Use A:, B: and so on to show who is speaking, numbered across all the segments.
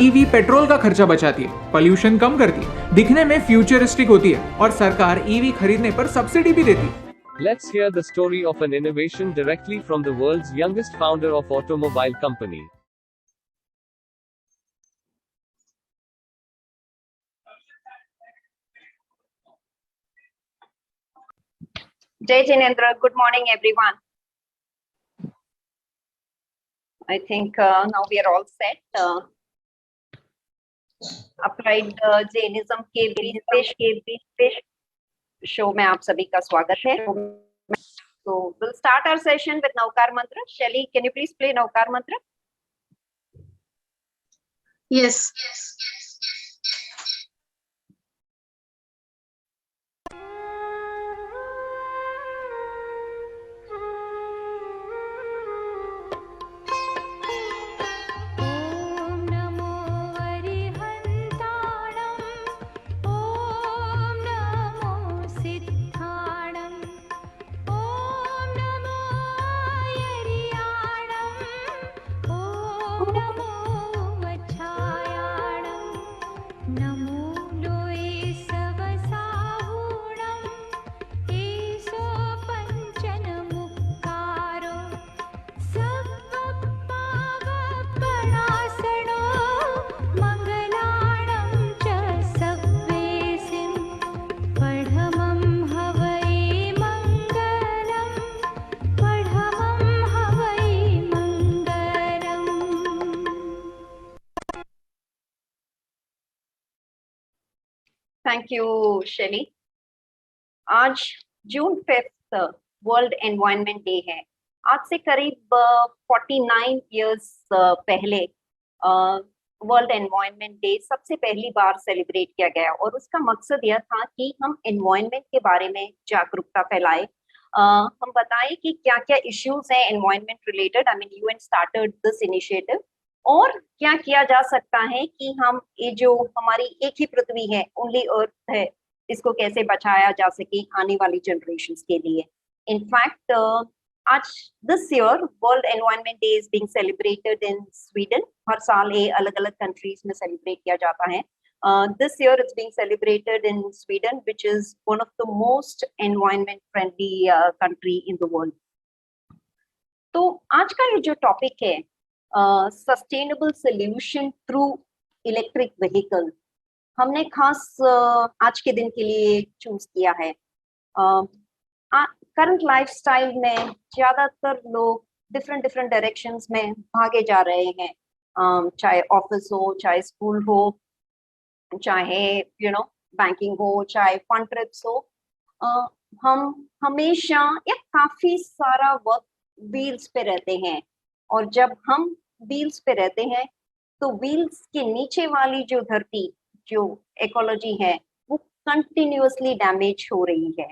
A: EV petrol का खर्चा बचाती है, पॉल्यूशन कम करती है, दिखने में फ्यूचरिस्टिक होती है और सरकार ईवी खरीदने पर सब्सिडी भी देती है।
B: Let's hear the story of an innovation directly from the world's youngest founder of automobile company.
C: Jai Jinendra, good morning everyone. I think now we are all set. Applied Jainism के बीच show में आप सभी का स्वागत है. So we'll start our session with Navkar Mantra. Shelly, can you please play Navkar Mantra?
D: Yes.
C: Thank you, Shelly. आज जून 5 world Environment day है. आज से करीब 49 इयर्स पहले वर्ल्ड एनवायरनमेंट डे सबसे पहली बार सेलिब्रेट किया गया और उसका मकसद यह था कि हम एनवायरनमेंट के बारे में जागरूकता फैलाएं. हम बताएं कि क्या क्या इश्यूज हैं environment related. I mean UN started this initiative और क्या किया जा सकता है कि हम ये जो हमारी एक ही पृथ्वी है, ओनली अर्थ है, इसको कैसे बचाया जा सके आने वाली जनरेशंस के लिए. इनफैक्ट आज this year World Environment Day is being celebrated in Sweden. हर साल ये अलग अलग कंट्रीज में सेलिब्रेट किया जाता है. This year it's being celebrated in Sweden which is one of the most environment friendly country in the world. तो आज का ये जो टॉपिक है sustainable solution through electric vehicle, हमने खास आज के दिन के लिए चूज किया है. करंट लाइफस्टाइल में ज्यादातर लोग डिफरेंट डायरेक्शंस में भागे जा रहे हैं. चाहे ऑफिस हो, चाहे स्कूल हो, चाहे बैंकिंग हो, चाहे फंड ट्रिप्स हो. हम हमेशा या काफी सारा वक्त व्हील्स पे रहते हैं और जब हम व्हील्स पे रहते हैं तो व्हील्स के नीचे वाली जो धरती, जो इकोलॉजी है, वो कंटिन्यूअसली डैमेज हो रही है.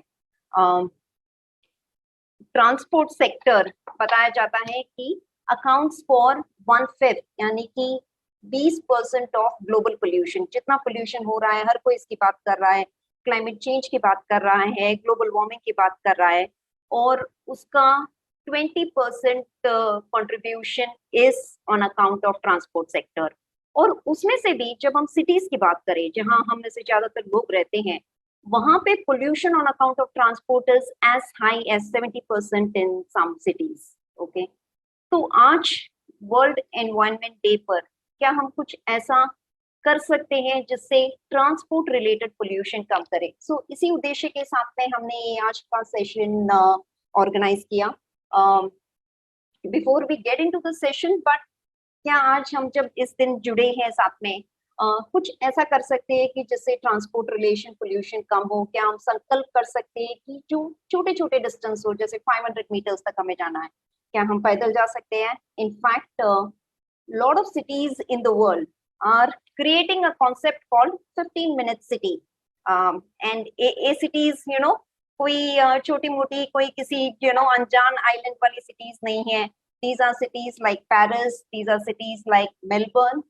C: ट्रांसपोर्ट सेक्टर बताया जाता है कि अकाउंट्स फॉर 1/5 यानी कि 20% ऑफ ग्लोबल पोल्यूशन. जितना पोल्यूशन हो रहा है, हर कोई इसकी बात कर रहा है, क्लाइमेट चेंज की बात कर रहा है, ग्लोबल वार्मिंग की बात कर रहा है और उसका 20% contribution is on account of transport sector. और उसमें से भी जब हम सिटीज की बात करें, जहां हम में से ज्यादातर लोग रहते हैं, वहां पे pollution on account of transport is as high as 70% in some cities. Okay, तो आज वर्ल्ड एनवायरनमेंट डे पर क्या हम कुछ ऐसा कर सकते हैं जिससे ट्रांसपोर्ट रिलेटेड पोल्यूशन कम करे? सो इसी उद्देश्य के साथ में हमने आज का सेशन ऑर्गेनाइज किया. Before we get into the session, but क्या आज हम जब इस दिन जुड़े हैं साथ में कुछ ऐसा कर सकते हैं कि जिससे ट्रांसपोर्ट रिलेशन पोल्यूशन कम हो? क्या हम संकल्प कर सकते हैं कि जो छोटे छोटे डिस्टेंस हो, जैसे 500 मीटर्स तक हमें जाना है, क्या हम पैदल जा सकते हैं? In fact lot of cities in the world are creating a concept called 15-minute city. And a cities, कोई छोटी मोटी, कोई किसी अनजान आइलैंड वाली cities नहीं है. These are cities like Paris, these are cities like Melbourne,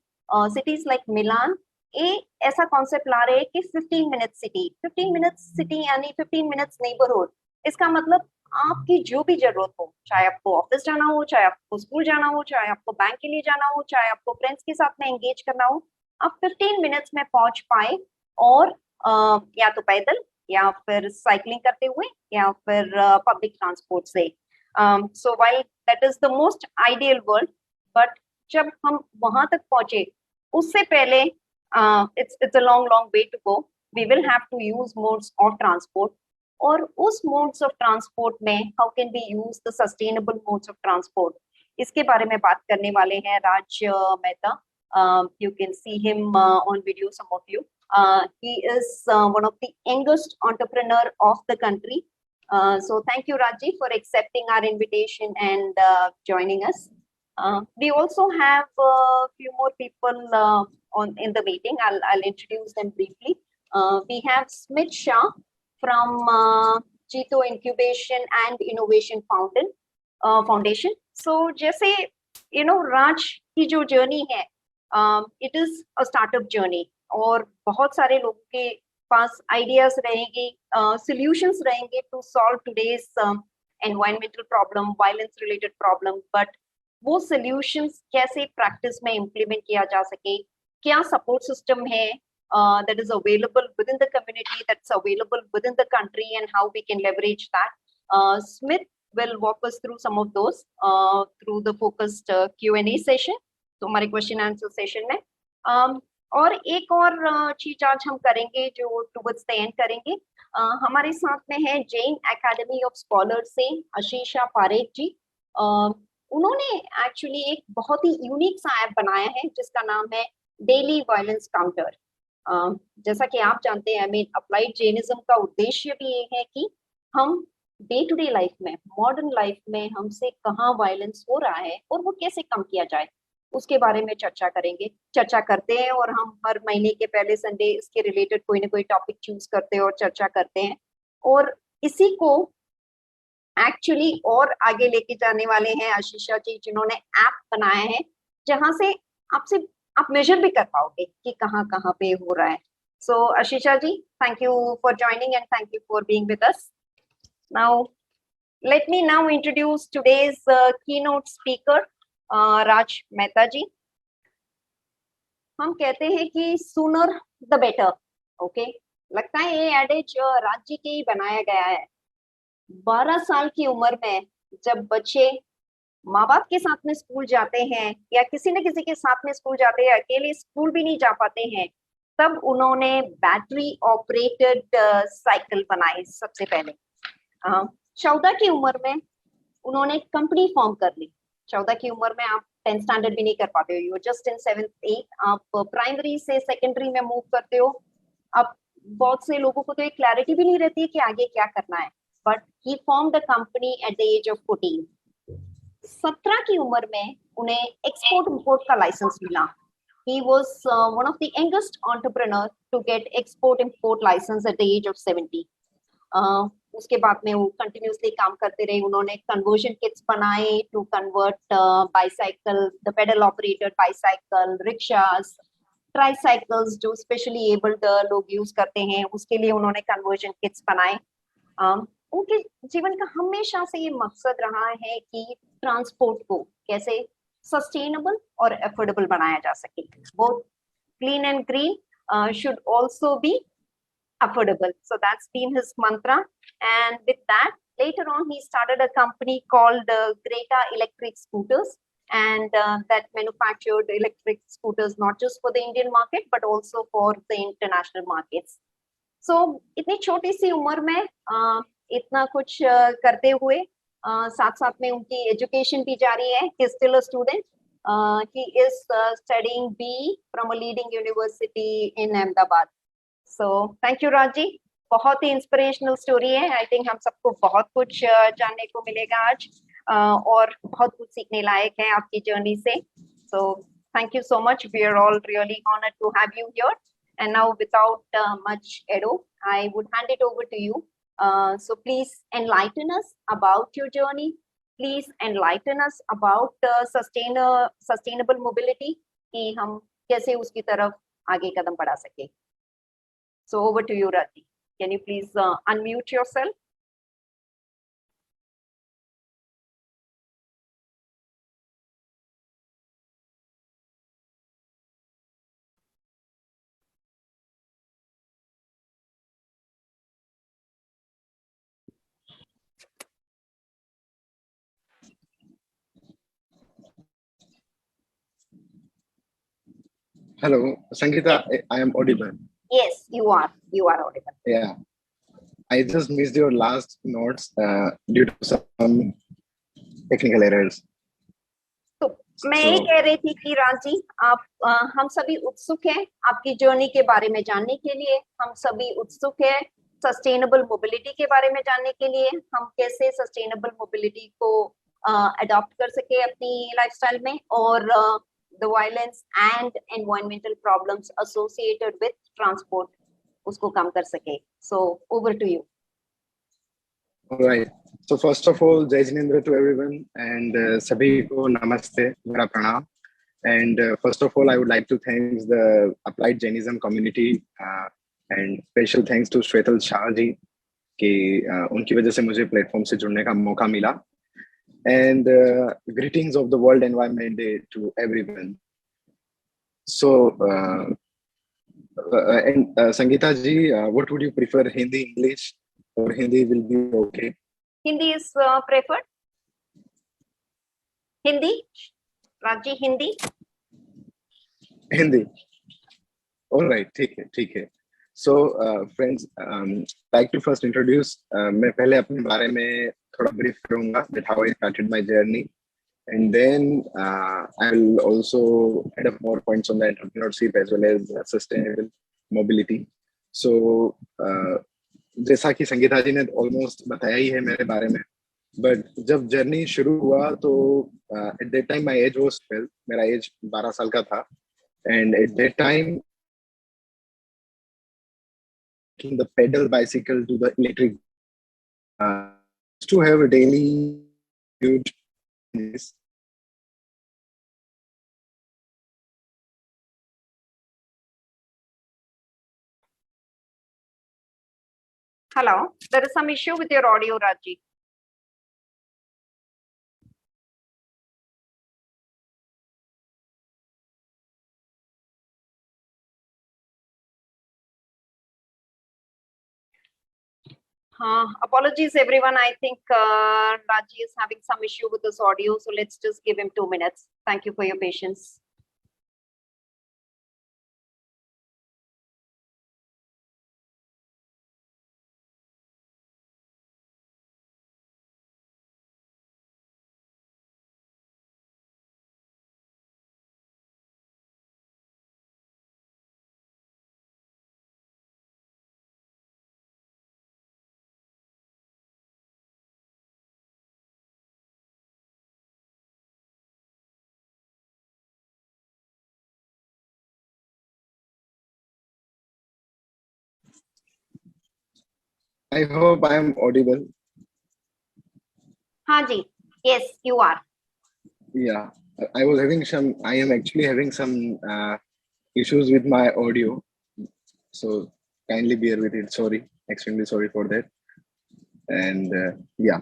C: cities like Milan. ये ऐसा कॉन्सेप्ट ला रहे हैं कि 15 minute city यानी 15 minutes neighborhood. इसका मतलब आपकी जो भी जरूरत हो, चाहे आपको ऑफिस जाना हो, चाहे आपको स्कूल जाना हो, चाहे आपको बैंक के लिए जाना हो, चाहे आपको फ्रेंड्स के साथ में एंगेज करना हो, आप 15 मिनट्स में पहुंच पाए। और या तो पैदल, या फिर साइकिलिंग करते हुए, या फिर पब्लिक ट्रांसपोर्ट से। सो while that is the most ideal world, but जब हम वहां तक पहुंचे, उससे पहले it's a long way to go. We will have to use modes of transport. और उस modes of transport में how can we use the sustainable modes of transport, इसके बारे में बात करने वाले हैं राज Mehta. You can see him on video, some of you. He is one of the youngest entrepreneur of the country. So thank you, Raji, for accepting our invitation and joining us. We also have a few more people in the meeting. I'll introduce them briefly. We have Smith Shah from Cheeto Incubation and Innovation Foundation. So जैसे राज की जो journey है, it is a startup journey, और बहुत सारे लोगों के पास ideas रहेंगे, solutions रहेंगे to solve today's environmental problem, violence related problem, but वो solutions कैसे प्रैक्टिस में इम्प्लीमेंट किया जा सके, क्या सपोर्ट सिस्टम है that is available within the community, that's available within the country, and how we can leverage that. Smith will walk us through some of those through the focused Q&A session, तो हमारे question answer session में. और एक और चीज आज हम करेंगे जो टुवर्ड्स द एंड करेंगे. हमारे साथ में है जैन एकेडमी ऑफ स्कॉलर से आशीषा पारेख जी. उन्होंने एक्चुअली एक बहुत ही यूनिक सा ऐप बनाया है जिसका नाम है डेली वायलेंस काउंटर. जैसा कि आप जानते हैं, अप्लाइड जैनिज्म का उद्देश्य भी ये है कि हम डे टू डे लाइफ में, मॉडर्न लाइफ में हमसे कहाँ वायलेंस हो रहा है और वो कैसे कम किया जाए, उसके बारे में चर्चा करते हैं. और हम हर महीने के पहले संडे इसके रिलेटेड कोई ना कोई टॉपिक चूज करते हैं और चर्चा करते हैं. और इसी को एक्चुअली और आगे लेके जाने वाले हैं आशीषा जी, जिन्होंने ऐप बनाया है जहां से आप मेजर भी कर पाओगे कि कहाँ कहाँ पे हो रहा है. So Ashisha ji, thank you for joining and thank you for being with us. Now let me now introduce today's keynote speaker, Raj Mehta ji. हम कहते हैं कि sooner the better, okay? लगता है ये एडेज राज जी के ही बनाया गया है. 12 साल की उम्र में जब बच्चे माँ बाप के साथ में स्कूल जाते हैं, या किसी न किसी के साथ में स्कूल जाते हैं, अकेले स्कूल भी नहीं जा पाते हैं, तब उन्होंने बैटरी ऑपरेटेड साइकिल बनाई सबसे पहले. 14 की उम्र में उन्होंने कंपनी फॉर्म कर ली. 14 की उम्र में आप 10th स्टैंडर्ड भी नहीं कर पाते हो, you just in 7th 8th. आप प्राइमरी से सेकेंडरी में मूव करते हो. अब बहुत से लोगों को तो एक क्लैरिटी भी नहीं रहती है कि आगे क्या करना है, but he form the company at the age of 14. 17 की उम्र में उन्हें एक्सपोर्ट इंपोर्ट का लाइसेंस मिला. He was one of the youngest entrepreneur to get export import license at the age of 70. उसके बाद में वो कंटिन्यूसली काम करते रहे. उन्होंने कन्वर्जन किट्स बनाए to convert bicycle, the pedal operated bicycle, rickshaws, tricycles जो स्पेशली एबल्ड लोग यूज करते हैं, उसके लिए उन्होंने कन्वर्जन किट्स बनाए. उनके जीवन का हमेशा से ये मकसद रहा है कि ट्रांसपोर्ट को कैसे सस्टेनेबल और अफोर्डेबल बनाया जा सके. Both clean and green should also be affordable. So that's been his mantra. And with that, later on, he started a company called Greta Electric Scooters, and that manufactured electric scooters not just for the Indian market, but also for the international markets. So इतनी छोटी सी उम्र में इतना कुछ करते हुए साथ साथ में उनकी एजुकेशन भी जारी है. He is still a student. He is studying BE from a leading university in Ahmedabad. So thank you Raji. बहुत ही इंस्पिरेशनल स्टोरी है. आई थिंक हम सबको बहुत कुछ जानने को मिलेगा आज, और बहुत कुछ सीखने लायक है आपकी जर्नी से. So thank you so much. We are all really honored to have you here. And now without much ado, I would hand it over to you. So please enlighten us about your journey. Please enlighten us about sustainable mobility, कि हम कैसे उसकी तरफ आगे कदम बढ़ा सके. So over to you, Raji. Can you please unmute yourself?
D: Hello, Sangeeta. I am audible.
C: Yes, you are. You are audible.
D: Yeah, I just missed your last notes due to some technical errors.
C: तो मैं ये
D: So,
C: कह रही थी कि राजी आप हम सभी उत्सुक हैं आपकी जर्नी के बारे में जानने के लिए। हम सभी उत्सुक हैं सस्टेनेबल मोबिलिटी के बारे में जानने के लिए। हम कैसे सस्टेनेबल मोबिलिटी को अडॉप्ट कर सके अपनी लाइफस्टाइल में और the violence and environmental problems associated with transport उसको कम कर सके। So over to you.
D: all right. So first of all, Jai Jinendra to everyone and sabhi ko namaste, mera pranam. And first of all, I would like to thank the Applied Jainism community and special thanks to Shwetal Shah ji कि उनकी वजह से मुझे platform से जुड़ने का मौका मिला. And greetings of the World Environment Day to everyone. So, Sangeeta ji, what would you prefer, Hindi, English, or Hindi will be okay?
C: Hindi is preferred. Hindi, Raji, Hindi.
D: Hindi. All right, ठीक है. So, friends, like to first introduce. मैं पहले अपने बारे में थोड़ा brief करूँगा that how I started my journey, and then I will also add up more points on the entrepreneurship as well as sustainable mobility. So, जैसा कि संगीता जी ने almost बताया ही है मेरे बारे में, but जब जर्नी शुरू हुआ तो at that time my age was 12, मेरा age 12 साल का था, and at that time the pedal bicycle to the electric to have a daily commute.
C: Hello, there is some issue with your audio, Raji. Apologies everyone. I think Raji is having some issue with this audio, so let's just give him 2 minutes. Thank you for your patience.
D: I hope I am audible.
C: Haji, yes, you are.
D: Yeah, I am actually having some issues with my audio, so kindly bear with it. Sorry, extremely sorry for that. And yeah,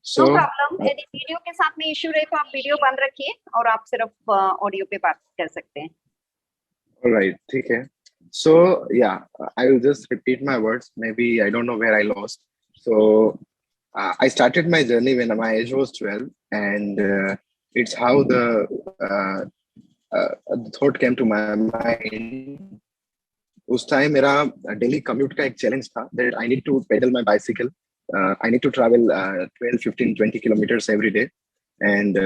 D: so
C: No problem. यदि video के साथ में issue रहे तो आप video बंद रखिए और आप सिर्फ ऑडियो पे बात कर सकते हैं.
D: all right, ठीक है. So yeah, I will just repeat my words. Maybe I don't know where I lost. So I started my journey when my age was 12, and it's how the thought came to my mind. उस time मेरा daily commute का एक challenge था that I need to pedal my bicycle. I need to travel 12, 15, 20 kilometers every day, and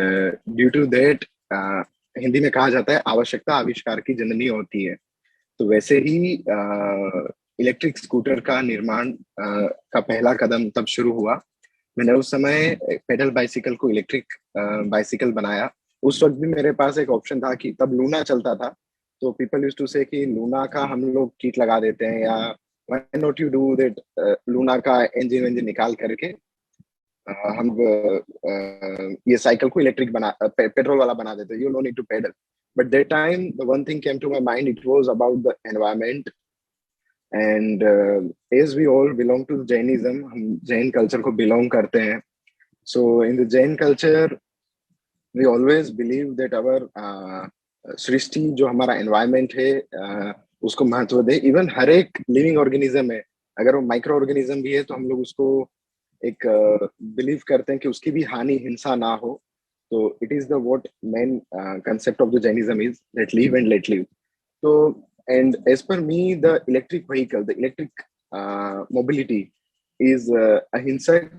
D: due to that Hindi में कहा जाता है आवश्यकता आविष्कार की जननी होती है. तो वैसे ही इलेक्ट्रिक स्कूटर का निर्माण का पहला कदम तब शुरू हुआ. मैंने उस समय पेडल बाइसिकल को इलेक्ट्रिक बाइसिकल बनाया. उस वक्त भी मेरे पास एक ऑप्शन था कि तब लूना चलता था, तो पीपल यूज्ड टू से कि लूना का हम लोग किट लगा देते हैं, या why not you do that, Luna का इंजन निकाल करके हम ये साइकिल को इलेक्ट्रिक बना पेट्रोल वाला बना देते हैं, you know need to pedal. But that time the one thing came to my mind, it was about the environment. And as we all belong to Jainism, हम जैन कल्चर को बिलोंग करते हैं. So in the Jain culture we always believe that our सृष्टि जो हमारा environment है उसको महत्व दे. इवन हर एक लिविंग ऑर्गेनिज्म है, अगर वो माइक्रो ऑर्गेनिज्म भी है तो हम लोग उसको एक बिलीव करते हैं कि उसकी भी हानि हिंसा ना हो. तो it is the what main concept of the Jainism is that live and let live. So, and as per me, the electric vehicle, the electric mobility is ahinsak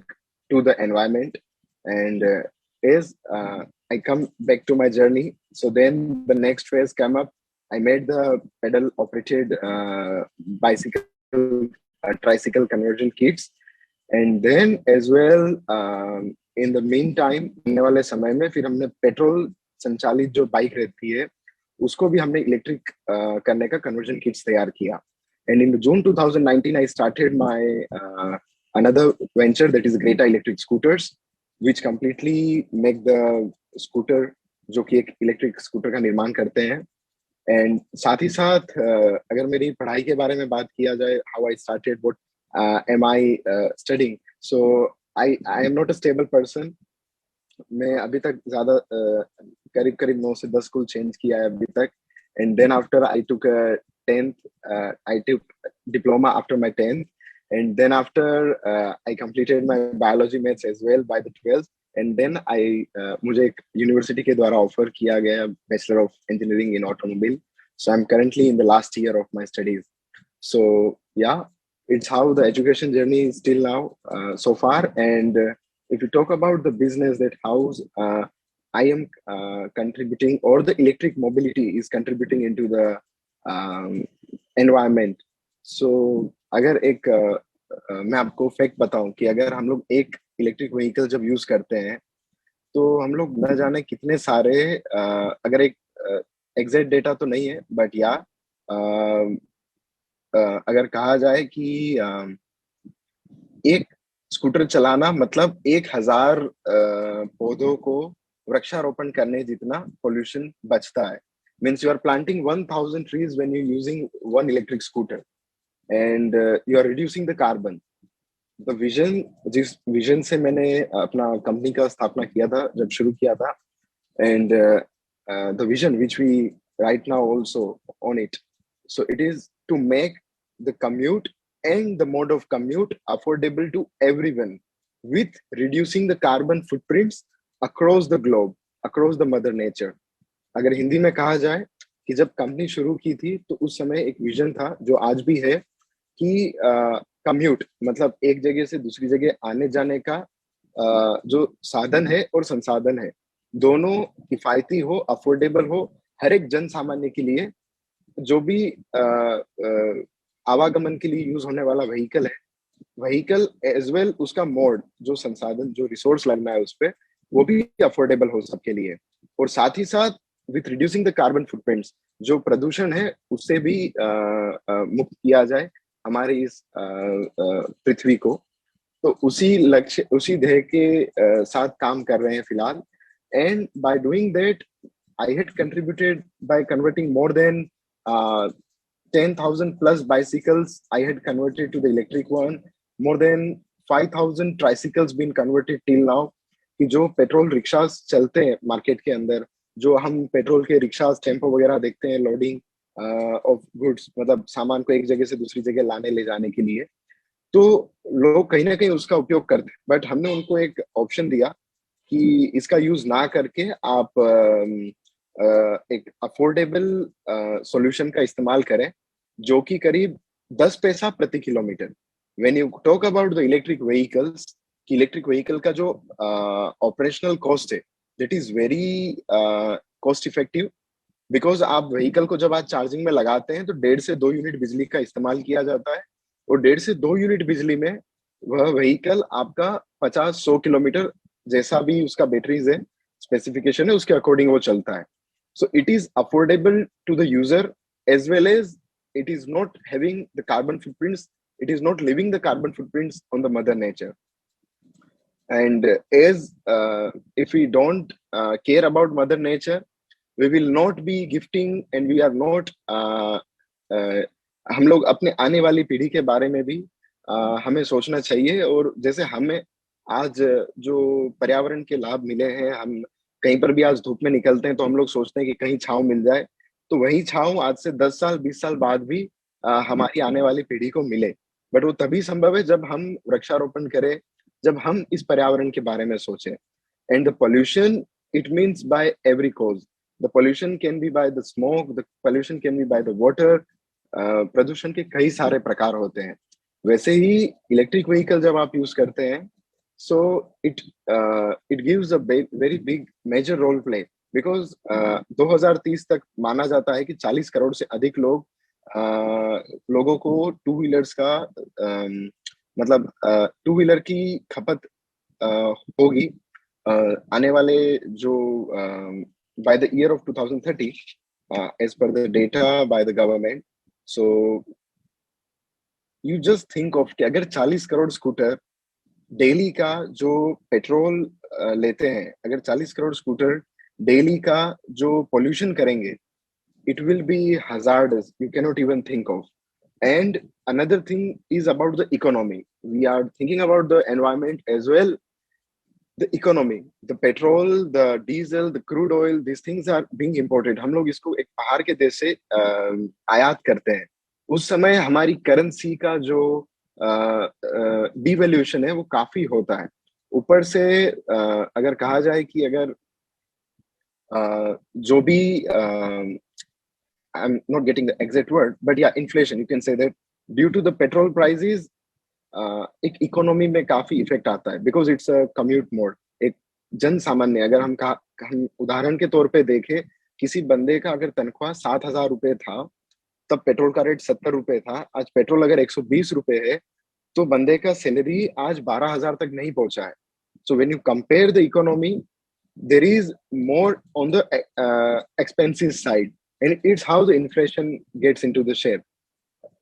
D: to the environment. And as I come back to my journey, so then the next phase came up. I made the pedal operated bicycle, tricycle conversion kits. And then as well, in the meantime, आने वाले समय में फिर हमने petrol संचालित जो bike रहती है उसको भी हमने इलेक्ट्रिक करने का कन्वर्जन किट्स तैयार किया. And in June 2019, I started my another venture, that is Greta Electric Scooters, which completely make the scooter जो कि एक इलेक्ट्रिक स्कूटर का निर्माण करते हैं. एंड साथ ही साथ अगर मेरी पढ़ाई के बारे में बात किया जाए, how I started, what am I studying, so I am not a stable person. मैं अभी तक ज्यादा करीब करीब 9 से 10 स्कूल चेंज किया है अभी तक. And then after I took 10th, I took diploma after my 10th, and then after I completed my biology maths as well by the 12th, and then I मुझे एक यूनिवर्सिटी के द्वारा offer किया गया bachelor of engineering in automobile. So I'm currently in the last year of my studies. So yeah, it's how the education journey is till now so far. And if you talk about the business, that how I am contributing, or the electric mobility is contributing into the environment. So अगर एक मैं आपको fact बताऊं कि अगर हम लोग एक इलेक्ट्रिक व्हीकल जब यूज करते हैं तो हम लोग न जाने कितने सारे अगर एक एग्जैक्ट डेटा तो नहीं है, बट या अगर कहा जाए कि एक स्कूटर चलाना मतलब 1000 पौधों को वृक्षारोपण करने जितना पोल्यूशन बचता है. Means you are planting 1000 trees when you're using one electric scooter, and you are reducing the carbon. The vision, जिस vision से मैंने अपना कंपनी का स्थापना किया था जब शुरू किया था, and the vision which we right now also on it. So it is to make the commute and the mode of commute affordable to everyone, with reducing the carbon footprints across the globe, across the mother nature. अगर हिंदी में कहा जाए कि जब company शुरू की थी तो उस समय एक विजन था जो आज भी है कि कम्यूट मतलब एक जगह से दूसरी जगह आने जाने का जो साधन है और संसाधन है दोनों किफायती हो, अफोर्डेबल हो हर एक जन सामान्य के लिए. जो भी आवागमन के लिए यूज होने वाला व्हीकल है, व्हीकल एज वेल उसका मोड, जो संसाधन जो रिसोर्स लगना है उस पर, वो भी अफोर्डेबल हो सबके लिए. और साथ ही साथ with reducing the carbon footprints, जो प्रदूषण है उससे भी मुक्त किया जाए हमारे इस पृथ्वी को. तो उसी लक्ष्य, उसी ध्येय के साथ काम कर रहे हैं फिलहाल. And by doing that I had contributed by converting more than 10,000 plus bicycles I had converted to the electric one. More than 5,000 tricycles been converted till now. कि जो पेट्रोल रिक्शास चलते हैं मार्केट के अंदर, जो हम पेट्रोल के rickshaws tempo वगैरह देखते हैं, लोडिंग ऑफ गुड्स, मतलब सामान को एक जगह से दूसरी जगह लाने ले जाने के लिए, तो लोग कहीं ना कहीं उसका उपयोग करते हैं. बट हमने उनको एक ऑप्शन दिया कि इसका यूज ना करके आप एक अफोर्डेबल सॉल्यूशन का इस्तेमाल करें जो कि करीब 10 पैसा प्रति kilometre. When you talk about the electric vehicles, कि इलेक्ट्रिक व्हीकल का जो ऑपरेशनल कॉस्ट है that is very cost effective, because आप व्हीकल को जब आप चार्जिंग में लगाते हैं तो 1.5 से 2 यूनिट बिजली का इस्तेमाल किया जाता है, और 1.5 से 2 यूनिट बिजली में वह व्हीकल आपका 50-100 किलोमीटर जैसा भी उसका बैटरीज है, स्पेसिफिकेशन है, उसके अकॉर्डिंग वो चलता है. So it is affordable to the user as well as it is not having the carbon footprints, it is not leaving the carbon footprints on the mother nature. And as if we don't care about mother nature, we will not be gifting, and we are not हम लोग अपने आने वाली पीढ़ी के बारे में भी हमें सोचना चाहिए. और जैसे हमें आज जो पर्यावरण के लाभ मिले हैं, हम कहीं पर भी आज धूप में निकलते हैं तो हम लोग सोचते हैं कि कहीं छांव मिल जाए, तो वही छांव आज से 10 साल 20 साल बाद भी हमारी आने वाली पीढ़ी को मिले. बट वो तभी संभव है जब हम वृक्षारोपण करें, जब हम इस पर्यावरण के बारे में सोचें. And the pollution, it means by every cause, The pollution can be by the smoke, the pollution can be by the water. प्रदूषण के कई सारे प्रकार होते हैं. वैसे ही इलेक्ट्रिक व्हीकल जब आप यूज करते हैं, so it gives a very big major role play, because 2030 तक माना जाता है कि 40 करोड़ से अधिक लोगों को टू व्हीलर्स का मतलब टू व्हीलर की खपत होगी आने वाले जो by the year of 2030, as per the data by the government. So you just think of कि अगर 40 करोड़ स्कूटर डेली का जो पेट्रोल लेते हैं, अगर 40 करोड़ स्कूटर डेली का जो पोल्यूशन करेंगे, it will be hazardous. You cannot even think of. And another thing is about the economy. We are thinking about the environment as well. The economy, the petrol, the diesel, the crude oil, these things are being imported. हम लोग इसको एक बाहर के देश से आयात करते हैं. उस समय हमारी करेंसी का जो डिवैल्यूएशन है वो काफी होता है. ऊपर से अगर कहा जाए कि अगर जो भी I'm not getting the exact word, but yeah, inflation, you can say that due to the petrol prices, एक इकोनॉमी में काफी इफेक्ट आता है, because it's a commute mode. एक जन सामान्य, अगर हम उदाहरण के तौर पे देखें, किसी बंदे का अगर तनख्वाह 7,000 रुपए था, तब पेट्रोल का रेट 70 रुपए था. आज पेट्रोल अगर 120 रुपए है, तो बंदे का सैलरी आज 12,000 तक नहीं पहुंचा है. So when you compare the economy, there is more on the expenses side, and it's how the inflation gets into the shape.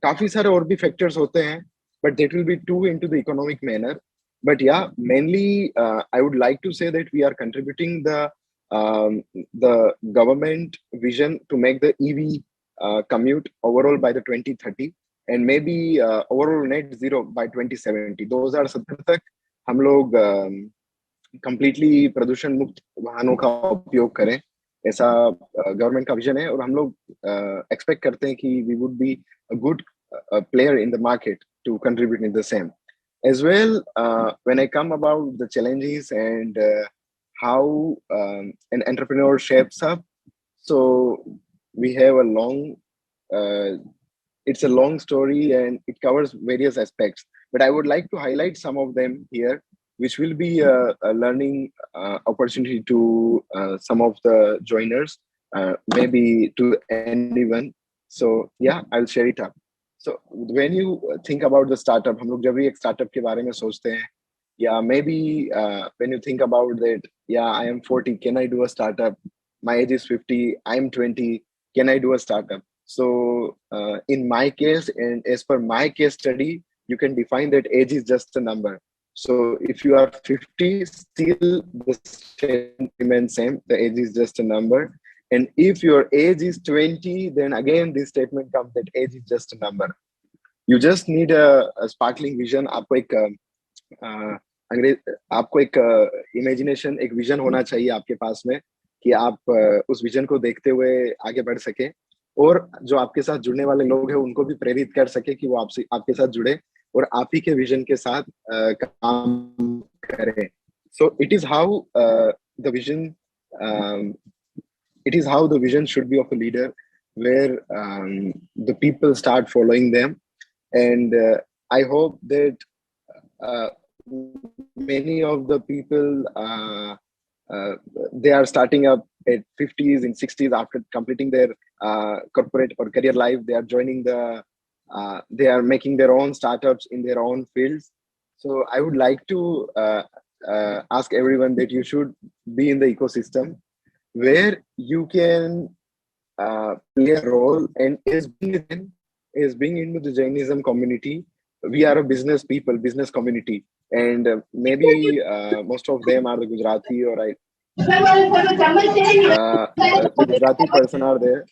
D: काफी सारे और भी factors होते हैं, but that will be too into the economic manner. But yeah, mainly I would like to say that we are contributing the government vision to make the EV commute overall by the 2030, and maybe overall net zero by 2070. 2070 तक हम लोग completely प्रदूषण मुक्त वाहनों का उपयोग करें, ऐसा गवर्नमेंट का विजन है. और हम लोग एक्सपेक्ट करते हैं कि we would be a good player in the market to contribute in the same as well. When I come about the challenges and how an entrepreneur shapes up, so we have a long it's a long story and it covers various aspects, but I would like to highlight some of them here, which will be a learning opportunity to some of the joiners, maybe to anyone. So yeah, I'll share it up. So when you think about the startup, हम लोग जब भी एक startup के बारे में सोचते हैं, या maybe when you think about that, yeah, I am 40, can I do a startup? My age is 50, I am 20, can I do a startup? So in my case, and as per my case study, you can define that age is just a number. So if you are 50, still the statement remains same. The age is just a number. And if your age is 20, then again this statement comes that age is just a number. You just need a sparkling vision. आपको एक imagination, एक vision होना चाहिए आपके पास में, कि आप उस विजन को देखते हुए आगे बढ़ सके, और जो आपके साथ जुड़ने वाले लोग हैं उनको भी प्रेरित कर सके कि वो आपके साथ जुड़े और आप ही के विजन के साथ काम करें. So it is how the vision should be of a leader, where the people start following them. And I hope that many of the people they are starting up at 50s and 60s after completing their corporate or career life. They are joining they are making their own startups in their own fields. So I would like to ask everyone that you should be in the ecosystem where you can play a role. And as being into the Jainism community, we are a business community, and maybe most of them are the Gujarati, or the Gujarati person are there.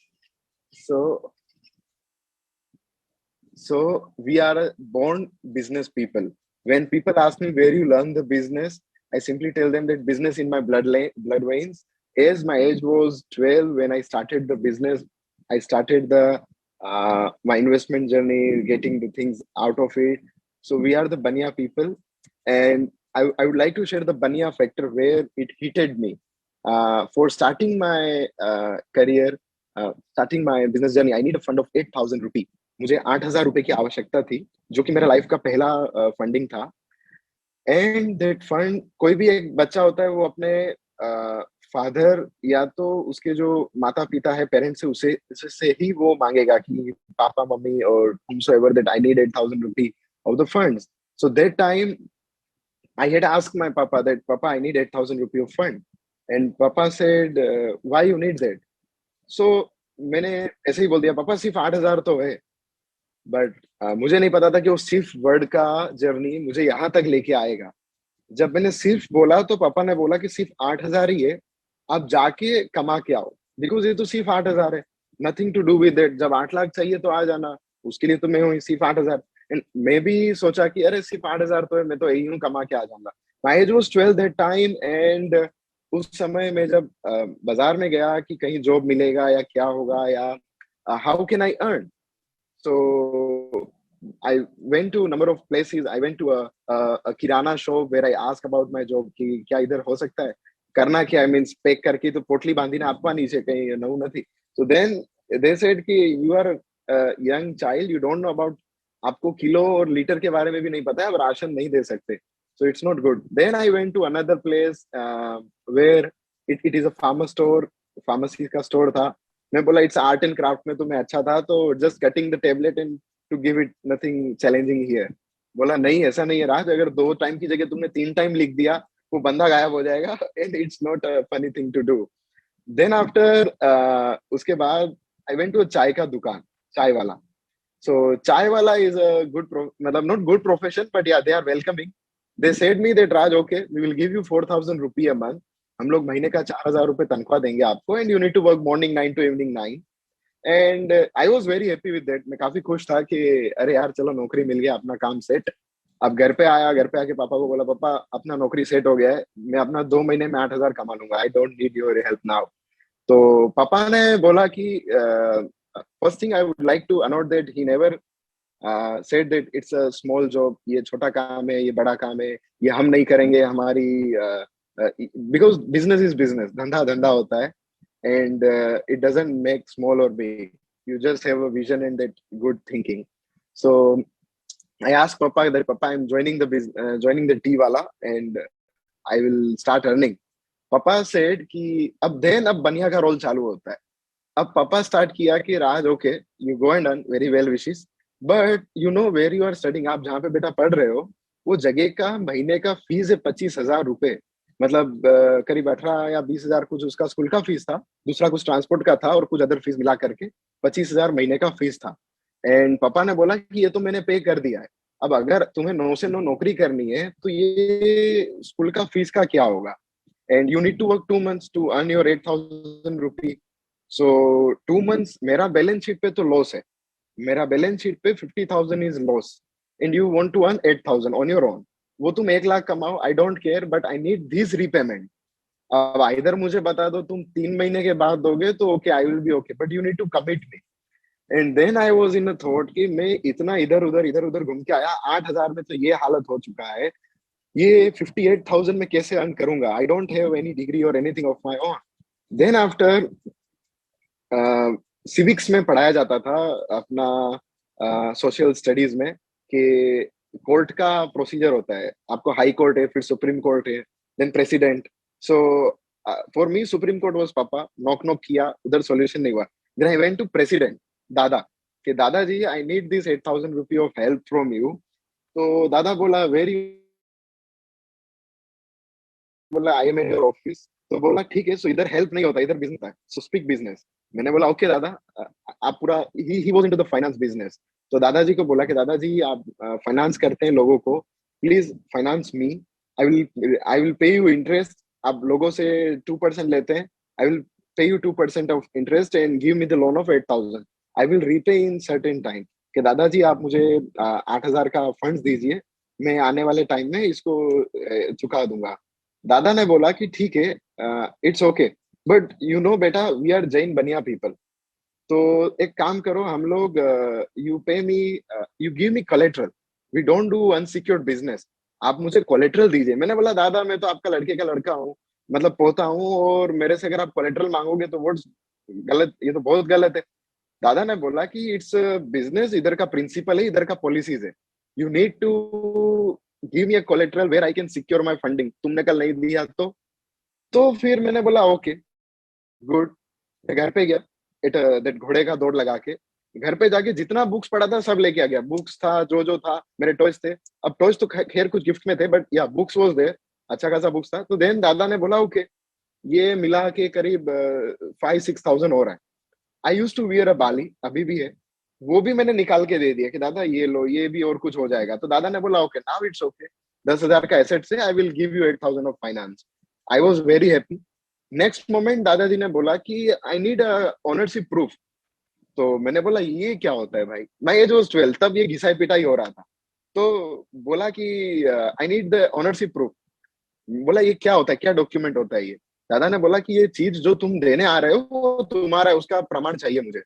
D: So we are born business people. When people ask me where you learn the business, I simply tell them that business in my blood veins. As my age was 12 when I started the business, I started my investment journey, getting the things out of it. So we are the Bania people, and I would like to share the Bania factor where it hit me. for starting my career, starting my business journey, I need a fund of 8,000 रुपी. मुझे 8,000 रुपए की आवश्यकता थी, जो कि मेरा life का पहला फंडिंग था. एंड दैट फंड, कोई भी एक बच्चा होता है वो अपने फादर या तो उसके जो माता पिता है, पेरेंट्स है, उसे से ही वो मांगेगा कि पापा मम्मी और whomsoever that I need 8,000 rupee of the funds. So that time I had asked my papa that, Papa, I need 8,000 rupee of fund. And Papa said, why you need that? So मैंने ऐसे ही बोल दिया, पापा सिर्फ 8,000 तो है. But मुझे नहीं पता था कि वो सिर्फ वर्ड का जर्नी मुझे यहाँ तक लेके आएगा. जब मैंने सिर्फ बोला तो पापा ने बोला कि सिर्फ 8,000 ही है, आप जाके कमा के आओ, बिकॉज ये तो सिर्फ 8,000 है, nothing to do with it. जब 8 लाख चाहिए तो आ जाना, उसके लिए तो मैं हूँ सिर्फ 8,000. एंड मैं भी सोचा कि अरे सिर्फ 8,000 तो है, मैं तो यही हूँ, कमा के आ जाऊंगा. My age was 12 that time. And उस समय मैं जब बाजार में गया कि कहीं जॉब मिलेगा या क्या होगा या how can I earn. So I went to a number of places. I went to a kirana shop where I asked about my job कि क्या इधर हो सकता है, करना क्या है, मीन्स पैक करके तो पोटली बांधी ना आपका नीचे कहीं नऊ नहीं. So then they said कि you are a young child, you don't know about, आपको किलो और लीटर के बारे में भी नहीं पता है, अब राशन नहीं दे सकते. So it's not good. Then I went to another place where it is a pharma store, pharmacy का store था. मैं बोला इट्स आर्ट एंड क्राफ्ट में तो मैं अच्छा था, तो just cutting the tablet and to give it, nothing challenging here. बोला नहीं ऐसा नहीं है राज, अगर 2 टाइम की जगह तुमने 3 टाइम लिख दिया वो बंदा गायब हो जाएगा. And it's not a funny thing to do. Then after उसके बाद आई वेंट टू अ चाय का दुकान, चाय वाला. So chai wala is a good, मतलब not good profession, but yeah they are welcoming. They said me that Raj, okay we will give you 4,000 rupee a month, हम लोग महीने का 4,000 रुपए तनख्वाह देंगे आपको, and you need to work morning 9 to evening 9. And I was very happy with that. मैं काफी खुश था कि अरे यार चलो नौकरी मिल गया, अपना काम सेट. अब घर पे आया, घर पे आके पापा को बोला, पापा अपना नौकरी सेट हो गया है, मैं अपना 2 महीने में 8,000 कमा लूंगा, I don't need your help now. तो पापा ने बोला कि first thing I would like to a note that he never said that it's a small job, ये छोटा काम है, ये बड़ा काम है, ये हम नहीं करेंगे, हमारी because business is business, धंधा धंधा होता है. And it doesn't make small or big, you just have a vision and that good thinking. So I asked Papa that, Papa, I'm joining the tea wala and I will start earning. Papa said कि अब बनिया का role चालू होता है. अब पापा start किया कि Raj, okay you go and earn, very well wishes, but you know where you are studying, आप जहाँ पे बेटा पढ़ रहे हो वो जगह का महीने का फीस है 25,000 रुपए. मतलब करीब 18 या 20,000 कुछ उसका स्कूल का फीस था, दूसरा कुछ ट्रांसपोर्ट का था और कुछ अदर फीस मिला करके 25,000 महीने का फीस था. एंड पापा ने बोला कि ये तो मैंने पे कर दिया है, अब अगर तुम्हें 9 से 9 नौकरी करनी है तो ये स्कूल का फीस का क्या होगा. And you need to work 2 months to earn your 8,000 rupee. So 2 months मेरा बैलेंस शीट पे तो लॉस है, मेरा बैलेंस शीट पे 50,000 is loss, and you want to earn 8,000 on your own. वो तुम 1 लाख कमाओ, I don't care, but I need this repayment. अब इधर मुझे बता दो तुम 3 महीने के बाद दोगे तो okay, I will be okay, but you need to commit me. And then I was in a thought कि मैं इतना इधर उधर घूम के आया, 8,000 में तो ये हालत हो चुका है, ये 58,000 में कैसे अर्न करूंगा, I don't have any degree और anything of my own. Then after civics में पढ़ाया जाता था अपना सोशल स्टडीज में कि कोर्ट का प्रोसीजर होता है, आपको हाई कोर्ट है, फिर सुप्रीम कोर्ट है, then president. So for me supreme court was papa. Knock किया, उधर सॉल्यूशन नहीं हुआ. Then I went to president, dada, कि दादाजी I need this 8,000 rupee of help from you. तो दादा बोला वेरी, बोला I am in your office. तो बोला ठीक है, सो इधर हेल्प नहीं होता, इधर बिजनेस है, सो स्पीक बिजनेस. मैंने बोला ओके दादा, आप पूरा, he was into the finance business. तो दादाजी को बोला कि दादाजी आप फाइनेंस करते हैं लोगों को, please finance me, I will pay you interest. आप लोगों से 2% लेते हैं, I will pay you 2% of interest and give me the loan of 8,000, I will repay in certain time. कि दादाजी आप मुझे 8,000 का फंड्स दीजिए, मैं आने वाले टाइम में इसको चुका दूंगा. दादा ने बोला कि ठीक है, it's okay, but you no बेटा वी आर जैन बनिया पीपल, तो एक काम करो, हम लोग you pay me, you give me collateral, we don't do unsecured business, आप मुझे कोलेटरल दीजिए. मैंने बोला दादा मैं तो आपका लड़के का लड़का हूँ, मतलब पोता हूँ और मेरे से अगर आप कोलेटरल मांगोगे तो वो गलत, ये तो बहुत गलत है। दादा ने बोला कि इट्स बिजनेस, इधर का प्रिंसिपल है, इधर का पॉलिसीज है, you need to give me a collateral where I can secure my funding, तुमने कल नहीं दिया तो फिर मैंने बोला ओके गुड। मैं घर पे गया, इट दैट घोड़े का दौड़ लगा के घर पे जाके जितना बुक्स पढ़ा था सब लेके आ गया। बुक्स था, जो था, मेरे टॉयज थे। अब टॉयज तो खैर कुछ गिफ्ट में थे, बट या बुक्स वाज देयर, अच्छा खासा बुक्स था। तो देन दादा ने बोला ओके, ये मिला के करीब 5-6 thousand हो रहा है। आई यूज टू वियर अ बाली, अभी भी है, वो भी मैंने निकाल के दे दिया कि दादा ये लो, ये भी और कुछ हो जाएगा। तो दादा ने बोला ओके नाउ इट्स ओके, 10,000 का एसेट से I will give you 8,000 of finance. I was very happy. Next moment दादाजी ने बोला कि आई नीड ओनरशिप प्रूफ। तो मैंने बोला ये क्या होता है भाई, माई एज वॉज 12, तब ये घिसाई पिटाई हो रहा था। तो बोला कि I need the ownership proof. बोला ये क्या होता है, क्या डॉक्यूमेंट होता है ये। दादा ने बोला कि ये चीज जो तुम देने आ रहे हो वो तुम्हारा है, उसका प्रमाण चाहिए मुझे।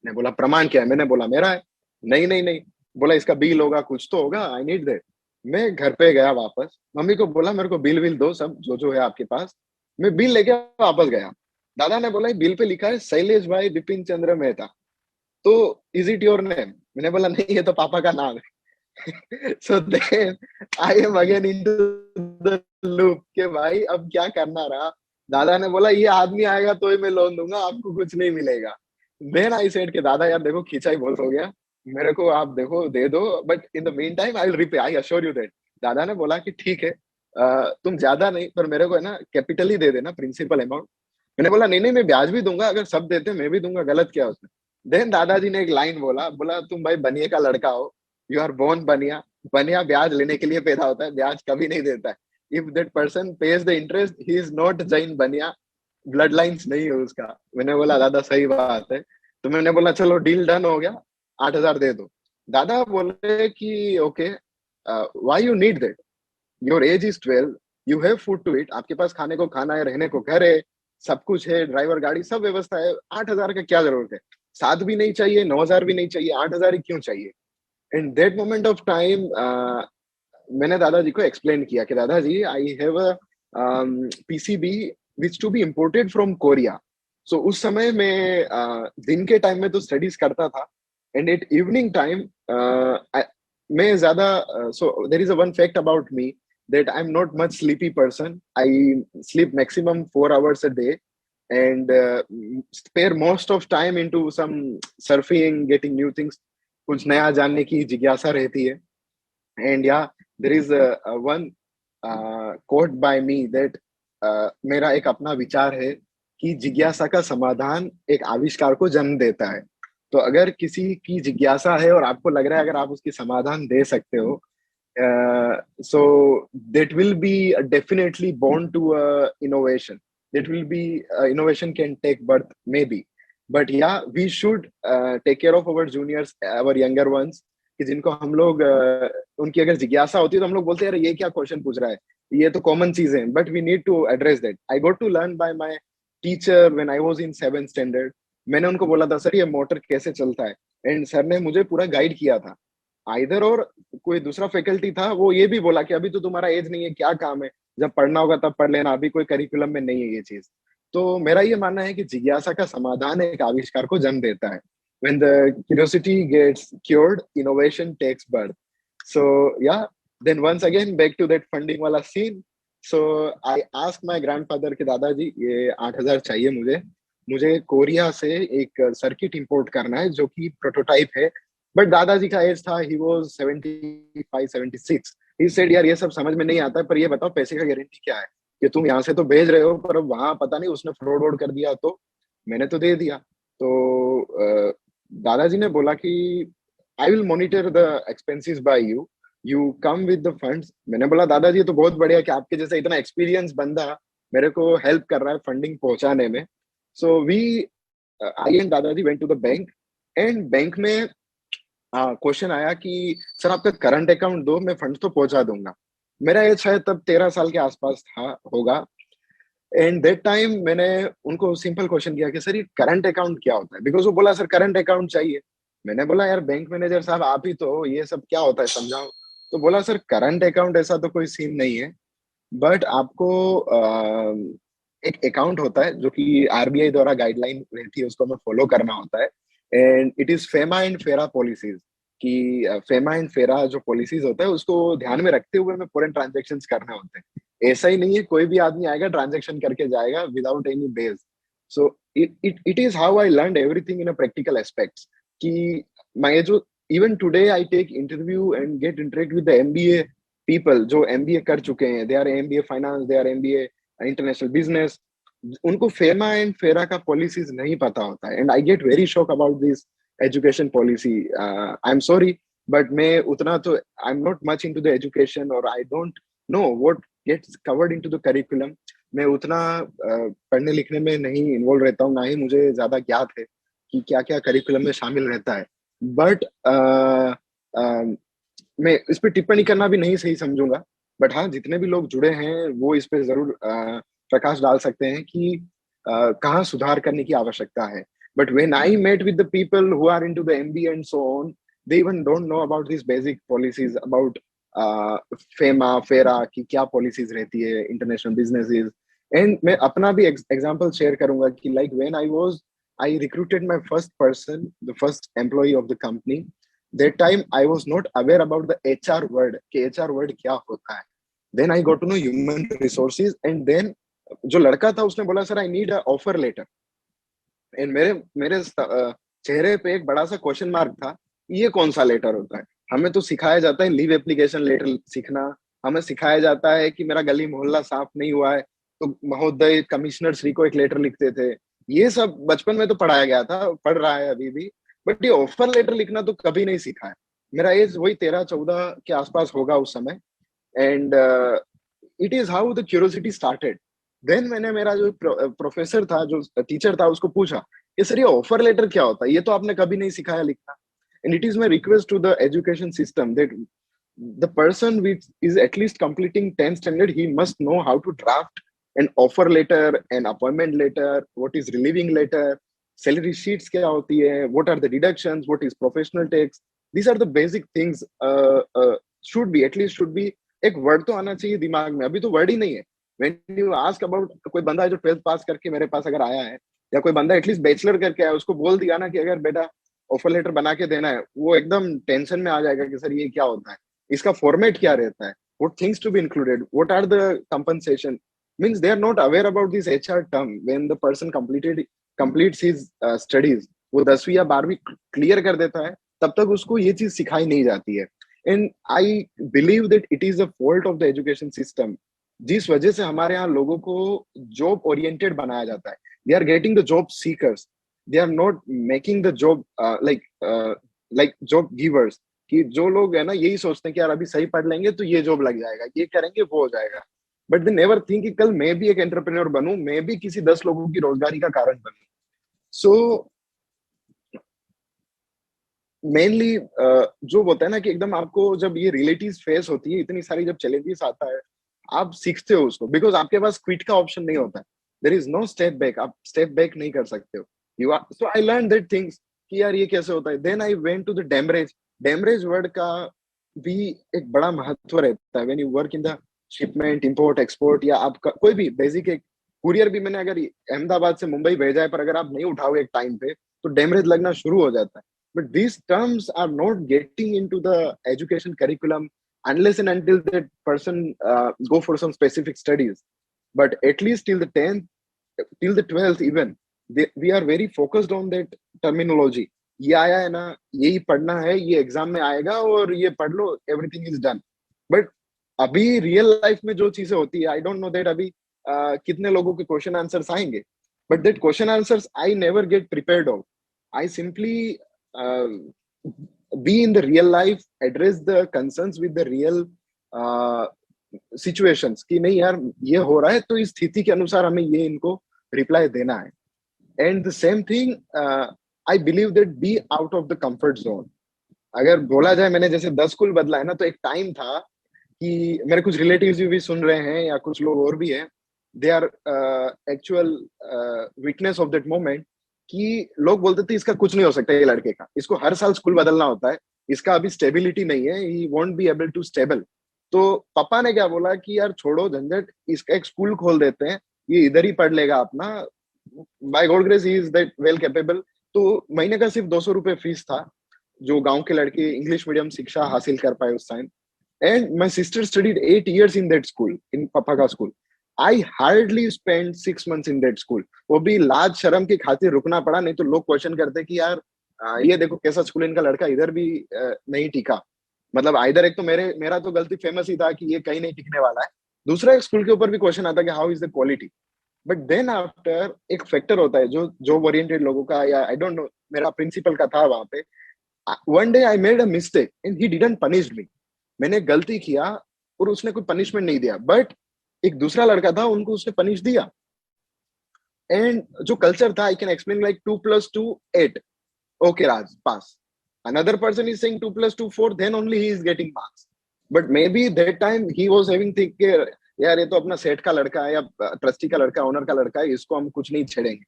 D: मैं बोला प्रमाण क्या है, मैंने बोला मेरा है। नहीं नहीं नहीं, बोला इसका बिल होगा, कुछ तो होगा, आई नीड दैट। मैं घर पे गया वापस, मम्मी को बोला मेरे को बिल विल दो, सब जो है आपके पास। मैं बिल लेके वापस गया। दादा ने बोला बिल पे लिखा है शैलेश भाई बिपिन चंद्र मेहता, तो इज इट योर नेम। मैंने बोला नहीं, ये तो पापा का नाम है। So then I am again into the loop के भाई अब क्या करना रहा। दादा ने बोला ये आदमी आएगा तो ही मैं लोन दूंगा, आपको कुछ नहीं मिलेगा। देन आई सेड के दादा यार देखो खिंचाई बहुत हो गया, मेरे को आप देखो दे दो, but in the mean time I will repay, I assure you that. दादा ने बोला कि ठीक है, तुम ज्यादा नहीं पर मेरे को है ना कैपिटल ही दे देना, प्रिंसिपल अमाउंट। मैंने बोला नहीं नहीं मैं ब्याज भी दूंगा, अगर सब देते मैं भी दूंगा, गलत क्या उसमें। देन दादाजी ने एक लाइन बोला, बोला तुम भाई बनिए का लड़का हो, यू आर बोर्न बनिया, बनिया ब्याज लेने के लिए पैदा होता है, ब्याज कभी नहीं देता है। If that person page the interest he is not Jain बनिया, ब्लड लाइन्स नहीं है उसका। मैंने बोला दादा सही बात है। तो मैंने बोला चलो डील डन हो गया, 8,000 दे दो। दादा बोले कि okay why you need that, your age is 12, you have food to eat, आपके पास खाने को खाना है, रहने को घर है, सब कुछ है, ड्राइवर गाड़ी सब व्यवस्था है, 8,000 का क्या जरूरत है। 7 भी नहीं चाहिए, 9,000 भी नहीं चाहिए, 8,000 ही क्यों चाहिए। In that moment of time मैंने दादाजी को एक्सप्लेन किया कि दादाजी I have a PCB which to be imported from Korea. So उस समय मैं दिन के टाइम में तो स्टडीज करता था, एंड एट इवनिंग टाइम मैं ज्यादा, so there is a one fact about me that I'm not much sleepy person. I sleep maximum 4 hours a day and spare most of time into some surfing, getting new things. कुछ नया जानने की जिज्ञासा रहती है। And yeah, there is a one quote by me that मेरा एक अपना विचार है कि जिज्ञासा का समाधान एक आविष्कार को जन्म देता है। तो अगर किसी की जिज्ञासा है और आपको लग रहा है अगर आप उसकी समाधान दे सकते हो, so that will be definitely born to innovation. That will be innovation can take birth maybe, but yeah we should take care of our juniors, our younger ones, कि जिनको हम लोग उनकी अगर जिज्ञासा होती है तो हम लोग बोलते हैं यार ये क्या क्वेश्चन पूछ रहा है, ये तो कॉमन चीज है, but we need to address that. I got to learn by my teacher when I was in 7th standard. मैंने उनको बोला था सर ये मोटर कैसे चलता है, एंड सर ने मुझे पूरा गाइड किया था। आइदर और कोई दूसरा फैकल्टी था, वो ये भी बोला कि अभी तो तुम्हारा एज नहीं है, क्या काम है, जब पढ़ना होगा तब पढ़ लेना, अभी कोई करिकुलम में नहीं है ये चीज। तो मेरा ये मानना है कि जिज्ञासा का समाधान एक आविष्कार को जन्म देता है। When the curiosity gets cured, innovation takes birth. So yeah, then once again back to that funding वाला scene. So I asked my grandfather कि दादाजी ये 8,000 चाहिए मुझे कोरिया से एक सर्किट इंपोर्ट करना है जो कि प्रोटोटाइप है। बट दादाजी का एज था, ही वाज 75-76। ही सेड यार ये सब समझ में नहीं आता है, पर ये बताओ पैसे का गारंटी क्या है कि तुम यहाँ से तो भेज रहे हो पर अब वहां पता नहीं उसने फ्रॉड वॉड कर दिया तो। मैंने तो दे दिया। तो दादाजी ने बोला कि I will monitor the expenses by you, you come with the funds. मैंने बोला दादाजी तो बहुत बढ़िया कि आपके जैसा इतना एक्सपीरियंस बंदा मेरे को हेल्प कर रहा है फंडिंग पहुंचाने में। So we I and dadaji went to the bank, and bank में क्वेश्चन आया कि सर आपका करंट अकाउंट दो, मैं फंड तो पहुंचा दूंगा। मेरा एज शायद तब 13 साल के आसपास था होगा। एंड दैट टाइम मैंने उनको सिंपल क्वेश्चन किया कि सर ये करंट अकाउंट क्या होता है, बिकॉज वो बोला सर करंट अकाउंट चाहिए। मैंने बोला यार बैंक मैनेजर साहब आप ही तो, ये सब क्या होता है समझाओ। तो बोला सर करंट अकाउंट ऐसा तो कोई सीन नहीं है, बट आपको एक अकाउंट होता है जो कि आरबीआई द्वारा गाइडलाइन रहती है, उसको हमें फॉलो करना होता है। And it is FEMA and फेरा पॉलिसीज, कि फेमा एंड फेरा जो पॉलिसीज होता है उसको ध्यान में रखते हुए हमें फॉरेन ट्रांजेक्शन करने होते हैं। ऐसा ही नहीं है कोई भी आदमी आएगा ट्रांजेक्शन करके जाएगा without any base. So it is how I learn everything in a practical aspects, कि मैं जो even today I take interview and get interact with the MBA people जो एमबीए कर चुके हैं, they are MBA finance, they are MBA international business, उनको FEMA and FERA का policies नहीं पता होता है। And I get very shock about this education policy. I am sorry, but मैं उतना तो I am not much into the education, और I don't know what gets covered into the curriculum. मैं उतना पढ़ने लिखने में नहीं इन्वॉल्व रहता हूँ, ना ही मुझे ज्यादा ज्ञात है कि क्या क्या करिकुलम में शामिल रहता है। बट मैं इस पे टिप्पणी करना भी नहीं सही समझूंगा। बट हाँ, जितने भी लोग जुड़े हैं वो इस पे जरूर प्रकाश डाल सकते हैं कि कहाँ सुधार करने की आवश्यकता है। But when I met with the people who are into the MBA and so on, they even don't know about this basic policies about FEMA FERA की क्या पॉलिसीज रहती है, इंटरनेशनल बिजनेसेस। एंड मैं अपना भी एग्जांपल शेयर करूंगा कि like when I recruited my first person, the first employee of the company, that time I was not aware about the HR word, कि HR word क्या होता है। then I got to know human resources, and then जो लड़का था उसने बोला sir I need a offer letter. And मेरे मेरे चेहरे पे एक बड़ा सा क्वेश्चन मार्क था, ये कौन सा लेटर होता है। हमें तो सिखाया जाता है लीव एप्लीकेशन लेटर सीखना, हमें सिखाया जाता है कि मेरा गली मोहल्ला साफ नहीं हुआ है तो महोदय कमिश्नर श्री को एक लेटर लिखते थे। ये सब बचपन में तो पढ़ाया गया था, पढ़ रहा है अभी भी, बट ये ऑफर लेटर लिखना तो कभी नहीं सीखा है। मेरा एज वही 13-14 के आसपास होगा उस समय। And it is how the curiosity started. Then मैंने मेरा जो प्रोफेसर था, जो टीचर था, उसको पूछा कि सर ये ऑफर लेटर क्या होता है, ये तो आपने कभी नहीं सिखाया लिखना। And it is my request to the education system that the person which is at least completing 10th standard, he must know how to draft an offer letter, an appointment letter, what is relieving letter, salary sheets क्या होती है, what are the deductions, what is professional tax. These are the basic things should be, at least should be, एक word तो आना चाहिए दिमाग में। अभी तो वर्ड ही नहीं है। when you ask about कोई बंदा है जो 12th पास करके मेरे पास अगर आया है, या कोई बंदा एटलीस्ट बैचलर करके आया, उसको बोल दिया ना कि अगर बेटा ऑफर लेटर बना के देना है, वो एकदम टेंशन में आ जाएगा कि सर ये क्या होता है, इसका फॉर्मेट क्या रहता है, what things to be included, what are the compensation, means they are not aware about this HR term when the person completes his studies। वो 10वीं या 12वीं क्लियर कर देता है, तब तक उसको ये चीज सिखाई नहीं जाती है। And I believe that it is a fault of the education system, जिस वजह से हमारे यहाँ लोगों को जॉब ओरिएंटेड बनाया जाता है। They are getting the job seekers, they are not making the job like job givers, कि जो लोग है ना यही सोचते हैं कि यार अभी सही पढ़ लेंगे तो ये जॉब लग जाएगा, ये करेंगे वो हो जाएगा। बट दे नेवर थिंक कि कल मैं भी एक एंटरप्रेन्योर बनूं, मैं भी किसी 10 लोगों की रोजगारी का कारण बनूं। सो मेनली जो होता है ना कि एकदम आपको जब ये रियलिटीज फेस होती है, इतनी सारी जब चैलेंजेस आता है, आप सीखते हो उसको, बिकॉज आपके पास क्विट का ऑप्शन नहीं होता है। There is no step back, आप स्टेप बैक नहीं कर सकते हो। You are so I learn that things कि यार ये कैसे होता है। Then I went to the demurrage word का भी एक बड़ा महत्व रहता है। When you work in the shipment, import, export, या आपका कोई भी बेसिक एक कुरियर भी मैंने अगर अहमदाबाद से मुंबई भेजा है, पर अगर आप नहीं उठाओगे एक टाइम पे तो डेमरेज लगना शुरू हो जाता है। But these terms are not getting into the education curriculum unless and until that person go for some specific studies. But at least till the 10th, till the 12th even, we are very focused on that terminology. ये आया है ना, यही पढ़ना है, ये exam में आएगा और ये पढ़ लो, एवरीथिंग इज डन। बट अभी रियल लाइफ में जो चीजें होती है, आई डोंट नो दैट अभी कितने लोगों के क्वेश्चन आंसर्स आएंगे, but that question answers I never get prepared of. I simply be in the real life, address the concerns with the real situations, कि नहीं यार ये हो रहा है तो इस स्थिति के अनुसार हमें ये इनको रिप्लाई देना है। And the same thing I believe that B out of the comfort zone. अगर बोला जाए, मैंने जैसे 10 स्कूल बदला है ना, तो एक टाइम था कि मेरे कुछ रिलेटिव्स भी सुन रहे हैं या कुछ लोग और भी हैं, they are actual witness of that moment, कि लोग बोलते थे इसका कुछ नहीं हो सकता, ये लड़के का, इसको हर साल स्कूल बदलना होता है, इसका अभी स्टेबिलिटी नहीं है, he won't be able to stable. तो पापा ने क्या बोला कि यार छोड़ो झंझट, इसका एक स्कूल खोल देते हैं, ये इधर ही पढ़ लेगा अपना, by God grace he is that well capable. तो महीने का सिर्फ 200 रुपये फीस था, जो गांव के लड़के इंग्लिश मीडियम शिक्षा हासिल कर पाए उस time. And my sister studied 8 years in that school, in पापा का स्कूल। I hardly spend 6 months in that school. वो भी लाज शर्म की खातिर रुकना पड़ा, नहीं तो लोग क्वेश्चन करते कि यार ये देखो कैसा स्कूल, इनका लड़का इधर भी नहीं टिका। मतलब इधर एक तो मेरा तो गलती फेमस ही था कि ये कहीं नहीं टिकने वाला है, दूसरा एक स्कूल के ऊपर भी क्वेश्चन आता कि how is the quality. But then after एक फैक्टर होता है जो जॉब ओरिएंटेड लोगों का, या आई डोंट नो, मेरा प्रिंसिपल का था वहां पे। One day I made a mistake and he didn't punish me. मैंने गलती किया और उसने कोई पनिशमेंट नहीं दिया, बट एक दूसरा लड़का था, उनको उसने पनिश दिया। एंड जो कल्चर था, I can explain like 2 + 2 8, okay Raj, pass. Another person is saying 2 + 2 4, then only he is getting marks. But maybe that time he was having think कि यार ये तो अपना सेठ का लड़का है या ट्रस्टी का लड़का, ओनर का लड़का है, इसको हम कुछ नहीं छेड़ेंगे।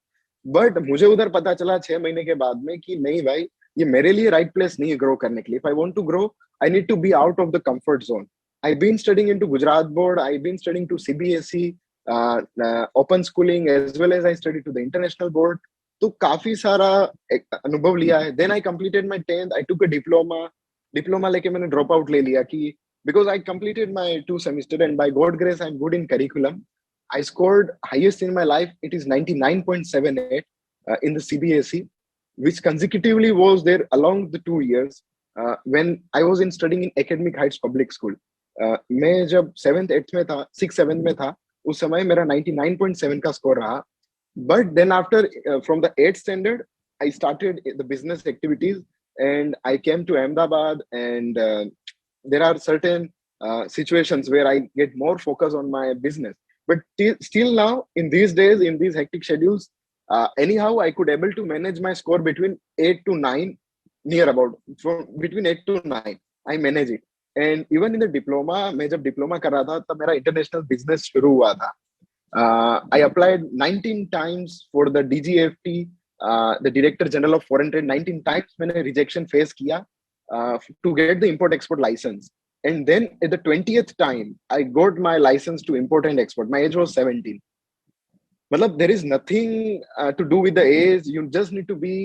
D: बट मुझे उधर पता चला 6 महीने के बाद में कि नहीं भाई, ये मेरे लिए राइट प्लेस नहीं है ग्रो करने के लिए। If I want to grow, I need to be out of the comfort zone. I been studying into Gujarat board, I been studying to CBSE open schooling, as well as I study to the international board. तो काफी सारा अनुभव लिया है। Then I completed my 10th, I took a diploma लेके मैंने drop out ले लिया कि because I completed my 2 semester and by God grace I'm good in curriculum. I scored highest in my life. It is 99.78 in the CBSE, which consecutively was there along the 2 years when I was in studying in Academic Heights Public School. मैं जब 7th 8th में था, 6th 7th में था, उस समय मेरा 99.7 का स्कोर रहा। But then after from the 8th standard, I started the business activities and I came to Ahmedabad, and there are certain situations where I get more focus on my business. But still now, in these days, in these hectic schedules, anyhow, I could able to manage my score between 8 to 9, near about, from between 8 to 9, I manage it. And even in the diploma, मैं जब diploma कर रहा था तब मेरा international business शुरू हुआ था। I applied 19 times for the DGFT, the Director General of Foreign Trade। 19 times मैंने rejection face किया to get the import-export license. And then at the 20th time, I got my license to import and export. My age was 17. Matlab, there is nothing to do with the age. You just need to be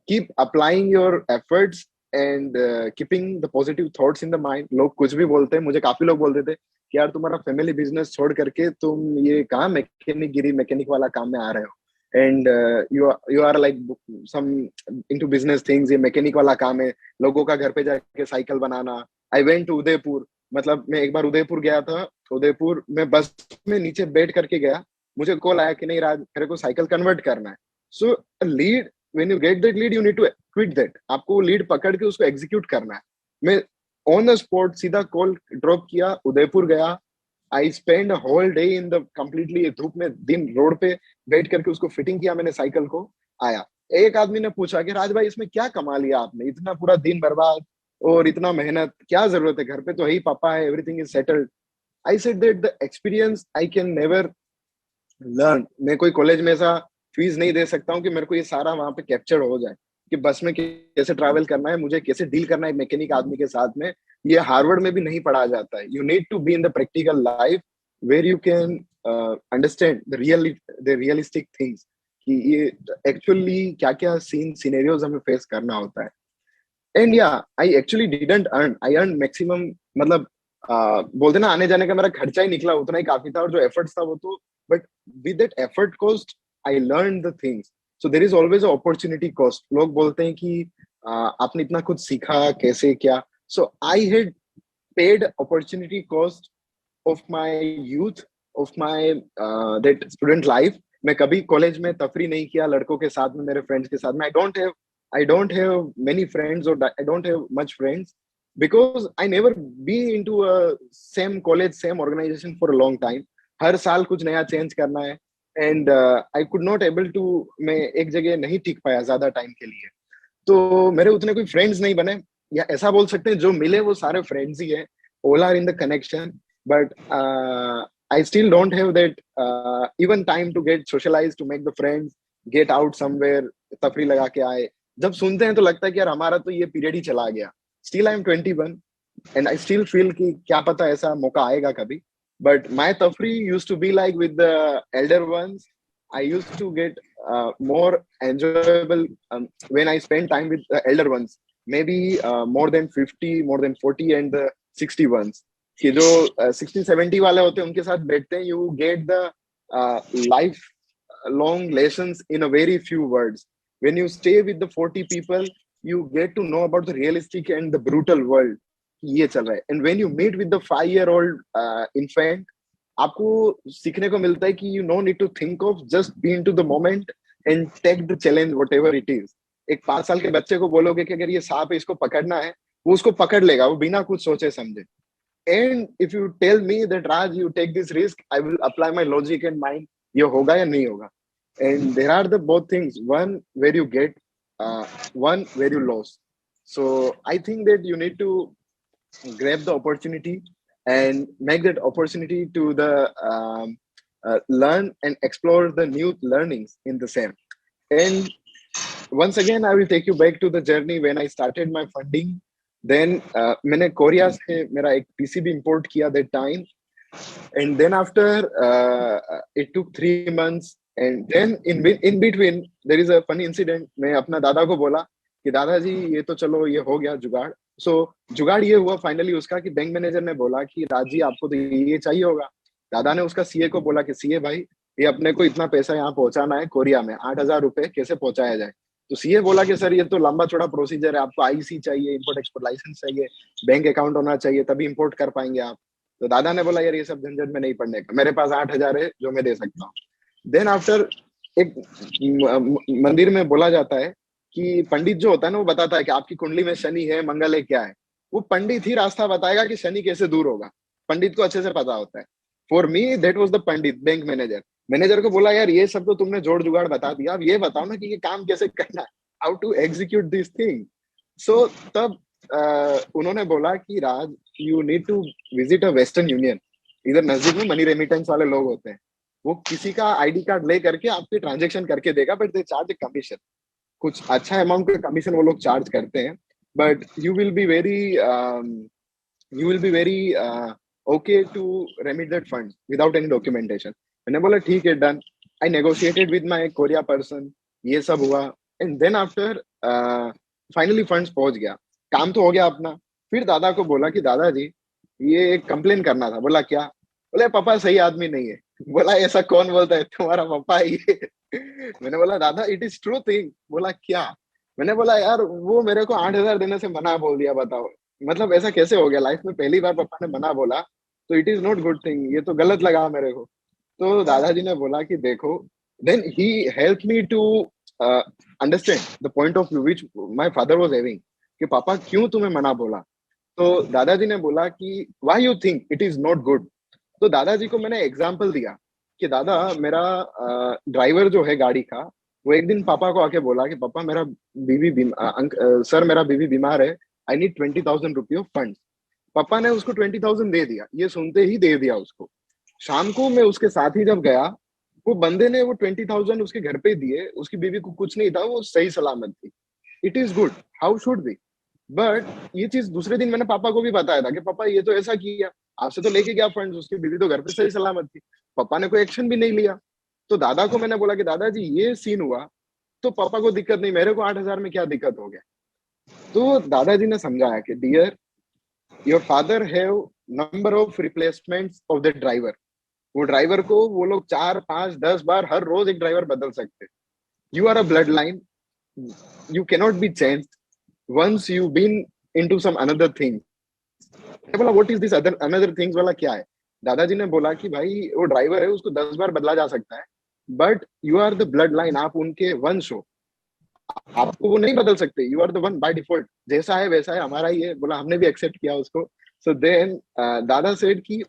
D: keep applying your efforts and keeping the positive thoughts in the mind. लोग कुछ भी बोलते हैं, मुझे काफी लोग बोलते थे कि यार तुम्हारा फैमिली बिजनेस छोड़ करके तुम ये कहाँ मैकेनिक वाला काम में आ रहे हो, and you are like some into business things, ये मैकेनिक वाला काम है, लोगों का घर पे जाके साइकिल बनाना। आई वेंट टू उदयपुर, मतलब मैं एक बार उदयपुर गया था। उदयपुर में बस में नीचे बैठ करके गया, मुझे कॉल आया कि नहीं राज, मेरे को साइकिल कन्वर्ट करना है। So lead, when you get that lead, you need to quit that. आपको वो लीड पकड़ के उसको एग्जीक्यूट करना है। मैं ऑन द स्पॉट सीधा कॉल ड्रॉप किया, उदयपुर गया। I spend whole day in the completely धूप में, दिन रोड पे बैठ करके उसको फिटिंग किया मैंने साइकिल को। आया, एक आदमी ने पूछा कि राज भाई इसमें क्या कमा लिया आपने, इतना पूरा दिन बर्बाद और इतना मेहनत, क्या जरूरत है, घर पे तो ही पापा है, everything is settled. I said that the experience I can never learn. मैं कोई कॉलेज में ऐसा फीस नहीं दे सकता हूँ कि मेरे को ये सारा वहां पे कैप्चर हो जाए कि बस में कैसे ट्रैवल करना है, मुझे कैसे डील करना है मैकेनिक आदमी के साथ में। ये हार्वर्ड में भी नहीं पढ़ाया जाता है। You need to be in the practical life where you can understand the realistic things, कि ये एक्चुअली क्या क्या सिनेरियोज हमें फेस करना होता है। एंड या I actually didn't earn, I earn maximum, मतलब बोलते ना आने जाने का मेरा खर्चा ही निकला उतना ही काफी था, और जो एफर्ट्स था वो तो, but with that effort cost I learn the things. So there is always a opportunity cost. लोग बोलते हैं कि आपने इतना कुछ सीखा कैसे क्या। So I had paid opportunity cost of my youth, of my that student life. मैं कभी कॉलेज में तफरी नहीं किया लड़कों के साथ में, मेरे फ्रेंड्स के साथ में। I don't have many friends, or I don't have much friends because I never be into a same college, same organization for a long time. हर साल कुछ नया चेंज करना है, and I could not able to, मैं एक जगह नहीं टिक पाया ज्यादा टाइम के लिए। तो मेरे उतने कोई फ्रेंड्स नहीं बने, या ऐसा बोल सकते हैं जो मिले वो सारे फ्रेंड्स ही है, all are in the connection, but I still don't have that even time to get socialized, to make the friends, get out somewhere, तफरी लगा के आए। जब सुनते हैं तो लगता है कि यार हमारा तो ये पीरियड ही चला गया। Still I am 21, and I still feel कि क्या पता ऐसा मौका आएगा कभी. But my tafri used to be like with the elder ones. I used to get more enjoyable when I spend time with the elder ones. Maybe more than 50, more than 40, and the 60 ones. कि जो 60, 70 वाले होते हैं उनके साथ बैठते हैं, you get the life long lessons in a very few words. When you stay with the 40 people, you get to know about the realistic and the brutal world. ये चल रहा है. And when you meet with the 5-year-old infant, आपको सीखने को मिलता है कि you no need to think of, just be into the moment and take the challenge whatever it is. एक 5 साल के बच्चे को बोलोगे कि अगर ये सांप है इसको पकड़ना है, वो उसको पकड़ लेगा, वो बिना कुछ सोचे समझे. And if you tell me that Raj, you take this risk, I will apply my logic and mind. ये होगा या नहीं होगा. And there are the both things, one where you get, one where you lose. So I think that you need to grab the opportunity and make that opportunity to the learn and explore the new learnings in the same. And once again, I will take you back to the journey when I started my funding. Then मैंने Korea से मेरा एक PCB import किया that time. And then after it took 3 months, and then in between there is a funny incident. मैं अपना दादा को बोला कि दादाजी ये तो चलो ये हो गया जुगाड़. So जुगाड़ ये हुआ फाइनली उसका कि बैंक मैनेजर ने बोला कि राज जी आपको तो ये चाहिए होगा. दादा ने उसका सीए को बोला कि सीए भाई ये अपने को इतना पैसा यहाँ पहुंचाना है कोरिया में, 8,000 रुपए कैसे पहुंचाया जाए. तो सीए बोला कि सर ये तो लंबा चौड़ा प्रोसीजर है, आपको आईसी चाहिए, इंपोर्ट एक्सपोर्ट लाइसेंस चाहिए, बैंक अकाउंट होना चाहिए, तभी इंपोर्ट कर पाएंगे आप. तो दादा ने बोला यार ये सब झंझट में नहीं पड़ने का, मेरे पास 8,000 है जो मैं दे सकता हूँ. देन आफ्टर एक मंदिर में बोला जाता है कि पंडित जो होता है ना वो बताता है कि आपकी कुंडली में शनि है, मंगल है, क्या है. वो पंडित ही रास्ता बताएगा कि शनि कैसे दूर होगा. पंडित को अच्छे से पता होता है. For me that was the Pandit, bank manager. Manager को बोला यार ये सब तो तुमने जोड़ जुगाड़ बता दिया, अब ये बताओ ना कि ये काम कैसे करना है, how to execute this thing. So तब उन्होंने बोला कि Raj you need to visit a Western Union. इधर नजदीक में मनी रेमिटेंस वाले लोग होते हैं, वो किसी का आईडी कार्ड ले करके आपके ट्रांजेक्शन करके देगा, बट दे चार्ज कमीशन. कुछ अच्छा अमाउंट का कमीशन वो लोग चार्ज करते हैं, but you will be very okay to remit that fund without any documentation. मैंने बोला ठीक है done. I negotiated with my Korea person, ये सब हुआ. And then after finally funds पहुंच गया, काम तो हो गया अपना. फिर दादा को बोला कि दादाजी ये एक कंप्लेन करना था. बोला क्या? बोले पापा सही आदमी नहीं है. बोला ऐसा कौन बोलता है, तुम्हारा पापा है ये. मैंने बोला दादा इट इज ट्रू थिंग. बोला क्या? मैंने बोला यार वो मेरे को 8,000 देने से मना बोल दिया, बताओ मतलब ऐसा कैसे हो गया. लाइफ में पहली बार पापा ने मना बोला, तो it is not good thing, ये तो गलत लगा मेरे को. तो दादाजी ने बोला कि देखो, then he help me to understand the point of view which my father was having, कि पापा क्यों तुम्हें मना बोला. तो दादाजी ने बोला कि why you think it is not good. तो दादाजी को मैंने एग्जांपल दिया कि दादा मेरा ड्राइवर जो है गाड़ी का, वो एक दिन पापा को आके बोला कि पापा मेरा सर मेरा बीवी बीमार है, आई नीड 20,000 रुपये ऑफ फंड. पापा ने उसको 20,000 दे दिया. ये सुनते ही दे दिया उसको. शाम को मैं उसके साथ ही जब गया, वो बंदे ने वो 20,000 उसके घर पे दिए. उसकी बीवी को कुछ नहीं था, वो सही सलामत थी. It is good, how should be. But ये चीज दूसरे दिन मैंने पापा को भी बताया था कि पापा ये तो ऐसा किया, आपसे तो लेके गया फंड्स, उसकी बीवी तो घर पे सही सलामत थी, पापा ने कोई एक्शन भी नहीं लिया. तो दादा को मैंने बोला कि दादाजी ये सीन हुआ तो पापा को दिक्कत नहीं, मेरे को 8,000 में क्या दिक्कत हो गया. तो दादाजी ने समझाया कि dear your father have number of replacements of the driver. वो ड्राइवर को वो लोग 4, 5, 10 बार हर रोज एक ड्राइवर बदल सकते. You are a blood line, you cannot be changed once you been into some another thing. बोला what is this another things वाला क्या है. दादाजी ने बोला कि भाई वो ड्राइवर है, उसको 10 बार बदला जा सकता है, but you are the blood line, आप उनके वंश हो, आपको वो नहीं बदल सकते. You are the one by default, जैसा है वैसा है, हमारा ही है. बोला हमने भी एक्सेप्ट किया उसको. सो देन दादा सेड कि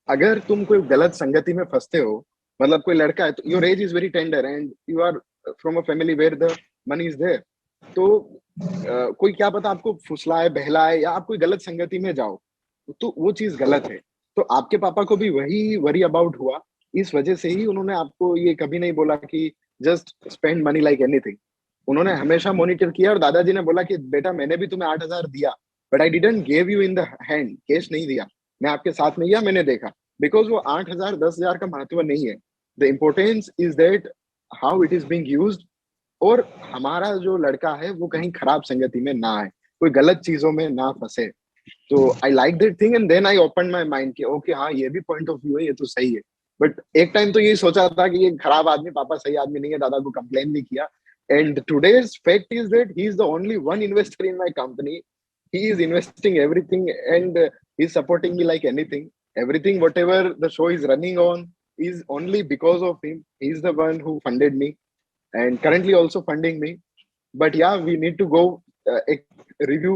D: अगर तुम कोई गलत संगति में फंसते हो, मतलब कोई लड़का है, तो your age is very tender and you are from a family where the money is there. तो कोई क्या पता आपको फुसलाए, बहलाए, या आप कोई गलत संगति में जाओ, तो वो चीज गलत है. तो आपके पापा को भी वही वरी अबाउट हुआ. इस वजह से ही उन्होंने आपको ये कभी नहीं बोला कि just spend money like anything. उन्होंने हमेशा मॉनिटर किया. और दादाजी ने बोला कि बेटा मैंने भी तुम्हें 8,000 दिया, but I didn't give you in the hand, cash नहीं दिया, मैं आपके साथ में गया, मैंने देखा, बिकॉज वो 8,000 10,000 का महत्व नहीं है, the importance is that how it is being used, और हमारा जो लड़का है वो कहीं खराब संगति में ना आए, कोई गलत चीजों में ना फंसे। तो I like that thing and then I open my mind कि ओके हाँ ये भी पॉइंट ऑफ व्यू है, ये तो सही है। बट एक टाइम तो यही सोचा था कि ये खराब आदमी, पापा सही आदमी नहीं है, दादा को कंप्लेन भी किया। And today's fact is that he is the only one investor in my company, he is investing everything and he's supporting me like anything, everything whatever the show is running on is only because of him, he's the one who funded me and currently also funding me। but yeah, we need to go एक review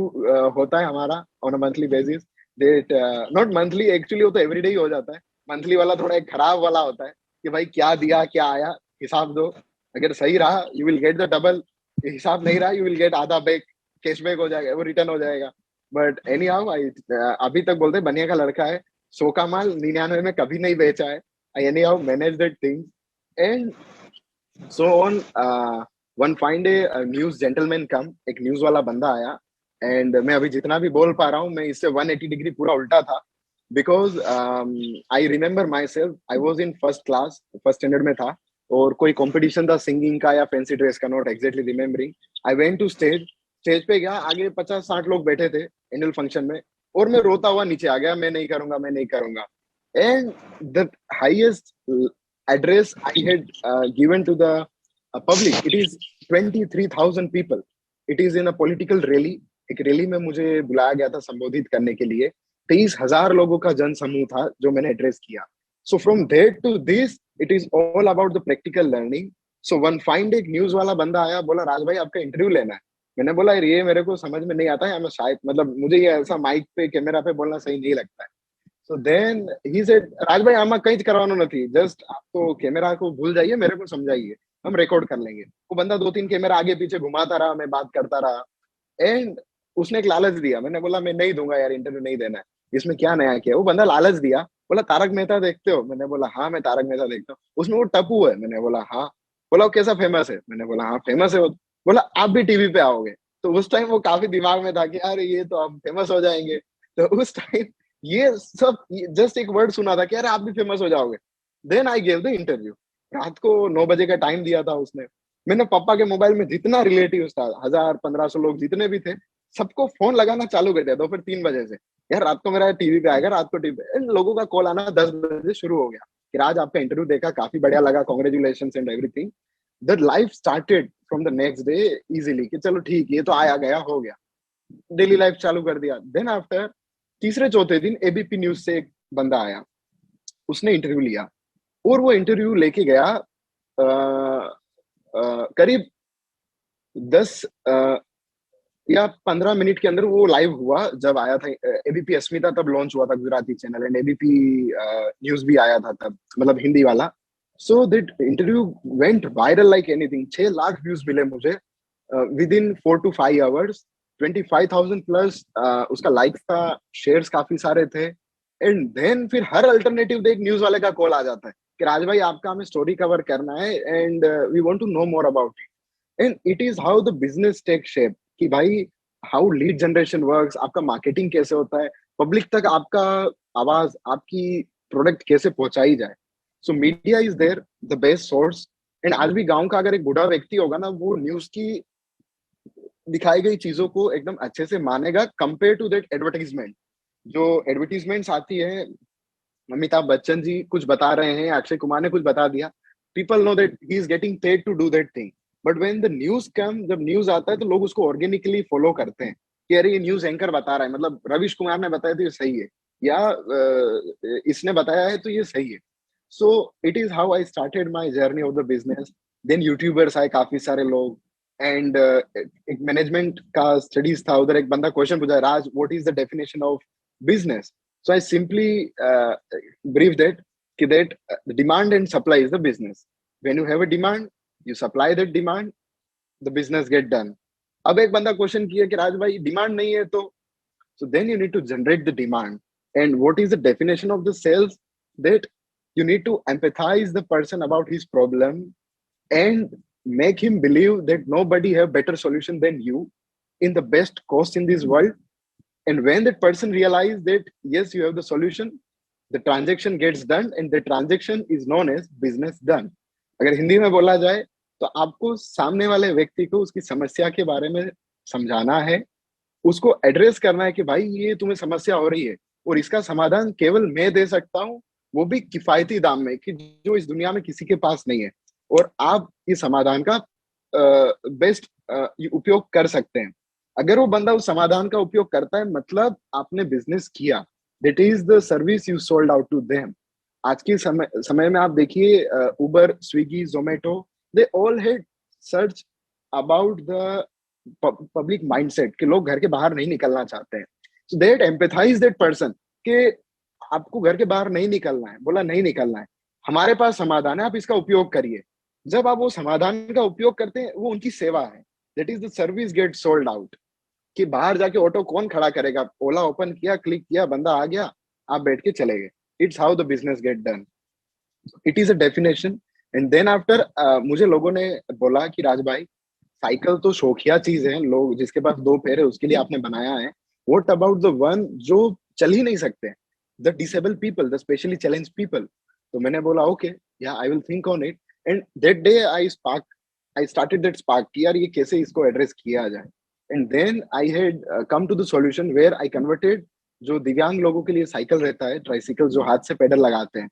D: होता है हमारा on a monthly basis, that not monthly actually, वो तो everyday ही हो जाता है, monthly वाला थोड़ा एक खराब वाला होता है कि भाई क्या दिया क्या आया हिसाब दो, अगर सही रहा you will get the double, हिसाब नहीं रहा you will get आधा बैक, कैशबैक हो जाएगा, वो रिटर्न हो जाएगा। बट एनी हाउ आई अभी तक बोलते बनिया का लड़का है, 100 का माल 99 में कभी नहीं बेचा है। I anyhow manage that things and so on. One fine day news gentleman come, एक न्यूज वाला बंदा आया एंड मैं अभी जितना भी बोल पा रहा हूँ मैं इससे 180 डिग्री पूरा उल्टा था, because I remember myself, I was in first class, first standard में था और कोई कॉम्पिटिशन था सिंगिंग का या फैंसी ड्रेस का, not exactly remembering. I went to stage पे गया, आगे 50-60 लोग बैठे थे एनुअल फंक्शन में और मैं रोता हुआ नीचे आ गया, मैं नहीं करूंगा, मैं नहीं करूंगा। And the highest address I had given to the public, it is 23,000 people, it is in a political rally, एक रैली में मुझे बुलाया गया था संबोधित करने के लिए, 23,000 लोगों का जन समूह था जो मैंने एड्रेस किया। So from that to this it is all about the practical learning. So one fine day एक न्यूज वाला बंदा आया, बोला राज भाई आपका इंटरव्यू लेना है। मैंने बोला ये मेरे को समझ में नहीं आता है, मैं शायद मतलब मुझे ये ऐसा माइक पे कैमरा पे बोलना सही नहीं लगता है। सो देन ही सेड राज भाई आमा कहीं करवाना नहीं, जस्ट आप तो कैमरा को भूल जाइए, मेरे को समझाइए, हम रिकॉर्ड कर लेंगे। वो बंदा 2-3 कैमरा आगे पीछे घुमाता रहा, मैं बात करता रहा एंड उसने एक लालच दिया। मैंने बोला मैं नहीं दूंगा यार, इंटरव्यू नहीं देना है, इसमें क्या नया किया। वो बंदा लालच दिया, बोला तारक मेहता देखते हो? मैंने बोला हाँ मैं तारक मेहता देखता हूँ। उसमें वो टप्पू है? मैंने बोला हाँ। बोला वो कैसा फेमस है? मैंने बोला हाँ फेमस है। बोला आप भी टीवी पे आओगे? तो उस टाइम वो काफी दिमाग में था कि यार ये तो अब फेमस हो जाएंगे। तो उस टाइम ये सब जस्ट एक वर्ड सुना था कि यार आप भी फेमस हो जाओगे। Then I gave the interview. रात को 9 बजे का टाइम दिया था उसने। मैंने पापा के मोबाइल में जितना रिलेटिव था, 1000-1500 लोग जितने भी थे, सबको फोन लगाना चालू कर दिया दोपहर 3 बजे से। यार रात को मेरा टीवी पे आएगा, रात को टीवी पे। लोगों का कॉल आना 10 बजे शुरू हो गया कि राज आपका इंटरव्यू देखा, काफी बढ़िया लगा, congratulations and everything. The life started from the next day easily कि चलो ठीक, ये तो आया गया हो गया, डेली लाइफ चालू कर दिया। देन आफ्टर तीसरे चौथे दिन एबीपी न्यूज से एक बंदा आया, उसने इंटरव्यू लिया और वो इंटरव्यू लेके गया करीब 10 या 15 मिनट के अंदर वो लाइव हुआ। जब आया था एबीपी अस्मिता, तब लॉन्च हुआ था Gujarati channel, and ABP news भी आया था तब, मतलब हिंदी वाला। So that interview went viral like anything. 6 lakh views मिले मुझे with in 4 to 5 hours. 25,000 plus उसका लाइक्स था, शेयर्स काफी सारे थे। एंड देन फिर हर अल्टरनेटिव डे एक न्यूज वाले का कॉल आ जाता है कि राज भाई आपका हमें स्टोरी कवर करना है and we want to know more about it. And it is how the business take shape कि भाई हाउ लीड जनरेशन वर्क्स, आपका मार्केटिंग कैसे होता है, पब्लिक तक आपका आवाज, आपकी प्रोडक्ट कैसे पहुंचाई जाए। So media is there the best source. And आज भी गांव का अगर एक बूढ़ा व्यक्ति होगा ना, वो न्यूज की दिखाई गई चीजों को एकदम अच्छे से मानेगा कंपेयर टू दैट एडवर्टाइजमेंट। जो एडवर्टीजमेंट्स आती है, अमिताभ बच्चन जी कुछ बता रहे हैं, अक्षय कुमार ने कुछ बता दिया, people know that he is getting paid to do that thing. But when the news come, जब न्यूज आता है तो लोग उसको ऑर्गेनिकली फॉलो करते हैं कि अरे ये न्यूज एंकर बता रहा है, मतलब रविश कुमार ने बताया तो ये सही है, या इसने बताया है तो ये सही है। So it is how I started my journey of the business. Then youtubers आए काफी सारे लोग, एंड एक मैनेजमेंट का स्टडीज था, उधर एक बंदा क्वेश्चन पूछा, Raj what is the definition of business? So I simply brief that demand and supply is the business. When you have a demand, you supply that demand, the business get done. अब एक बंदा question किया कि राज भाई demand नहीं है तो, so then you need to generate the demand. And what is the definition of the sales? That you need to empathize the person about his problem and make him believe that nobody have better solution than you in the best cost in this world. And when that person realized that yes, you have the solution, the transaction gets done, and the transaction is known as business done. अगर हिंदी में बोला जाए तो आपको सामने वाले व्यक्ति को उसकी समस्या के बारे में समझाना है, उसको एड्रेस करना है कि भाई ये तुम्हें समस्या हो रही है और इसका समाधान केवल मैं दे सकता हूँ, वो भी किफायती दाम में, कि जो इस दुनिया में किसी के पास नहीं है, और आप इस समाधान का बेस्ट उपयोग कर सकते हैं। अगर वो बंदा उस समाधान का उपयोग करता है, मतलब आपने बिजनेस किया, that is the service you sold out to them. आज के समय में आप देखिए, Uber, Swiggy, Zomato, they all had search about the public mindset कि लोग घर के बाहर नहीं निकलना चाहते हैं। So they had empathize that person कि आपको घर के बाहर नहीं निकलना है, बोला नहीं निकलना है, हमारे पास समाधान है, आप इसका उपयोग करिए। जब आप वो समाधान का उपयोग करते हैं, वो उनकी सेवा है, that is the service get sold out. कि बाहर जाके ऑटो कौन खड़ा करेगा, ओला ओपन किया, क्लिक किया, बंदा आ गया, आप बैठ के चले गए। It's how the business get done, it is a definition. And then after मुझे लोगों ने बोला कि राज भाई, साइकिल तो शौकिया चीज है, लोग जिसके पास दो पैर है उसके लिए आपने बनाया है, व्हाट अबाउट द वन जो चल ही नहीं सकते, the disable people, the specially challenge people. तो मैंने बोला okay, yeah I will think on it. And that day I started that spark कि यार ये कैसे इसको एड्रेस किया जाए। And then I had come to the solution where I converted, जो दिव्यांग लोगों के लिए साइकिल रहता है, ट्राइसिकल, जो हाथ से पेडल लगाते हैं,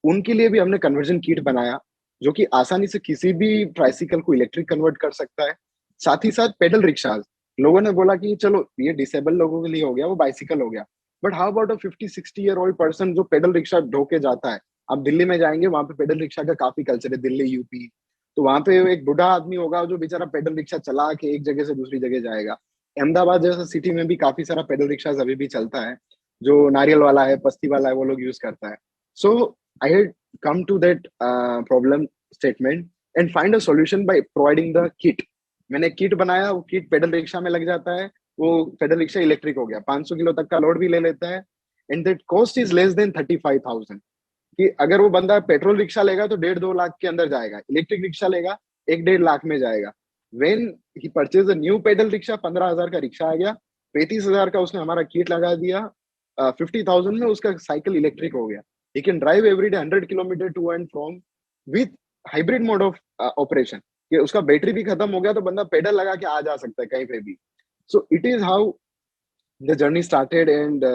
D: उनके लिए भी हमने कन्वर्जन किट बनाया, जो कि आसानी से किसी भी ट्राइसिकल को इलेक्ट्रिक कन्वर्ट कर सकता है। साथ ही साथ पेडल रिक्शाज, लोगों ने बोला कि चलो ये डिसेबल लोगों के लिए हो गया, वो बाइसिकल हो गया, but how about a 50-60 year old person जो पेडल रिक्शा ढो के जाता है। आप दिल्ली में जाएंगे, वहां पे पेडल रिक्शा का काफी कल्चर है, दिल्ली, यूपी। तो वहां पे एक बूढ़ा आदमी होगा जो बेचारा पेडल रिक्शा चला के एक जगह से दूसरी जगह जाएगा। अहमदाबाद जैसा सिटी में भी काफी सारा पेडल रिक्शा अभी भी चलता है, जो नारियल वाला है, पस्ती वाला है, वो लोग यूज करता है। So I had come to that problem statement and find a solution by providing the kit. मैंने किट बनाया, वो किट पेडल रिक्शा में लग जाता है, वो पेडल रिक्शा इलेक्ट्रिक हो गया, 500 किलो तक का लोड भी ले लेता है, and that cost is less than 35,000। कि अगर वो बंदा पेट्रोल रिक्शा लेगा तो 1.5-2 लाख के अंदर जाएगा, इलेक्ट्रिक रिक्शा लेगा 1-1.5 लाख में जाएगा। When he purchase a new pedal rickshaw, 15,000 का रिक्शा आ गया, 35,000 का उसने हमारा किट लगा दिया, 50,000 में उसका साइकिल इलेक्ट्रिक हो गया। He can drive every day 100 kilometer to and from with hybrid mode of operation. कि उसका बैटरी भी खत्म हो गया तो बंदा पेडल लगा के आ जा सकता है कहीं पे भी। So it is how the journey started and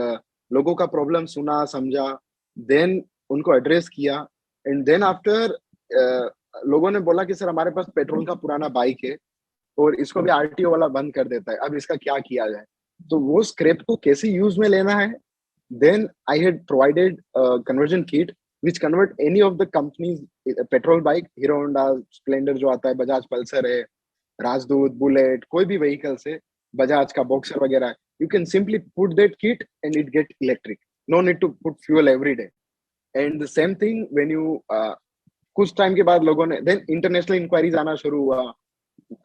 D: लोगों का प्रॉब्लम सुना, समझा, then उनको एड्रेस किया, and then after लोगों ने बोला कि सर हमारे पास पेट्रोल का पुराना बाइक है और इसको भी आरटीओ वाला बंद कर देता है, अब इसका क्या किया जाए। तो वो स्क्रैप को कैसे यूज में लेना है, then I had provided a conversion kit which convert any of the companies petrol bike, Hero Honda, Splendor जो आता है, बजाज पल्सर है, राजदूत, बुलेट, कोई भी व्हीकल से, बजाज का बॉक्सर वगैरह, you can simply put that kit and it get electric, no need to put fuel every day। and the same thing when you कुछ टाइम के बाद लोगों ने then international inquiries आना शुरू हुआ।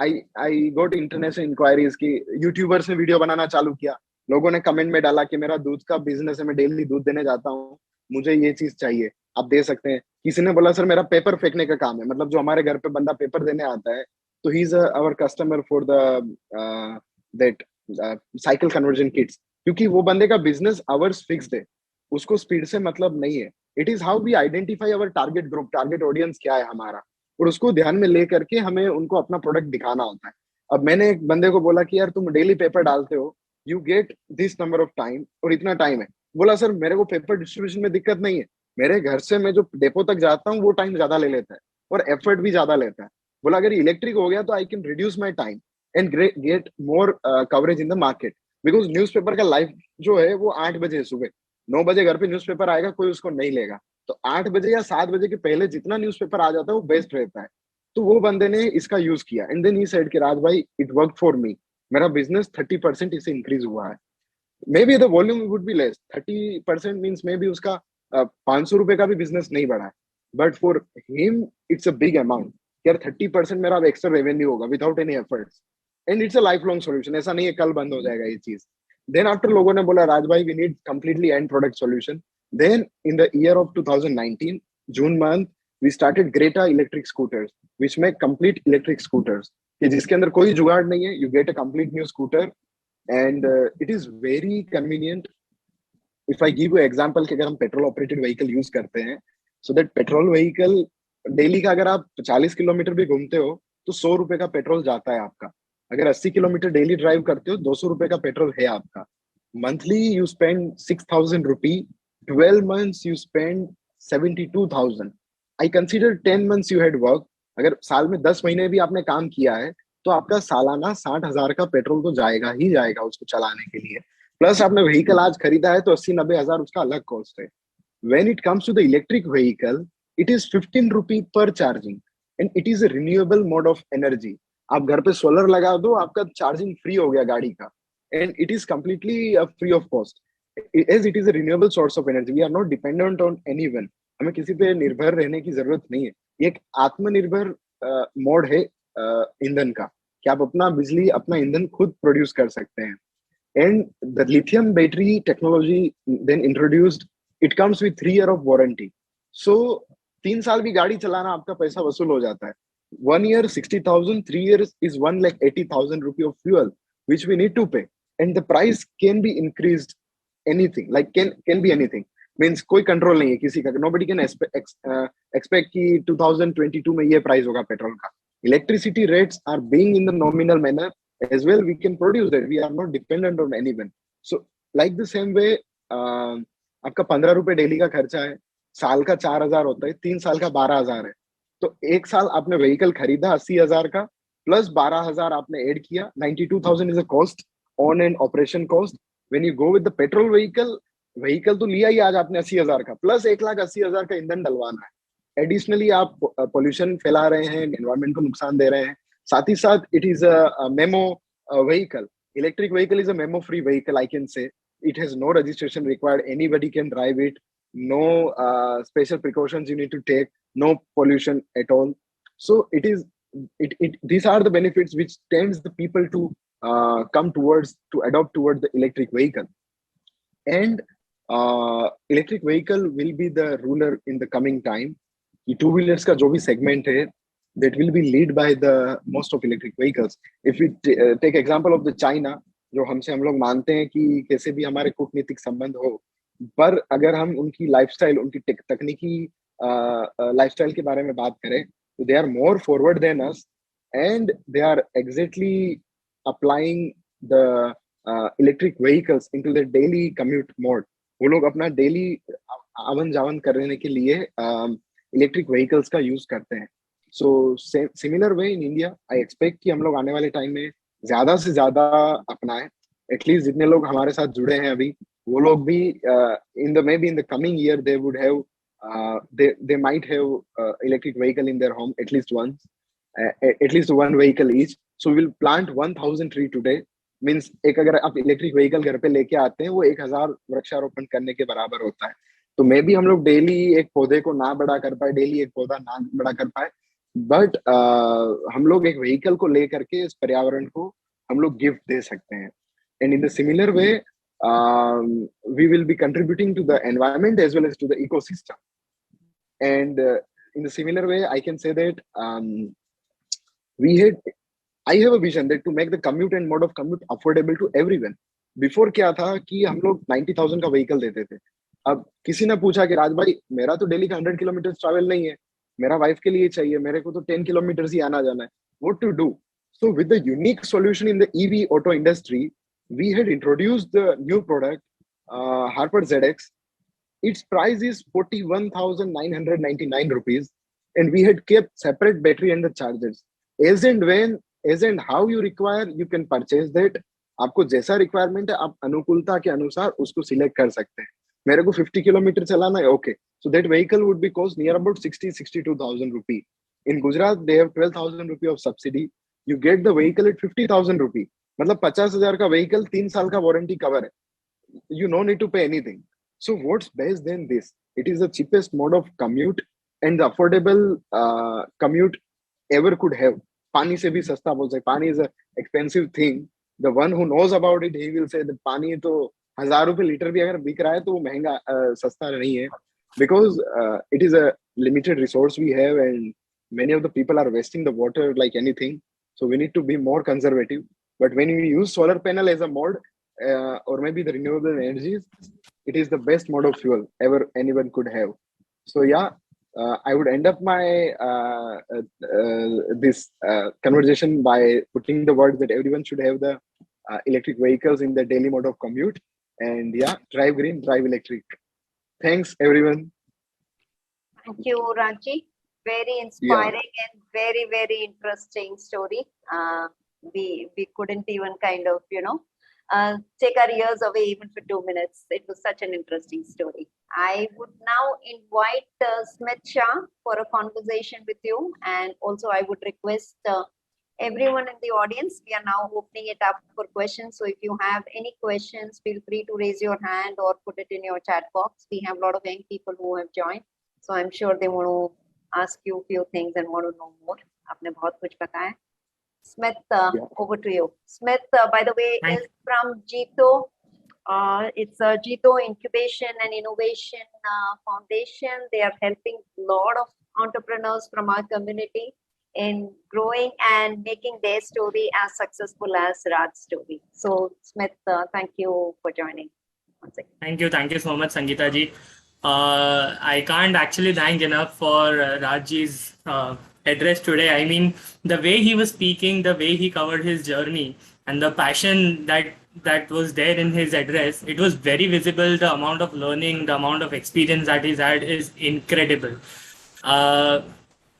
D: I got international inquiries कि YouTubers ने वीडियो बनाना चालू किया, लोगों ने कमेंट में डाला कि मेरा दूध का बिजनेस है, मैं डेली दूध देने जाता हूँ, मुझे ये चीज चाहिए, आप दे सकते हैं। किसी ने बोला सर मेरा पेपर फेंकने का काम है, मतलब जो हमारे घर पे बंदा पेपर देने आता है, तो he is our customer for the that cycle conversion kits, क्योंकि वो बंदे का बिजनेस आवर्स फिक्स्ड है, उसको स्पीड से मतलब नहीं है। It is how we identify our target group, target audience क्या है हमारा, और उसको ध्यान में ले करके हमें उनको अपना प्रोडक्ट दिखाना होता है। अब मैंने एक बंदे को बोला कि यार तुम डेली पेपर डालते हो, you get this number of time, और इतना टाइम है। बोला सर मेरे को पेपर डिस्ट्रीब्यूशन में दिक्कत नहीं है, मेरे घर से मैं जो डेपो तक जाता हूँ वो टाइम ज्यादा ले लेता है और एफर्ट भी ज्यादा लेता है। बोला अगर इलेक्ट्रिक हो गया तो I can reduce my time and get more coverage in the market, because newspaper का लाइफ जो है वो 8 बजे सुबह, 9 बजे घर पे न्यूज़पेपर आएगा, कोई उसको नहीं लेगा। तो 8 बजे या 7 बजे के पहले जितना न्यूज़पेपर आ जाता है वो बेस्ट रहता है। तो वो बंदे ने इसका यूज किया, एंड देन ही सेड कि राज भाई इट वर्क फॉर मी, मेरा बिजनेस 30% इससे इंक्रीज हुआ है। May be the volume would be less, 30% means may be उसका 500 रुपए का भी बिजनेस नहीं बढ़ा है, but for him it's a big amount. यार 30% मेरा एक्स्ट्रा रेवेन्यू होगा without any efforts, and it's a life long solution, ऐसा नहीं है कल बंद हो जाएगा ये चीज। देन आफ्टर लोगों ने बोला राज भाई we need completely end product solution. Then in the year of 2019 June month we started Greta electric scooters, which में कंप्लीट इलेक्ट्रिक स्कूटर्स, कि जिसके अंदर कोई जुगाड़ नहीं है, you get a complete new scooter and it is very convenient. If I give you example कि अगर हम पेट्रोल ऑपरेटेड व्हीकल यूज करते हैं, so that petrol vehicle daily का अगर आप 40 किलोमीटर भी घूमते हो तो 100 रुपए का पेट्रोल जाता है आपका. अगर 80 किलोमीटर डेली ड्राइव करते हो 200 रुपए का पेट्रोल है आपका. Monthly you spend 6,000 rupee. 12 months you spend 72,000. I consider 10 months you had work. अगर साल में 10 महीने भी आपने काम किया है तो आपका सालाना 60,000 का पेट्रोल तो जाएगा ही जाएगा उसको चलाने के लिए. प्लस आपने व्हीकल आज खरीदा है तो 80-90 हजार उसका अलग कॉस्ट है. When it comes to the electric vehicle, it is 15 rupee per charging, and it is a renewable mode of energy. आप घर पे सोलर लगा दो, आपका चार्जिंग फ्री हो गया गाड़ी का, and it is completely free of cost. As it is a renewable source of energy, we are not dependent on anyone. हमें किसी पे निर्भर रहने की जरूरत नहीं है. ये एक आत्मनिर्भर मोड है ईंधन का, कि आप अपना बिजली अपना ईंधन खुद प्रोड्यूस कर सकते हैं. And the lithium battery technology then introduced, it comes with 3 year of warranty. So 3 साल भी गाड़ी चलाना आपका पैसा वसूल हो जाता है. 1 year 60,000, 3 years is 1,80,000 rupee of fuel which we need to pay, and the price can be increased anything, like can be anything. Means कोई कंट्रोल नहीं है किसी का. Nobody can expect कि 2022 में ये प्राइस होगा पेट्रोल का. Electricity rates are being in the nominal manner as well. We can produce that. We are not dependent on anyone. So like the same way, आपका 15 रुपए डेली का खर्चा है, साल का 4,000 होता है, 3 साल का 12,000 है. तो एक साल आपने व्हीकल खरीदा 80,000 का, प्लस 12,000 आपने ऐड किया. 92,000 is a cost on and operation cost. When you go with the petrol vehicle तो लिया ही आज आपने 80,000 का, प्लस 1,80,000 का ईंधन डलवाना है. एडिशनली आप पोल्यूशन फैला रहे हैं, एनवायरमेंट को नुकसान दे रहे हैं. साथ ही साथ it is a memo vehicle. Electric vehicle is a memo free vehicle, I can say. It has no registration required. Anybody can drive it. No special precautions you need to take. No pollution at all. So it is. These are the benefits which tends the people to adopt towards the electric vehicle. And electric vehicle will be the ruler in the coming time. ये two wheelers का जो भी segment है, that will be lead by the most of electric vehicles. If we take example of the China, जो हम लोग मानते हैं कि कैसे भी हमारे कूटनीतिक संबंध हो, पर अगर हम उनकी लाइफस्टाइल, उनकी तकनीकी लाइफस्टाइल के बारे में बात करें, तो they are more forward than us, and they are exactly applying the electric vehicles into their daily commute mode. वो लोग अपना डेली आवन जावन करने के लिए इलेक्ट्रिक व्हीकल्स का यूज करते हैं. So similar way in India, I expect कि हम लोग आने वाले टाइम में ज्यादा से ज्यादा अपनाएं. एटलीस्ट जितने लोग हमारे साथ जुड़े हैं अभी, वो लोग भी maybe in the coming year they would have they might have electric vehicle in their home at least once, at least one vehicle each. So we'll plant 1,000 tree today. Means एक अगर आप इलेक्ट्रिक व्हीकल घर पे लेके आते हैं, वो 1,000 वृक्षारोपण करने के बराबर होता है. तो मे भी हम लोग डेली एक पौधे को ना बड़ा कर पाए, डेली एक पौधा ना बड़ा कर पाए, बट हम लोग एक व्हीकल को लेकर के इस पर्यावरण को हम लोग गिफ्ट दे सकते हैं. And in the similar way we will be contributing to the environment as well as to the ecosystem. And in the similar way, I can say that I have a vision that to make the commute and mode of commute affordable to everyone. Before क्या था कि हम लोग 90,000 का vehicle देते थे. अब किसी ने पूछा कि राज भाई, मेरा तो डेली का 100 किलोमीटर ट्रैवल नहीं है, मेरा वाइफ के लिए चाहिए, मेरे को तो 10 किलोमीटर ही आना जाना है. What to do? So with the unique solution in the EV auto industry, we had introduced the new product, Harper ZX. Its price is 41,999 rupees, and we had kept separate battery and the chargers. As and how you require, you can purchase that. आपको जैसा requirement है, आप अनुकूलता के अनुसार उसको select कर सकते हैं. मेरे को 50 किलोमीटर चलाना है, okay, so that vehicle would be cost near about 62,000 rupee. In Gujarat, they have 12,000 rupee of subsidy. You get the vehicle at 50,000 rupee. मतलब 50,000 का vehicle, 3 साल का वारंटी कवर है. You no need to pay anything. So what's best than this? It is the cheapest mode of commute and the affordable commute ever could have. पानी से भी सस्ता बोल सकते. पानी is a expensive thing. The one who knows about it, he will say that पानी तो 1,000 रुपए लीटर भी अगर बिक रहा है तो वो महंगा सस्ता नहीं है. Because it is a limited resource we have, and many of the people are wasting the water like anything. So we need to be more conservative. but when you use solar panel as a mode, or maybe the renewable energies, it is the best mode of fuel ever anyone could have. So yeah, I would end up my this conversation by putting the words that everyone should have the electric vehicles in the daily mode of commute. And yeah, drive green, drive electric. Thanks, everyone.
C: Thank you, Ranji. Very inspiring and very, very interesting story. We couldn't even kind of, take our ears away even for 2 minutes. It was such an interesting story. I would now invite Smith Shah for a conversation with you. And also I would request everyone in the audience, we are now opening it up for questions. So if you have any questions, feel free to raise your hand or put it in your chat box. We have a lot of young people who have joined. So I'm sure they want to ask you a few things and want to know more. आपने बहुत कुछ बताया. Smith, over to you. Smith, by the way, is from GITO. It's a GITO Incubation and Innovation Foundation. They are helping a lot of entrepreneurs from our community in growing and making their story as successful as Raj's story. So, Smith, thank you for joining. Once again.
E: Thank you so much, Sangeeta ji. I can't actually thank enough for Rajji's address today. I mean, the way he was speaking, the way he covered his journey, and the passion that was there in his address, it was very visible. The amount of learning, the amount of experience that he's had is incredible.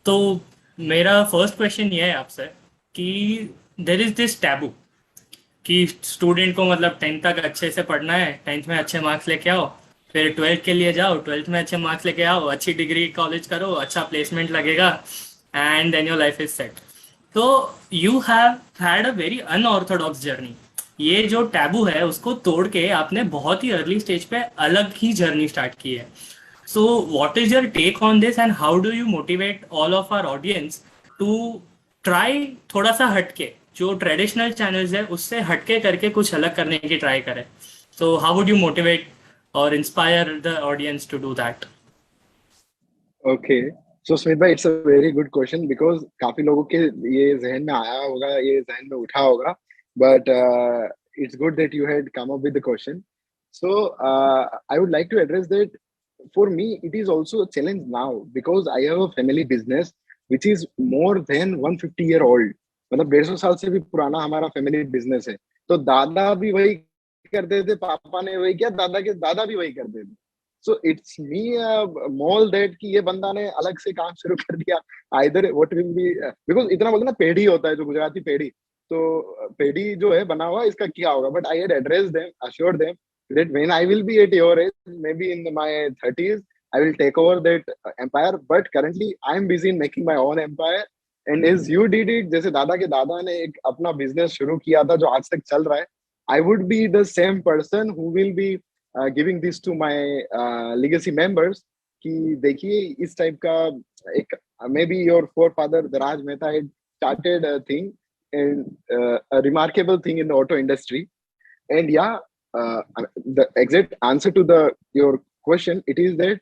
E: तो मेरा first question ये है आपसे कि there is this taboo कि student को मतलब 10th तक अच्छे से पढ़ना है, 10th में अच्छे मार्क्स लेके आओ, फिर 12th के लिए जाओ, 12th में अच्छे मार्क्स लेके आओ, अच्छी डिग्री कॉलेज करो, अच्छा प्लेसमेंट लगेगा, and then your life is set. तो you have had a very unorthodox journey. ये जो टैबू है उसको तोड़ के आपने बहुत ही अर्ली स्टेज पे अलग ही जर्नी स्टार्ट की है. So what is your take on this and how do you motivate all of our audience to try थोड़ा सा हटके जो ट्रेडिशनल चैनल्स है उससे हटके करके कुछ अलग करने की ट्राई करें? So how would you motivate or inspire the audience to do that?
D: Okay, so Smith bhai, it's a very good question because काफी लोगों के ये जहन में आया होगा, ये जहन में उठा होगा, but it's good that you had come up with the question. So I would like to address that. For me, it is also a challenge now because I have a family business which is more than 150 year old. मतलब 150 साल से भी पुराना हमारा family business है. तो दादा भी वही करते थे, पापा ने वही किया, दादा के दादा भी वही करते थे. So it's me mole that कि ये बंदा ने अलग से काम शुरू कर दिया. Either what will be because इतना बोलते ना पेड़ी होता है जो गुजराती पेड़ी, तो पेड़ी जो है बना हुआ इसका क्या होगा. But I had addressed them, assured them that when I will be at your age, maybe in my 30s, I will take over that empire. But currently, I am busy in making my own empire. And as you did it, जैसे दादा के दादा ने एक अपना business शुरू किया था जो आज तक चल रहा है, I would be the same person who will be giving this to my legacy members. कि देखिए इस टाइप का एक maybe your forefather Raj Mehta had started a thing and a remarkable thing in the auto industry. And yeah. The exact answer to your question, it is that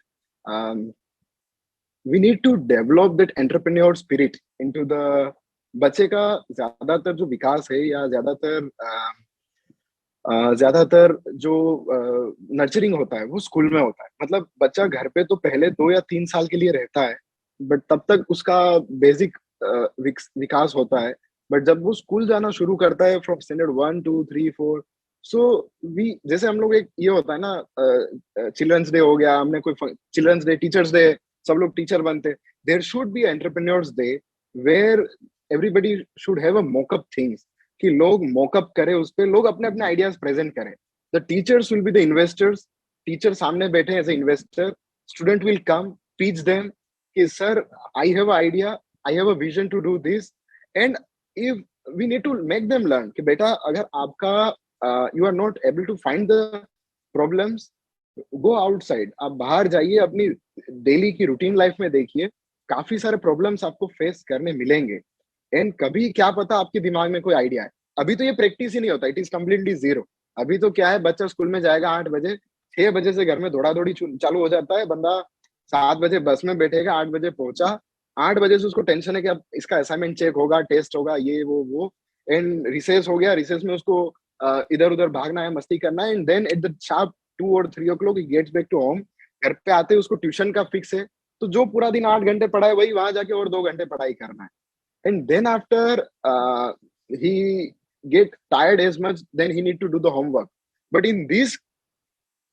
D: we need to develop that entrepreneur spirit into the बच्चे का ज्यादातर जो विकास है या ज्यादातर जो nurturing होता है वो स्कूल में होता है. मतलब बच्चा घर पे तो पहले 2 या 3 साल के लिए रहता है, बट तब तक उसका बेसिक विकास होता है. बट जब वो स्कूल जाना शुरू करता है फ्रॉम स्टैंडर्ड 1 2 3 4, सो जैसे हम लोग एक ये होता है ना चिल्ड्रंस डे हो गया, हमने कोई चिल्ड्रंस डे, टीचर्स डे, सब लोग टीचर बनते. There should be entrepreneurs day where everybody should have a mockup things कि लोग मॉकअप करें, उस पे लोग अपने अपने आइडियाज प्रेजेंट करें. The teachers will be the investors. Teacher सामने बैठे as a investor, student will come teach them कि sir I have a idea, I have a vision to do this. And if we need to make them learn कि बेटा अगर आपका you are not able to find the problems, go outside. आप बाहर जाइए, अपनी daily की routine life में देखिए, काफी सारे प्रॉब्लम्स आपको फेस करने मिलेंगे. एंड कभी क्या पता आपके दिमाग में कोई आइडिया है. अभी तो ये प्रैक्टिस ही नहीं होता, इट इज कम्प्लीटली जीरो. अभी तो क्या है, बच्चा स्कूल में जाएगा 8 बजे, 6 बजे से घर में दौड़ा दौड़ी चालू हो जाता है. बंदा 7 बजे बस में बैठेगा, 8 बजे पहुंचा, 8 बजे से उसको टेंशन है कि अब इसका असाइनमेंट चेक होगा, टेस्ट होगा, ये वो. एंड रिसेस हो गया, रिसेस में उसको इधर उधर भागना है, मस्ती करना है, and then at the sharp 2 or 3 o'clock he gets back to home. घर पे आते उसको ट्यूशन का फिक्स है, तो जो पूरा दिन 8 घंटे पढ़ा है वही वहां जाके और 2 घंटे पढ़ाई करना है। And then after he get tired as much, then he need to do the homework. But in this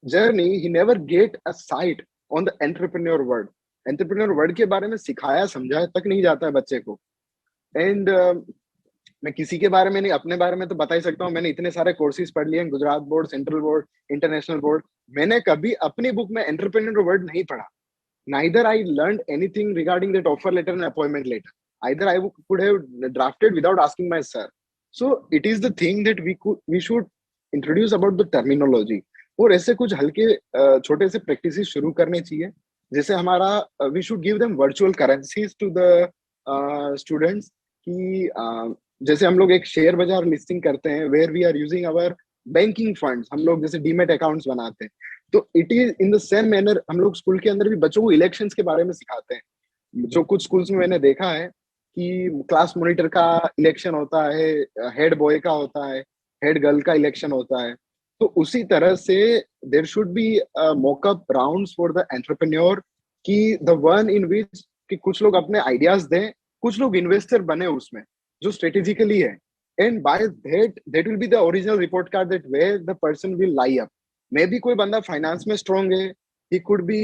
D: journey he never get a sight on the entrepreneur word. Entrepreneur word के बारे में सिखाया समझाया तक नहीं जाता है बच्चे को। एंड मैं किसी के बारे में नहीं, अपने बारे में तो बता ही सकता हूँ। मैंने इतने सारे कोर्सेज पढ़ लिए, Gujarat board, central board, international board, मैंने कभी अपनी बुक में एंटरप्रेन्योर वर्ड नहीं पढ़ा। Neither I learned anything regarding that offer letter and appointment letter. Either I could have drafted without asking my sir. So it is the thing that we should introduce about the terminology. और ऐसे कुछ हल्के छोटे से practices शुरू करने चाहिए, जैसे हमारा we should give them virtual currencies to the students कि जैसे हम लोग एक शेयर बाजार लिस्टिंग करते हैं where we are using our banking funds, हम लोग जैसे डीमेट अकाउंट्स बनाते हैं, तो it is in the same manner हम लोग स्कूल के अंदर भी बच्चों को इलेक्शंस के बारे में सिखाते हैं। जो कुछ स्कूल्स में मैंने देखा है कि क्लास मॉनिटर का इलेक्शन होता है, हेड बॉय का होता है, हेड गर्ल का इलेक्शन होता है, तो उसी तरह से there should be mockup rounds for the entrepreneur कि द वन इन विच कि कुछ लोग अपने आइडियाज दें, कुछ लोग इन्वेस्टर बने उसमें जो स्ट्रेटेजिकली है, and by that will be the original report card that where the person will lie up. Maybe कोई बंदा फाइनेंस में स्ट्रॉन्ग है, he could be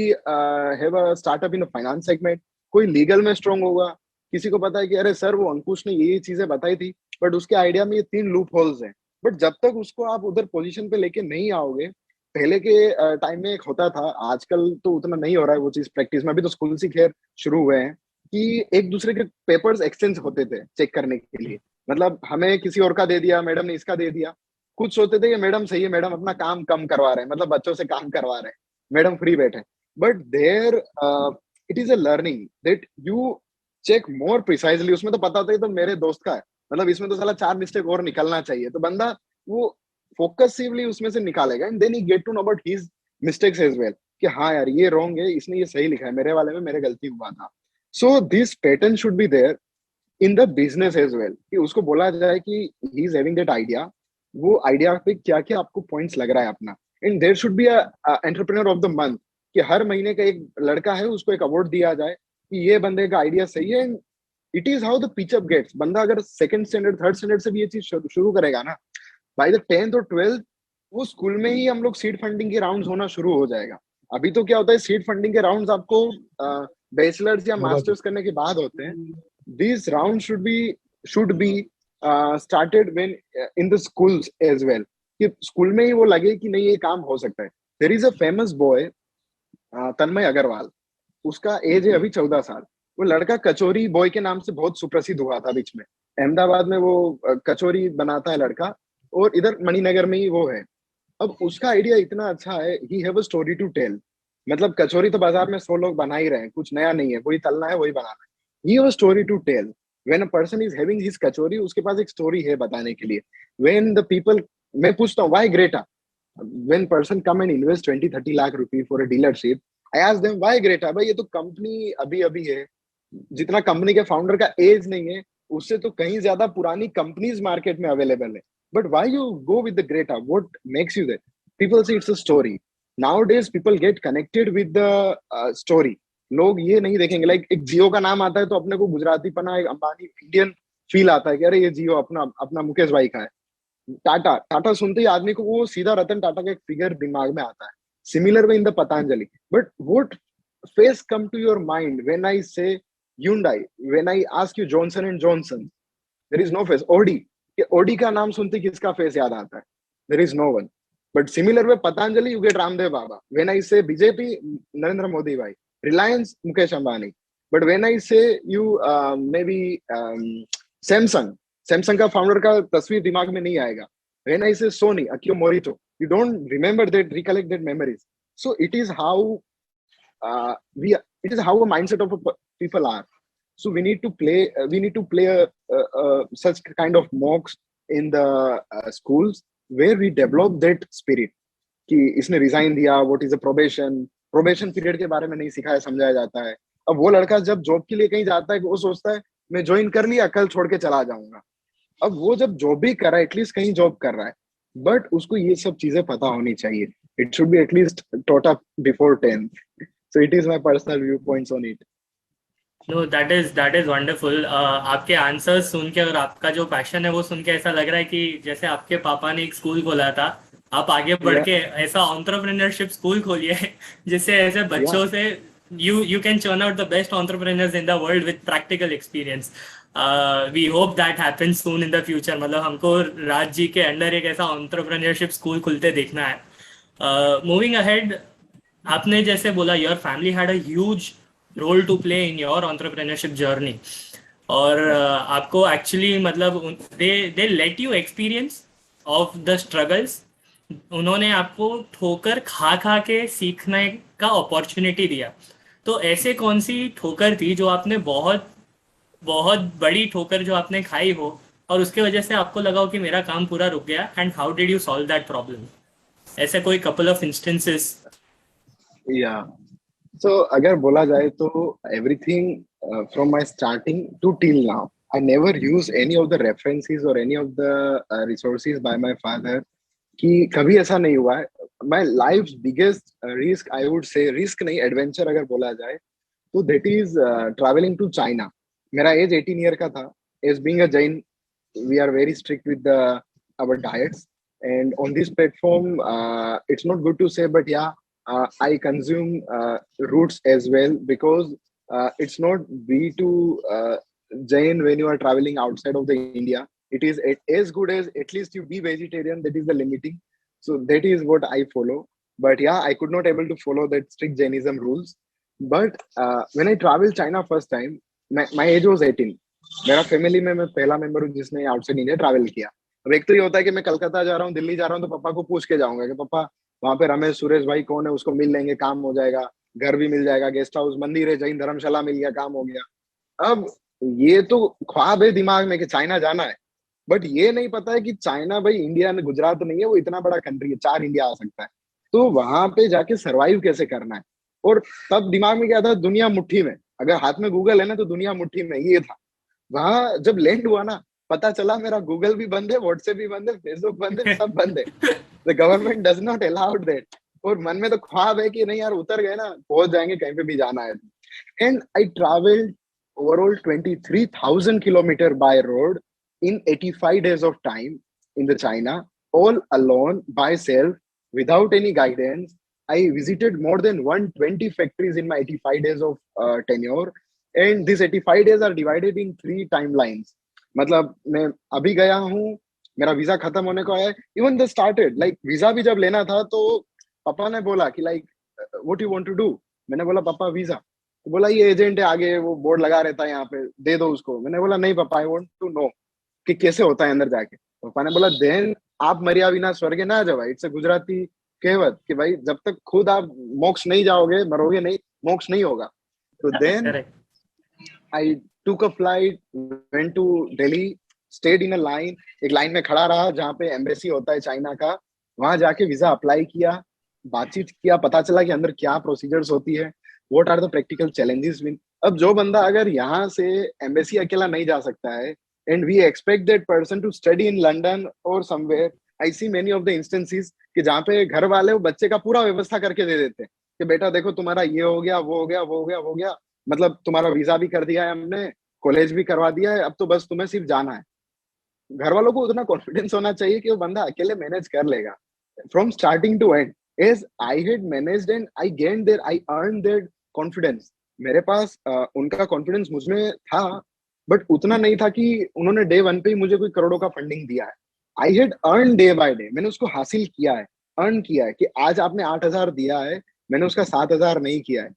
D: have a startup in finance segment, कोई legal में strong होगा, किसी को पता है कि अरे सर वो अंकुश ने ये चीजें बताई थी बट उसके आइडिया में ये 3 लूप होल्स हैं, बट जब तक उसको आप उधर पोजीशन पे लेके नहीं आओगे, पहले के टाइम में एक होता था, आजकल तो उतना नहीं हो रहा है वो चीज प्रैक्टिस में, अभी तो स्कूल से खैर शुरू हुए हैं कि एक दूसरे के पेपर्स एक्सचेंज होते थे चेक करने के लिए, मतलब हमें किसी और का दे दिया, मैडम ने इसका दे दिया, कुछ सोचते थे कि मैडम सही है, मैडम अपना काम कम करवा रहे हैं, मतलब बच्चों से काम करवा रहे हैं, मैडम फ्री बैठे, but there it is a learning that you check more precisely. उसमें तो पता होता है तो मेरे दोस्त का है, मतलब इसमें तो साला 4 मिस्टेक और निकलना चाहिए, तो बंदा वो फोकसिवली उसमें से निकालेगा, and then he get to know about his mistakes as well कि हाँ यार ये रॉन्ग है, इसने ये सही लिखा है, मेरे वाले में मेरे गलती हुआ था। So this pattern should be there in the business as well कि उसको बोला जाए कि he is having that idea, वो आइडिया पे क्या क्या आपको पॉइंट्स लग रहा है अपना, and there should be a entrepreneur of the month कि हर महीने का एक लड़का है उसको एक अवार्ड दिया जाए कि ये बंदे का आइडिया सही है। And it is how the pitch up gets. बंदा अगर सेकंड स्टैंडर्ड थर्ड स्टैंडर्ड से भी ये चीज शुरू करेगा ना, बाय द 10th और 12th वो स्कूल में ही हम लोग सीड फंडिंग के राउंड्स होना शुरू हो जाएगा। अभी तो क्या होता है, सीड फंडिंग के राउंड्स आपको बैचलर्स या मास्टर्स करने के बाद होते हैं। These rounds should be started when in the schools as well कि स्कूल में ही वो लगे कि नहीं ये काम हो सकता है। There is a famous boy तन्मय अग्रवाल, उसका एज है अभी 14 साल। वो लड़का कचौरी बॉय के नाम से बहुत सुप्रसिद्ध हुआ था बीच में, अहमदाबाद में वो कचौरी बनाता है लड़का, और इधर मणिनगर में ही वो है। अब उसका आइडिया इतना अच्छा है, he have a story to tell, मतलब कचौरी तो बाजार में 100 लोग बना ही रहे हैं, कुछ नया नहीं है, वही तलना है वही बनाना है। He has a story to tell. When a person is having his कचौरी, उसके पास एक स्टोरी है बताने के लिए। When the people, मैं पूछता हूँ why Greta? When person come and invest 20-30 lakh रुपए for a dealership, I ask them why Greta? भाई ये तो कंपनी अभी अभी है, जितना कंपनी के फाउंडर का एज नहीं है उससे तो कहीं ज्यादा पुरानी कंपनीज मार्केट में अवेलेबल है, but why you go with the Greta? What makes you that? People say it's a story. Nowadays people get connected with the story. लोग ये नहीं देखेंगे, लाइक एक जियो का नाम आता है तो अपने को गुजराती पना, एक अंबानी इंडियन फील आता है कि अरे ये जियो अपना मुकेश भाई का है। टाटा सुनते ही आदमी को वो सीधा रतन टाटा का एक फिगर दिमाग में आता है। Similar way in the Patanjali, but what face come to your mind when I say Hyundai, when I ask you Johnson and Johnson, there is no face. Audi का नाम सुनते किसका फेस याद आता है? There is no one. But similar way Patanjali, you get Ramdev Baba. When I say BJP, Narendra Modi भाई। Reliance, Mukesh Ambani. But when I say you maybe Samsung का founder का तस्वीर दिमाग में नहीं आएगा। When I say Sony, Akio Morito, you don't remember that, recollect that memories. So it is how it is how a mindset of people are. So we need to play such kind of mocks in the schools where we develop that spirit. कि इसने resign दिया, what is a probation period के बारे में नहीं सिखाया समझाया जाता है। अब वो लड़का जब जॉब के लिए कहीं जाता है वो सोचता है मैं ज्वाइन कर लिया, कल छोड़ के चला जाऊंगा। अब वो जब जॉब भी कर रहा है, एटलीस्ट कहीं जॉब कर रहा है, बट उसको ये सब चीजें पता होनी चाहिए. It should be at least taught up before 10th. So it is my personal viewpoints on it.
E: Know that is wonderful. आपके आंसर्स सुन के और आपका जो पैशन है वो सुन के ऐसा लग रहा है कि जैसे आपके पापा ने एक स्कूल खोला था, आप आगे बढ़ के ऐसा एंटरप्रेन्योरशिप स्कूल खोलिए जिससे ऐसे बच्चों से you can churn out the best entrepreneurs in the world with practical experience. We hope that happens soon in the future. मतलब हमको राज जी के अंडर एक ऐसा entrepreneurship स्कूल खुलते देखना है. Moving ahead, आपने जैसे बोला your family had a huge role to play in your entrepreneurship journey, और आपको एक्चुअली मतलब they let you experience of the struggles. उन्होंने आपको ठोकर खा खा के सीखने का अपॉर्चुनिटी दिया. तो ऐसे कौन सी ठोकर थी जो आपने बहुत बहुत बड़ी ठोकर जो आपने खाई हो और उसके वजह से आपको लगा हो कि मेरा काम पूरा रुक गया, and how did you solve that problem? ऐसे कोई कपल ऑफ इंस्टेंसेस?
D: या सो अगर बोला जाए तो everything from my starting to till now I never use any of the references और any of the resources by my father कि कभी ऐसा नहीं हुआ है. My life's biggest risk, I would say risk नहीं, एडवेंचर अगर बोला जाए तो that is travelling to China. मेरा एज 18 ईयर का था. As being a Jain we are very strict with our diets, and on this platform it's not good to say, but yeah, I consume roots as well, because it's not be to Jain when you are traveling outside of the India. It is as good as at least you be vegetarian. That is the limiting. So that is what I follow. But yeah, I could not able to follow that strict Jainism rules. But when I traveled China first time, my age was 18. मेरा family में मैं पहला member हूँ जिसने outside India travel किया. अब एक तो ये होता है कि मैं कलकत्ता जा रहा हूँ, दिल्ली जा रहा हूँ, तो पापा को पूछ के जाऊंगा कि पापा वहां पे रमेश सुरेश भाई कौन है, उसको मिल लेंगे, काम हो जाएगा, घर भी मिल जाएगा, गेस्ट हाउस, मंदिर है, जैन धर्मशाला मिल गया, काम हो गया. अब ये तो ख्वाब है दिमाग में कि चाइना जाना है, बट ये नहीं पता है कि चाइना भाई इंडिया में गुजरात नहीं है, वो इतना बड़ा कंट्री है, 4 इंडिया आ सकता है. तो वहां पे जाके सर्वाइव कैसे करना है. और तब दिमाग में क्या था, दुनिया मुट्ठी में, अगर हाथ में गूगल है ना तो दुनिया मुट्ठी में, ये था. वहां जब लैंड हुआ ना, पता चला मेरा गूगल भी बंद है, व्हाट्सएप भी बंद है, फेसबुक बंद है, सब बंद है. The government does not allowed that. और मन में तो ख्वाब है कि नहीं यार उतर गए ना, पहुंच जाएंगे, कहीं पे भी जाना है. And I travelled overall 23,000 kilometre by road in 85 days of time in the China, all alone, by self, without any guidance. I visited more than 120 factories in my 85 days of tenure. And these 85 days are divided in 3 timelines. मतलब मैं अभी गया हूँ, मेरा visa खत्म होने को है. Even the started like visa भी जब लेना था तो पापा ने बोला कि like what you want to do. मैंने बोला पापा वीजा. तो बोला ये एजेंट है आगे, वो बोर्ड लगा रहता है यहाँ पे, दे दो उसको. मैंने बोला नहीं पापा, आई वांट टू नो कि कैसे होता है अंदर जाके. पापा ने बोला देन आप मरिया बिना स्वर्गे ना जाओ. इट्स अ गुजराती कहावत कि भाई जब तक खुद आप मोक्ष नहीं जाओगे, मरोगे नहीं, मोक्ष नहीं होगा. तो then I took a flight, went to Delhi, stayed in a line. एक लाइन में खड़ा रहा जहाँ पे एम्बेसी होता है चाइना का. वहां जाके वीजा अप्लाई किया, बातचीत किया, पता चला कि अंदर क्या प्रोसीजर्स होती है, what are the practical challenges. अब जो बंदा अगर यहाँ से एम्बेसी अकेला नहीं जा सकता है, and we expect that person to study in London or somewhere. I see many of the instances कि जहाँ पे घर वाले वो बच्चे का पूरा व्यवस्था करके दे देते हैं कि बेटा देखो तुम्हारा ये हो गया, वो हो गया, वो हो गया, वो हो गया, मतलब तुम्हारा वीजा भी कर दिया है हमने, कॉलेज भी करवा दिया है, अब तो बस तुम्हें सिर्फ जाना है. घर वालों को उतना कॉन्फिडेंस होना चाहिए कि वो बंदा अकेले मैनेज कर लेगा from starting to end. As I had managed and I gained there, I earn their confidence. मेरे पास उनका कॉन्फिडेंस मुझमें था, बट उतना नहीं था कि उन्होंने डे 1 पे ही मुझे कोई करोड़ों का फंडिंग दिया है. I had earn day by day. मैंने उसको हासिल किया है, अर्न किया है कि आज आपने 8,000 दिया है, मैंने उसका 7,000 नहीं किया है,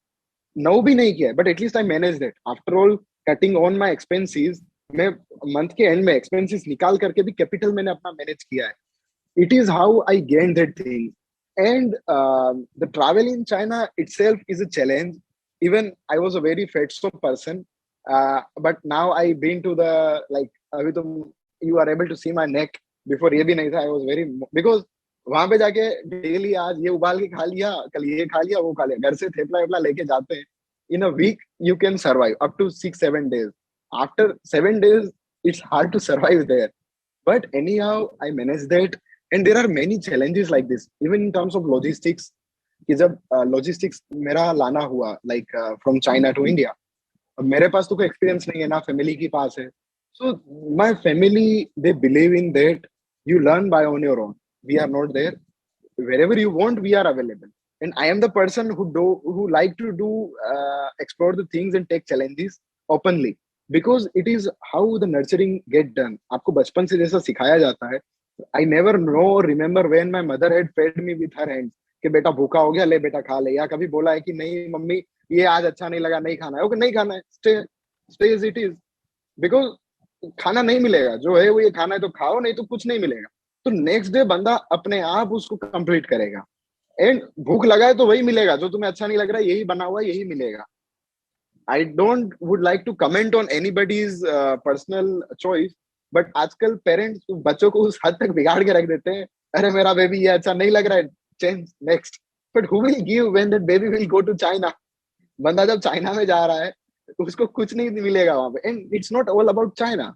D: 9 भी नहीं किया है, but at least I manage that. After all cutting on my expenses, मैं मंथ के एंड में एक्सपेंसिस निकाल करके भी कैपिटल मैंने अपना मैनेज किया है. It is how I gain that thing. And the travel in China itself is a challenge. Even I was a very fatso person. But now I've been to the like अभी तो you are able to see my neck. Before ये भी नहीं था. I was very, because वहां पे जाके daily आज ये उबाल के खा लिया, कल ये खा लिया, वो खा लिया, घर से थेपला वेपला लेके जाते हैं. In a week you can survive up to 6-7 days. After 7 days it's hard to survive there. But anyhow, I managed that. And there are many challenges like this, even in terms of logistics. कि जब logistics मेरा लाना हुआ like from China to India, अब मेरे पास तो कोई experience नहीं है ना, family के पास है. So my family, they believe in that you learn by on your own. We are not there. Wherever you want, we are available. And I am the person who like to do explore the things and take challenges openly, because it is how the nurturing get done. आपको बचपन से जैसा सिखाया जाता है. I never know or remember when my mother had fed me with her hands कि बेटा भूखा हो गया, ले बेटा खा ले, या कभी बोला है कि नहीं मम्मी ये आज अच्छा नहीं लगा, नहीं खाना है, ओके नहीं खाना है, stay as it is, because खाना नहीं मिलेगा, जो है वो ये खाना है तो खाओ, नहीं तो कुछ नहीं मिलेगा. तो नेक्स्ट डे बंदा अपने आप उसको कंप्लीट करेगा. एंड भूख लगा है तो वही मिलेगा, जो तुम्हें अच्छा नहीं लग रहा है यही बना हुआ है यही मिलेगा. I don't would like to comment on anybody's personal choice, but आजकल पेरेंट्स बच्चों को उस हद तक बिगाड़ के रख देते हैं, अरे मेरा बेबी ये अच्छा नहीं लग रहा है, change next. But who will give when that baby will go to China? बंदा जब चाइना में जा रहा है उसको कुछ नहीं मिलेगा वहां पे. And it's not all about China.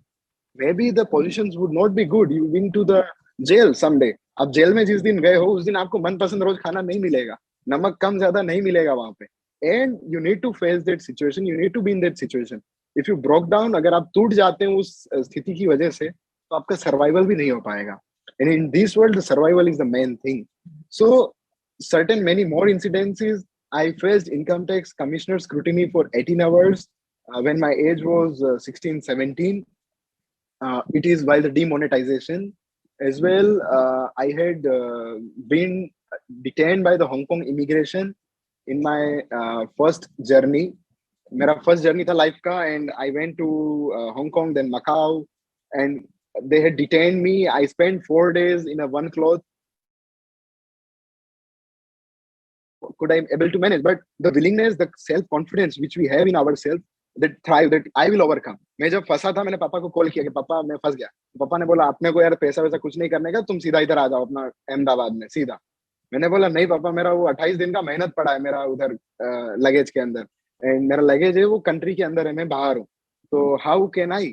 D: maybe the positions would not be good. You went to the jail someday. अब जेल में जिस दिन गए हो उस दिन आपको मनपसंद रोज खाना नहीं मिलेगा, नमक कम ज्यादा नहीं मिलेगा वहां पे. And you need to face that situation, you need to be in that situation. If you broke down, अगर आप टूट जाते हैं उस स्थिति की वजह से, तो आपका सर्वाइवल भी नहीं हो पाएगा. And in this world survival is the main thing. So certain many more incidences. I faced income tax commissioner scrutiny for 18 hours when my age was 16, 17. It is while the demonetization as well. I had been detained by the Hong Kong immigration in my first journey. मेरा first journey था life का, and I went to Hong Kong, then Macau, and they had detained me. I spent 4 days in a one cloth. Could I able to manage? But the willingness, the self-confidence which we have in ourselves, that thrive, that I will overcome. मैं जब फंसा था मैंने पापा को call किया कि पापा मैं फंस गया. पापा ने बोला अपने को यार पैसा वैसा कुछ नहीं करने का, तुम सीधा इधर आ जाओ अपना अहमदाबाद में सीधा. मैंने बोला नहीं पापा, मेरा वो 28 दिन का मेहनत पड़ा है मेरा उधर लगेज के अंदर, एंड मेरा लगेज है वो कंट्री के अंदर है, मैं बाहर हूँ, तो हाउ कैन आई.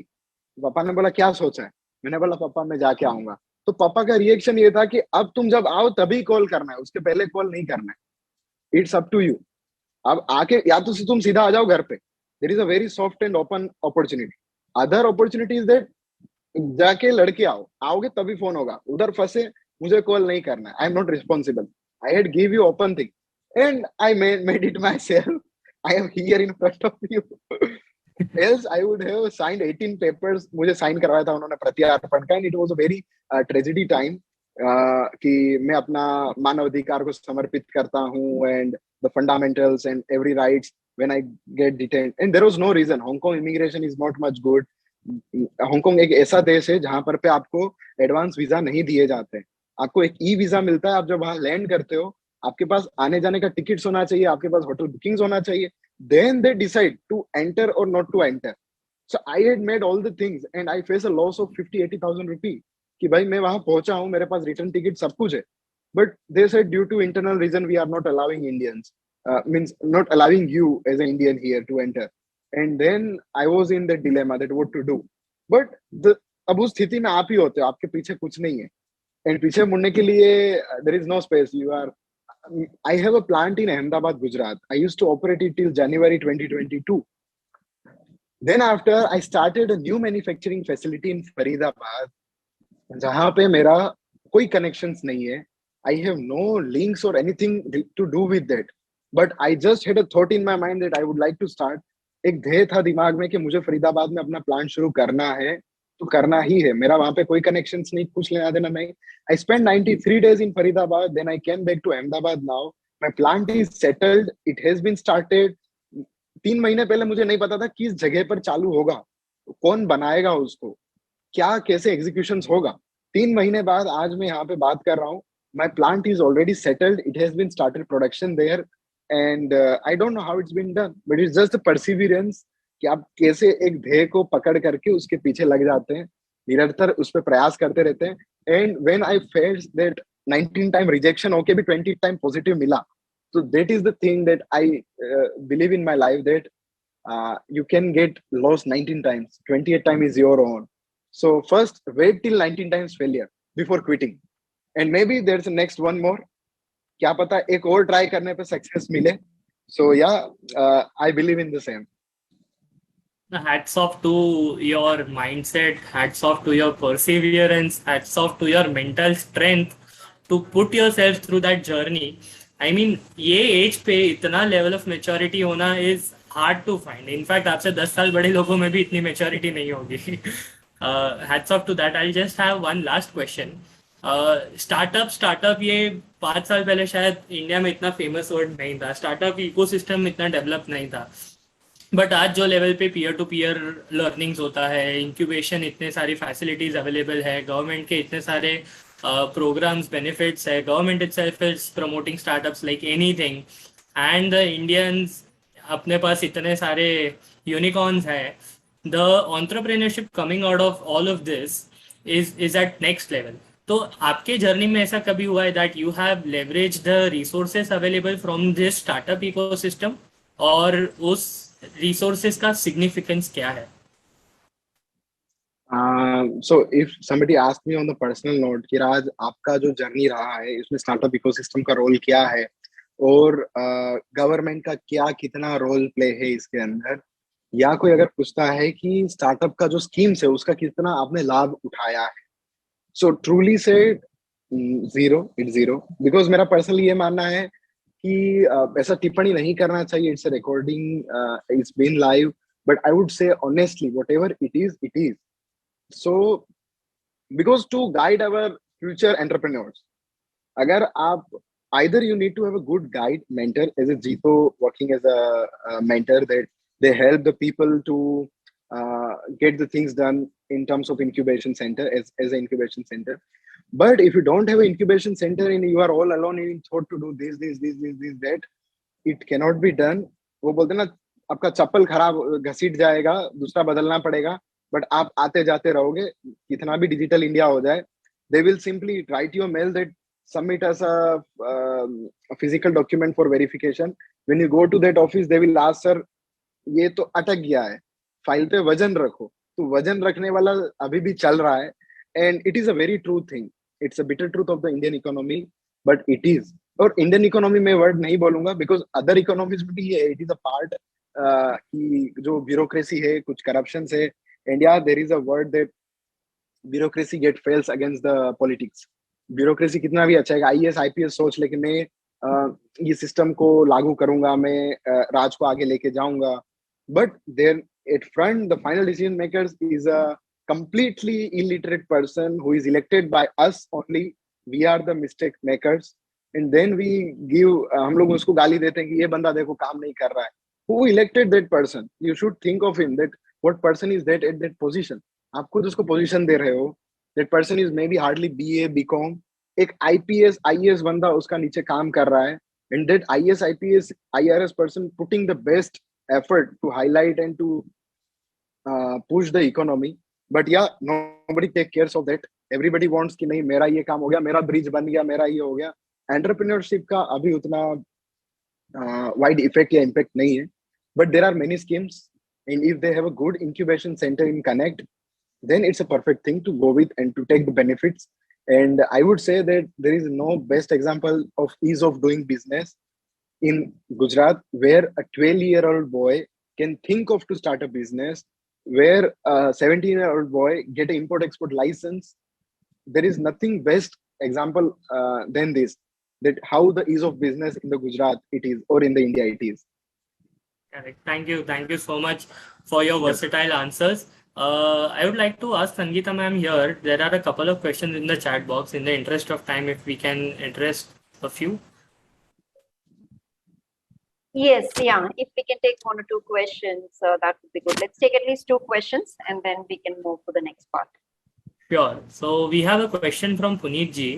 D: पापा ने बोला क्या सोचा है. मैंने बोला पापा मैं जाके आऊंगा. तो पापा का रिएक्शन ये था कि अब तुम जब आओ तभी कॉल करना है, उसके पहले कॉल नहीं करना है. It's up to you. अब आके या तो तुम सीधा आ जाओ घर पे. There is a very soft and open opportunity. Other opportunity is that जाके लड़के आओगे तभी फोन होगा. उधर फंसे मुझे कॉल नहीं करना है, आई am not responsible. I had give you open thing and I made it my self. I am here in front of you. else I would have signed 18 papers. मुझे साइन करवाया था उन्होंने प्रत्यार्पण का, and it was a very tragedy time कि मैं अपना मानव अधिकार को समर्पित करता हूँ, and the fundamentals and every rights when I get detained, and there was no reason. Hong Kong immigration is not much good. Hong Kong एक ऐसा देश है जहां पर पे आपको एडवांस वीजा नहीं दिए जाते. आपको एक ई वीजा मिलता है. आप जब वहां लैंड करते हो आपके पास आने जाने का टिकट्स होना चाहिए, आपके पास होटल बुकिंग्स होना चाहिए. Then they decide to enter or not to enter. So I had made all the things and I face a loss of 50,000-80,000 rupees कि भाई मैं वहां पहुंचा हूं, मेरे पास रिटर्न टिकट सब कुछ है, but they said due to internal reason we are not allowing Indians, means not allowing you as an Indian here to enter. And then I was in the dilemma that what to do. But अब उस स्थिति में आप ही होते हो, आपके पीछे कुछ नहीं है, and पीछे मुड़ने के लिए there is no space. You are I have a plant in Ahmedabad, Gujarat. I used to operate it till January 2022. Then after I started a new manufacturing facility in Faridabad, जहाँ पे मेरा कोई connections नहीं है. I have no links or anything to do with that. But I just had a thought in my mind that I would like to start. एक ध्येय था दिमाग में कि मुझे फरीदाबाद में अपना प्लांट शुरू करना है, तो करना ही है. मेरा वहां पे कोई कनेक्शंस नहीं, कुछ लेना देना नहीं. I spent 93 days in Faridabad. Then I came back to Ahmedabad now. My plant is settled. It has been started. 3 महीने पहले मुझे नहीं पता था किस जगह पर चालू होगा, कौन बनाएगा उसको, क्या कैसे एग्जीक्यूशंस होगा. 3 महीने बाद आज मैं यहाँ पे बात कर रहा हूँ. My plant is already settled. It has been started production there. And I don't know how it's been done, but it's just the perseverance कि आप कैसे एक ध्येय को पकड़ करके उसके पीछे लग जाते हैं, निरंतर उस पर प्रयास करते रहते हैं. And when I faced that 19 time rejection, okay भी 20 time positive मिला. So that is the thing that I believe in my life, that you can get lost 19 times, 28 time is your own. So first, wait till 19 times failure before quitting, and maybe there's a next one more. क्या पता एक और try करने पे success मिले. So yeah, I believe in the same.
E: Hats off to your mindset, hats off to your perseverance, hats off to your mental strength to put yourself through that journey. I mean, ये age पे इतना level of maturity होना is hard to find. In fact आपसे 10 साल बड़े लोगों में भी इतनी मेच्योरिटी नहीं होगी. Hats off to that. I just have one last question. Startup ये 5 साल पहले शायद इंडिया में इतना फेमस वर्ड नहीं था. स्टार्टअप इकोसिस्टम इतना डेवलप नहीं था. बट आज जो लेवल पे पीयर टू पीयर लर्निंग्स होता है, इंक्यूबेशन, इतने सारी फैसिलिटीज अवेलेबल है, गवर्नमेंट के इतने सारे प्रोग्राम्स, बेनिफिट्स है, government itself is promoting startups like anything, and the Indians अपने पास इतने सारे यूनिकॉर्न्स है. The entrepreneurship coming out of all of this is at next level. तो आपके जर्नी में ऐसा कभी हुआ है that you have leverage the resources available from this startup ecosystem, और उस रिसोर्सेस का सिग्निफिकेंस क्या है?
D: So if somebody asked me on the personal note कि राज आपका जो जर्नी रहा है इसमें स्टार्टअप इकोसिस्टम का रोल क्या है और गवर्नमेंट का क्या कितना रोल प्ले है इसके अंदर, या कोई अगर पूछता है कि स्टार्टअप का जो स्कीम्स है उसका कितना आपने लाभ उठाया है, सो ट्रूली से जीरो. बिकॉज मेरा पर्सनली ये मानना है कि ऐसा टिप्पणी नहीं करना चाहिए. It's a recording, it's been live, but I would say honestly whatever it is. So because to guide our future entrepreneurs, agar aap either you need to have a good guide mentor, as a Jito working as a mentor, that they help the people to get the things done in terms of incubation center, as an incubation center. But if you don't have an incubation center and you are all alone in thought to do this that, it cannot be done. वो बोलते ना आपका चप्पल खराब घसीट जाएगा, दूसरा बदलना पड़ेगा, बट आप आते जाते रहोगे. कितना भी डिजिटल इंडिया हो जाए, they will simply write you a mail that submit as a physical document for verification. When you go to that office, they will ask, sir ये तो अटक गया है, फाइल पे वजन रखो. तो वजन रखने वाला अभी भी चल रहा है, and it is a very true thing. It's a bitter truth of the Indian economy, but it is. और इंडियन इकोनॉमी में वर्ड नहीं बोलूंगा बिकॉज अदर इकोनॉमीज में भी है. इट इज अ पार्ट कि जो ब्यूरोक्रेसी है, कुछ करप्शन है. And yeah, there is a word that bureaucracy get fails against the politics. Bureaucracy कितना भी अच्छा है, IAS IPS सोच लेके मैं ये सिस्टम को लागू करूंगा, मैं राज को आगे लेके जाऊंगा. But there at front, the final decision makers is a completely illiterate person who is elected by us only. We are the mistake makers, and then we give हम लोग उसको गाली देते हैं कि ये बंदा देखो काम नहीं कर रहा है. Who elected that person? You should think of him, that what person is that at that position. आप खुद उसको पोजीशन दे रहे हो. That person is maybe hardly BA BCom. एक IPS IAS बंदा उसका नीचे काम कर रहा है, and that IAS IPS IRS person putting the best effort to highlight and to push the economy. But yeah, nobody take cares of that. Everybody wants कि नहीं मेरा ये काम हो गया, मेरा ब्रिज बन गया, मेरा ये हो गया. एंटरप्रेन्योरशिप का अभी उतना वाइड इफेक्ट या इम्पैक्ट नहीं है, but there are many schemes. And if they have a good incubation center in Connect, then it's a perfect thing to go with and to take the benefits. And I would say that there is no best example of ease of doing business in Gujarat, where a 12-year-old boy can think of to start a business, where a 17-year-old boy get an import-export license. There is nothing best example than this, that how the ease of business in the Gujarat it is, or in the India it is.
E: Correct. Thank you so much for your versatile answers. I would like to ask Sangeeta ma'am here. There are a couple of questions in the chat box. In the interest of time, if we can address a few.
C: Yes, yeah. If we can take 1 or 2 questions, that would be good. Let's take at least 2 questions, and then we can move to the next part.
E: Sure. So we have a question from Puneet ji.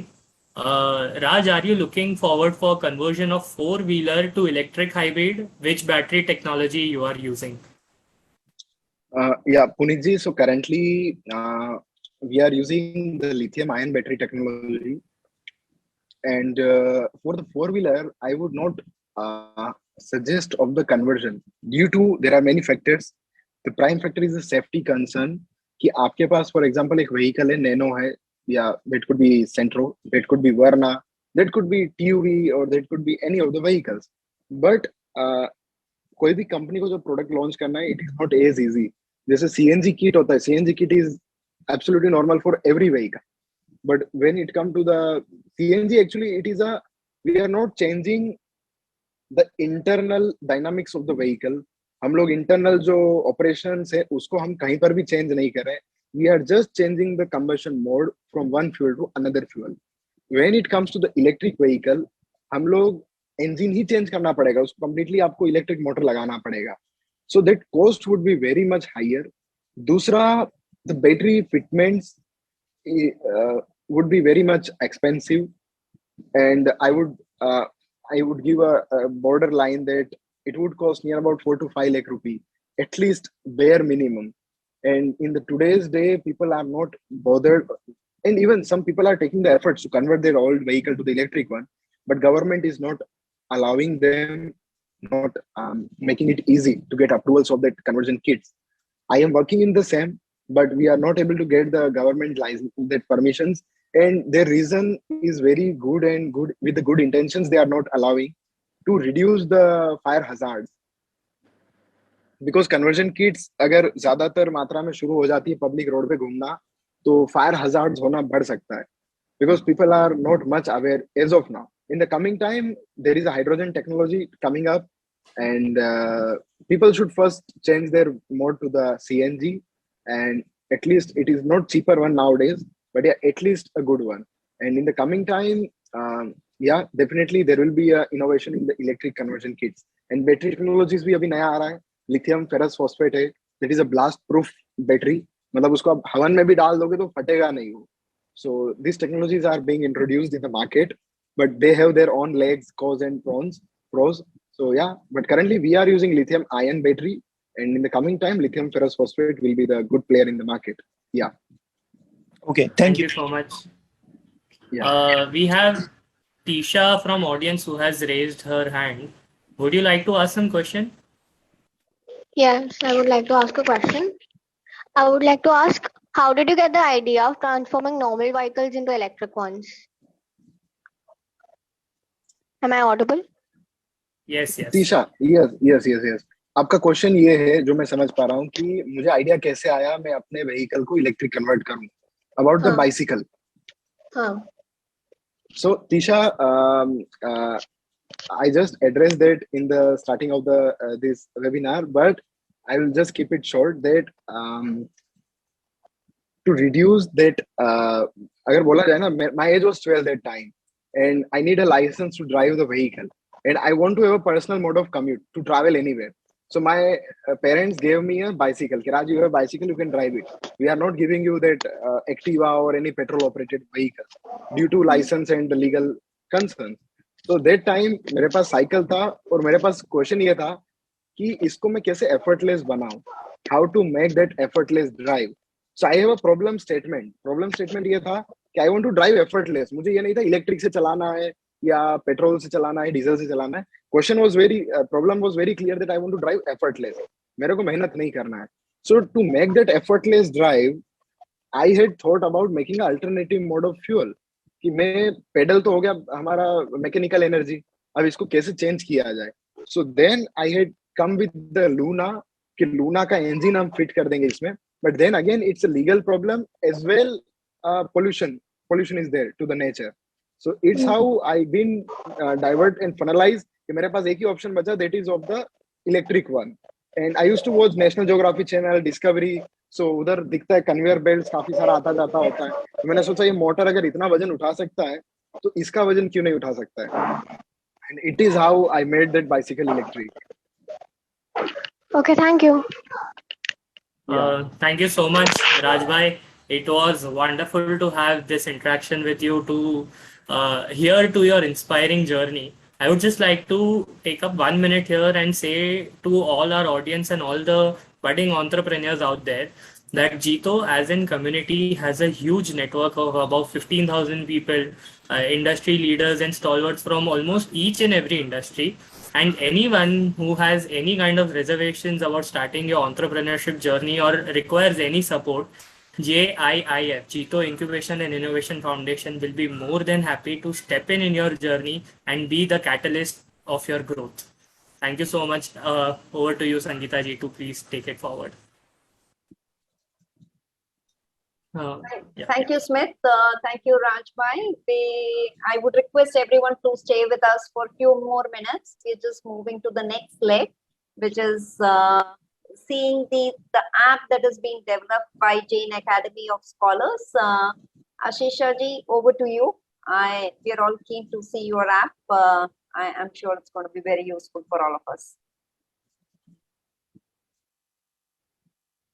E: Raj, are you looking forward for conversion of 4-wheeler to electric hybrid? Which battery technology you are using?
D: Yeah, Puneet ji. So currently, we are using the lithium-ion battery technology, and for the 4-wheeler, I would not suggest of the conversion due to there are many factors. The prime factor is the safety concern. कि आपके पास for example एक vehicle है, Nano है, या that could be Santro, that could be Verna, that could be TUV, और that could be any of the vehicles. But कोई भी कंपनी को जो प्रोडक्ट लॉन्च करना है, it is not as easy. जैसे सीएनजी किट होता है, CNG kit is absolutely normal for every vehicle. But when it comes to the CNG, actually it is we are not changing the internal dynamics of the vehicle. हम लोग internal जो operations है उसको हम कहीं पर भी change नहीं कर रहे. We are just changing the combustion mode from one fuel to another fuel. When it comes to the electric vehicle, हम लोग engine ही change करना पड़ेगा, उसको completely आपको electric motor लगाना पड़ेगा. So that cost would be very much higher. दूसरा, the battery fitments would be very much expensive, and I would give a borderline that it would cost near about 4 to 5 lakh rupee, at least bare minimum. And in the today's day, people are not bothered, and even some people are taking the efforts to convert their old vehicle to the electric one, but government is not allowing them, not making it easy to get approvals of that conversion kits. I am working in the same, but we are not able to get the government license, that permissions, and their reason is very good, and good with the good intentions they are not allowing to reduce the fire hazards. Because conversion kits अगर ज्यादातर मात्रा में शुरू हो जाती है public road पे घूमना, तो फायर हजार्ड्स होना बढ़ सकता है. Because people are not much aware as of now. In the coming time, there is a hydrogen technology coming up, and people should first change their mode to the CNG, and at least it is not cheaper one nowadays, but yeah, at least a good one. And in the coming time, yeah, definitely there will be a innovation in the electric conversion kits. And battery technologies भी अभी नया आ रहा है, lithium ferrous phosphate है, that is a blast proof battery, मतलब उसको आप हवन में भी डाल दोगे तो फटेगा नहीं वो. So these technologies are being introduced in the market, but they have their own legs, cons and pros. So yeah, but currently we are using lithium ion battery, and in the coming time, lithium ferrous phosphate will be the good player in the market. Yeah.
F: Okay, thank you.
E: So much.
D: Yeah.
E: We have Tisha from audience who has raised her hand. Would you like to ask some question?
G: Yes, I would like to ask a question. I would like to ask, how did you get the idea of transforming normal vehicles into electric ones? Am I audible?
E: Yes, yes.
D: Tisha, yes. आपका question ये है जो मैं समझ पा रहा हूँ कि मुझे आइडिया कैसे आया मैं अपने व्हीकल को इलेक्ट्रिक कन्वर्ट करूँ. About the bicycle.
G: हाँ.
D: So Tisha, I just addressed that in the starting of the this webinar, but I will just keep it short. That to reduce that, अगर बोला जाए ना, my age was 12 that time, and I need a license to drive the vehicle, and I want to have a personal mode of commute to travel anywhere. So my parents gave me a bicycle. Raj, you have a bicycle, you can drive it. We are not giving you that Activa or any petrol-operated vehicle due to license and legal concerns. So that time मेरे पास cycle था और मेरे पास question ये था कि इसको मैं कैसे effortless बनाऊं. How to make that effortless drive. So I have a problem statement. Problem statement ये था कि I want to drive effortless. मुझे ये नहीं था इलेक्ट्रिक से चलाना है या पेट्रोल से चलाना है, डीजल से चलाना है. Question was problem was very clear that I want to drive effortless. मेरे को मेहनत नहीं करना है. So to make that effortless drive, I had thought about making an alternative mode of fuel. कि मैं पेडल तो हो गया हमारा मैकेनिकल एनर्जी, अब इसको कैसे चेंज किया जाए. So then I had come with the Luna, कि Luna का इंजन हम फिट कर देंगे इसमें. But then again it's a legal problem as well. Pollution is there to the nature. So it's how I've been divert and funnelize कि मेरे पास एक ही option बचा, that is of the electric one. And I used to watch National Geography Channel, Discovery. So उधर दिखता है conveyor belt काफी सारा आता जाता होता है. तो मैंने सोचा ये मोटर अगर इतना वजन उठा सकता है तो इसका वजन क्यों नहीं उठा सकता है. And it is how I made that bicycle electric.
G: Okay, thank you.
E: Thank you so much, Rajbhai. It was wonderful to have this interaction with you, to hear to your inspiring journey. I would just like to take up 1 minute here and say to all our audience and all the budding entrepreneurs out there that Jito as in community has a huge network of about 15,000 people, industry leaders and stalwarts from almost each and every industry. And anyone who has any kind of reservations about starting your entrepreneurship journey or requires any support, JIIF, Jito Incubation and Innovation Foundation, will be more than happy to step in your journey and be the catalyst of your growth. Thank you so much. Over to you, Sangeeta ji, to please take it forward.
C: Thank you, Smith. Thank you, Rajbhai. I would request everyone to stay with us for a few more minutes. We're just moving to the next leg, which is seeing the app that is being developed by Jain Academy of Scholars. Ashisha ji, over to you. We are all keen to see your app. I'm sure it's going to be very useful for all of us.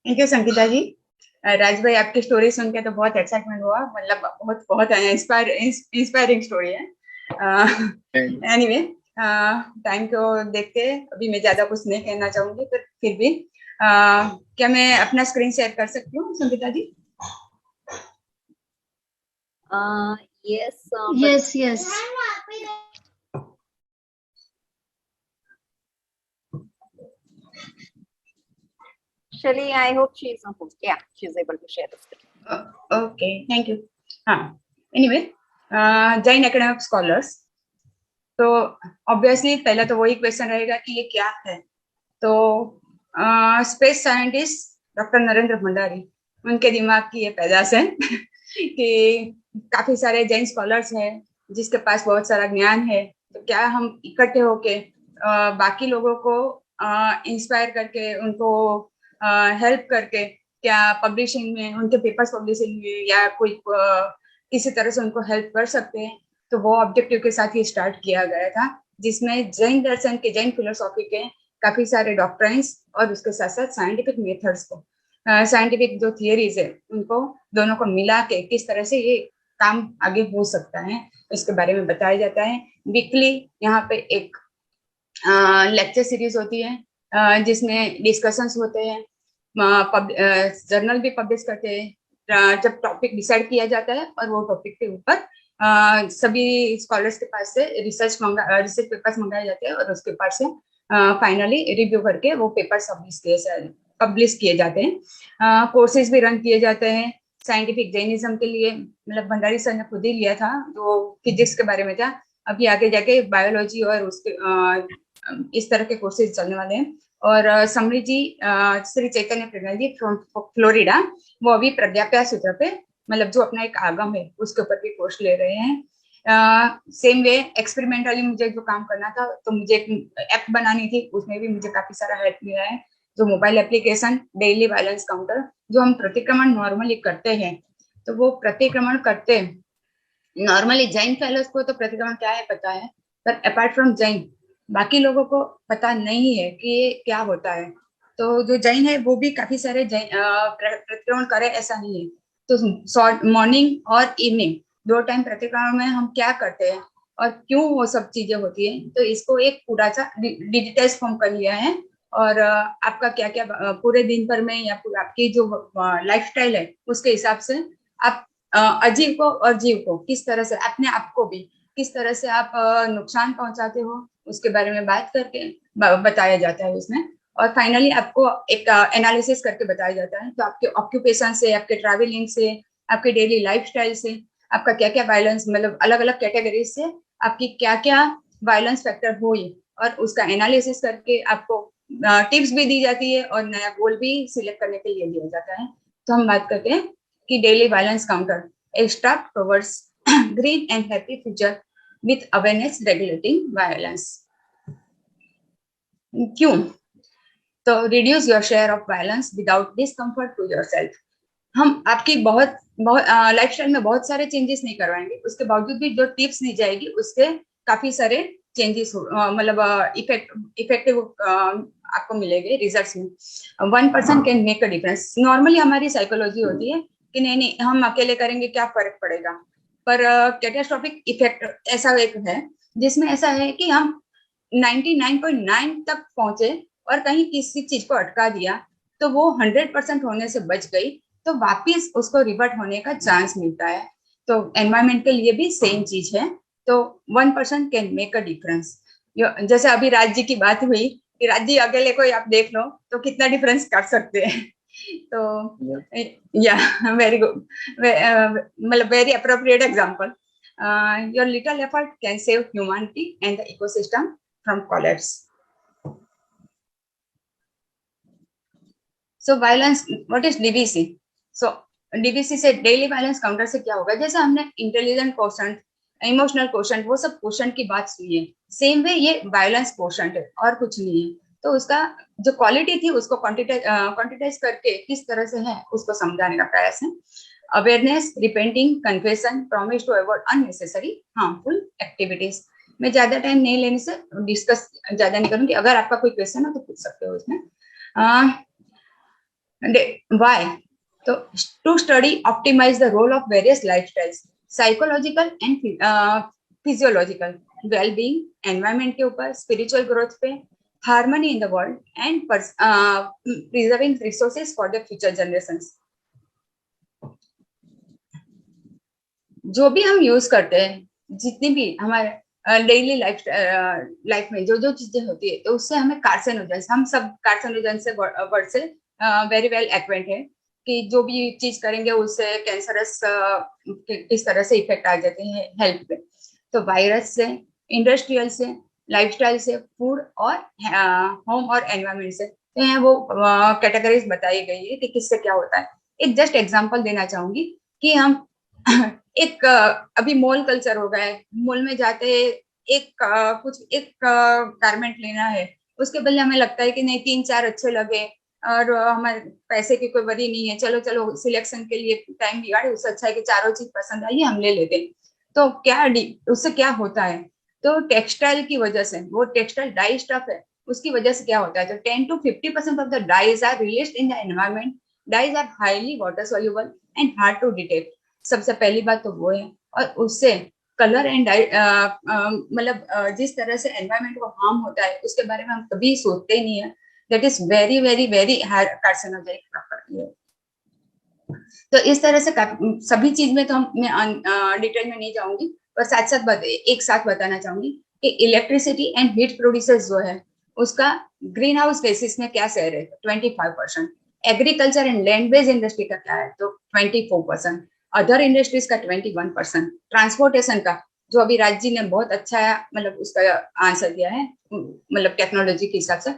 H: Thank you Sangeeta ji. Raj भाई, आपकी story सुन के तो बहुत excitement हुआ, मतलब बहुत बहुत inspiring story है। एनीवे, टाइम को देख के अभी मैं ज्यादा कुछ नहीं कहना चाहूंगी, पर फिर भी क्या मैं अपना स्क्रीन शेयर कर सकती हूँ संगीता जी?
C: Yes. Shelly, I hope she is on host. Yeah, she is able to share the screen.
H: Okay, thank you. हाँ, anyway, Jain academy of scholars, तो ऑब्वियसली पहला तो वही क्वेश्चन रहेगा कि ये क्या है। तो space scientist doctor Narendra Bhandari, उनके दिमाग की ये पैदाश है कि काफी सारे जैन स्कॉलर्स हैं जिसके पास बहुत सारा ज्ञान है, तो क्या हम इकट्ठे होके बाकी लोगों को इंस्पायर करके, उनको हेल्प करके, क्या पब्लिशिंग में, उनके पेपर्स पब्लिशिंग में या कोई किसी तरह से उनको हेल्प कर सकते हैं। तो वो ऑब्जेक्टिव के साथ ही स्टार्ट किया गया था, जिसमें जैन दर्शन के, जैन फिलोसॉफी के काफी सारे डॉक्ट्राइन्स और उसके साथ साथ साइंटिफिक मेथड्स को, साइंटिफिक जो थियरीज है, उनको दोनों को मिला के किस तरह से ये काम आगे हो सकता है, इसके बारे में बताया जाता है। वीकली यहाँ पे एक लेक्चर सीरीज होती है जिसमें डिस्कशंस होते हैं, जर्नल भी पब्लिश करते हैं जब टॉपिक डिसाइड किया जाता है, और वो टॉपिक के ऊपर सभी स्कॉलर्स के पास से रिसर्च पेपर्स मंगाए जाते हैं और उसके पास से फाइनली रिव्यू करके वो पेपर्स पब्लिश किए जाते हैं। कोर्सेज भी रन किए जाते हैं साइंटिफिक जैनिज्म के लिए, मतलब भंडारी सर ने खुद ही लिया था, जो फिजिक्स के बारे में था। अभी आगे जाके बायोलॉजी और उसके इस तरह के कोर्सेज चलने वाले हैं। और समरी जी, श्री चैतन्य प्रज्ञा जी फ्रॉम फ्लोरिडा, वो अभी प्रज्ञाप्या सूत्र पे, मतलब जो अपना एक आगम है उसके ऊपर भी कोर्स ले रहे हैं। सेम वे एक्सपेरिमेंटली मुझे जो काम करना था, तो मुझे एक ऐप बनानी थी, उसमें भी मुझे काफी सारा हेल्प मिला है। जो mobile application daily violence counter, जो हम प्रतिक्रमण नॉर्मली करते हैं, तो वो प्रतिक्रमण करते नॉर्मली जैन फेलोज को तो प्रतिक्रमण क्या है पता है, पर अपार्ट फ्रॉम जैन बाकी लोगों को पता नहीं है कि ये क्या होता है। तो जो जैन है वो भी काफी सारे प्रतिक्रमण करे, ऐसा नहीं है। तो मॉर्निंग और इवनिंग 2 टाइम प्रतिक्रमण में हम क्या करते हैं और क्यों वो सब चीजें होती है, तो इसको एक पूरा सा डिजिटाइज फॉर्म कर लिया है। और आपका क्या क्या पूरे दिन भर में या आपकी जो लाइफस्टाइल है उसके हिसाब से आप अजीव को और जीव को किस तरह से, अपने आप को भी किस तरह से आप नुकसान पहुंचाते हो, उसके बारे में बात करके बताया जाता है उसमें। और फाइनली आपको एक एनालिसिस करके बताया जाता है, तो आपके ऑक्यूपेशन से, आपके ट्रैवलिंग से, आपके डेली लाइफस्टाइल से, आपका क्या क्या वायलेंस, मतलब अलग अलग कैटेगरीज से आपकी क्या क्या वायलेंस फैक्टर हुई, और उसका एनालिसिस करके आपको टिप्स भी दी जाती है और नया गोल भी सिलेक्ट करने के लिए दिया जाता है। तो हम बात करते हैं कि daily violence counter, a step towards green and happy future with awareness regulating violence. क्यों? तो reduce your share of violence without discomfort to yourself. हम आपकी बहुत लाइफस्टाइल में बहुत सारे चेंजेस नहीं करवाएंगे, उसके बावजूद भी जो टिप्स दी जाएगी उसके काफी सारे चेंजेस, मतलब इफेक्टिव आपको मिलेंगे रिजल्ट्स में। 1% can make a difference. Normally हमारी साइकोलॉजी होती है कि नहीं हम अकेले करेंगे क्या फर्क पड़ेगा, पर कैटास्ट्रोफिक इफेक्ट ऐसा एक है जिसमें ऐसा है कि हम 99.9 तक पहुंचे और कहीं किसी चीज को अटका दिया, तो वो 100% होने से बच गई, तो वापिस उसको रिवर्ट होने का चांस मिलता है। तो एनवायरमेंट के लिए भी सेम चीज है। तो 1% कैन मेक अ डिफरेंस। जैसे अभी राज जी की बात हुई कि राज जी अकेले कोई आप देख लो तो कितना डिफरेंस कर सकते हैं। तो या वेरी गुड, मतलब very appropriate example. Your little effort can save humanity and the ecosystem from collapse. So violence, what is DBC? So DBC से डेली वायलेंस काउंटर से क्या होगा? जैसे हमने इंटेलिजेंट क्वोशंट, इमोशनल क्वोशंट, वो सब क्वोशंट की बात सुनी है, सेम वे ये वायलेंस क्वोशंट है और कुछ नहीं है। तो उसका जो क्वालिटी थी उसको क्वांटिटाइज करके किस तरह से है उसको समझाने का प्रयास है। Awareness, repenting, confession, promise to avoid unnecessary harmful activities. मैं ज्यादा टाइम नहीं लेने से डिस्कस ज्यादा नहीं करूंगी, अगर आपका कोई क्वेश्चन हो तो पूछ सकते हो उसमें। Why? So, to study, optimize the role of various lifestyles, psychological and physiological, well-being, environment के ऊपर, spiritual growth पे, harmony in the world, and preserving resources for the future generations. जो भी हम यूज करते हैं, जितनी भी हमारे डेली लाइफ में जो जो चीजें होती है, तो उससे हमें कार्सिनोजेंस, हम सब कार्सिनोजेन से वर्ड से वेरी वेल एक्वेंट है कि जो भी चीज करेंगे उससे कैंसरस किस तरह से इफेक्ट आ जाते हैं हेल्थ पे। तो वायरस से, इंडस्ट्रियल से, लाइफस्टाइल से, फूड और होम और एनवायरमेंट से, तो यहाँ वो कैटेगरीज बताई गई है कि किससे क्या होता है। एक जस्ट एग्जांपल देना चाहूंगी कि हम एक अभी मॉल कल्चर हो गया है, मॉल में जाते एक गारमेंट लेना है, उसके बदले हमें लगता है कि नहीं 3-4 अच्छे लगे और हमारे पैसे की कोई वरी नहीं है, चलो चलो सिलेक्शन के लिए टाइम बिगाड़े, उससे अच्छा है कि चारों चीज पसंद आई हम ले लेते हैं। तो क्या उससे क्या होता है? तो टेक्सटाइल की वजह से, वो टेक्सटाइल डाई स्टफ है, उसकी वजह से क्या होता है? तो 10 to 50% of the dyes are released in the environment. Dyes are highly water soluble and hard to detect. सबसे पहली बात तो वो है, और उससे कलर एंड मतलब जिस तरह से एनवायरमेंट को हार्म होता है उसके बारे में हम कभी सोचते ही नहीं है। That is very very very high carcinogenic property. तो इस तरह से सभी चीज में तो मैं डिटेल में नहीं जाऊंगी, पर साथ साथ एक साथ बताना चाहूंगी कि इलेक्ट्रिसिटी एंड हीट प्रोड्यूसर्स जो है उसका ग्रीन हाउस गैसेस में क्या शेयर है? 25%। Agriculture and land based industry का क्या है? तो 24%। अदर इंडस्ट्रीज का 21%। ट्रांसपोर्टेशन का, जो अभी राज जी ने बहुत अच्छा मतलब उसका आंसर दिया है, मतलब टेक्नोलॉजी के हिसाब से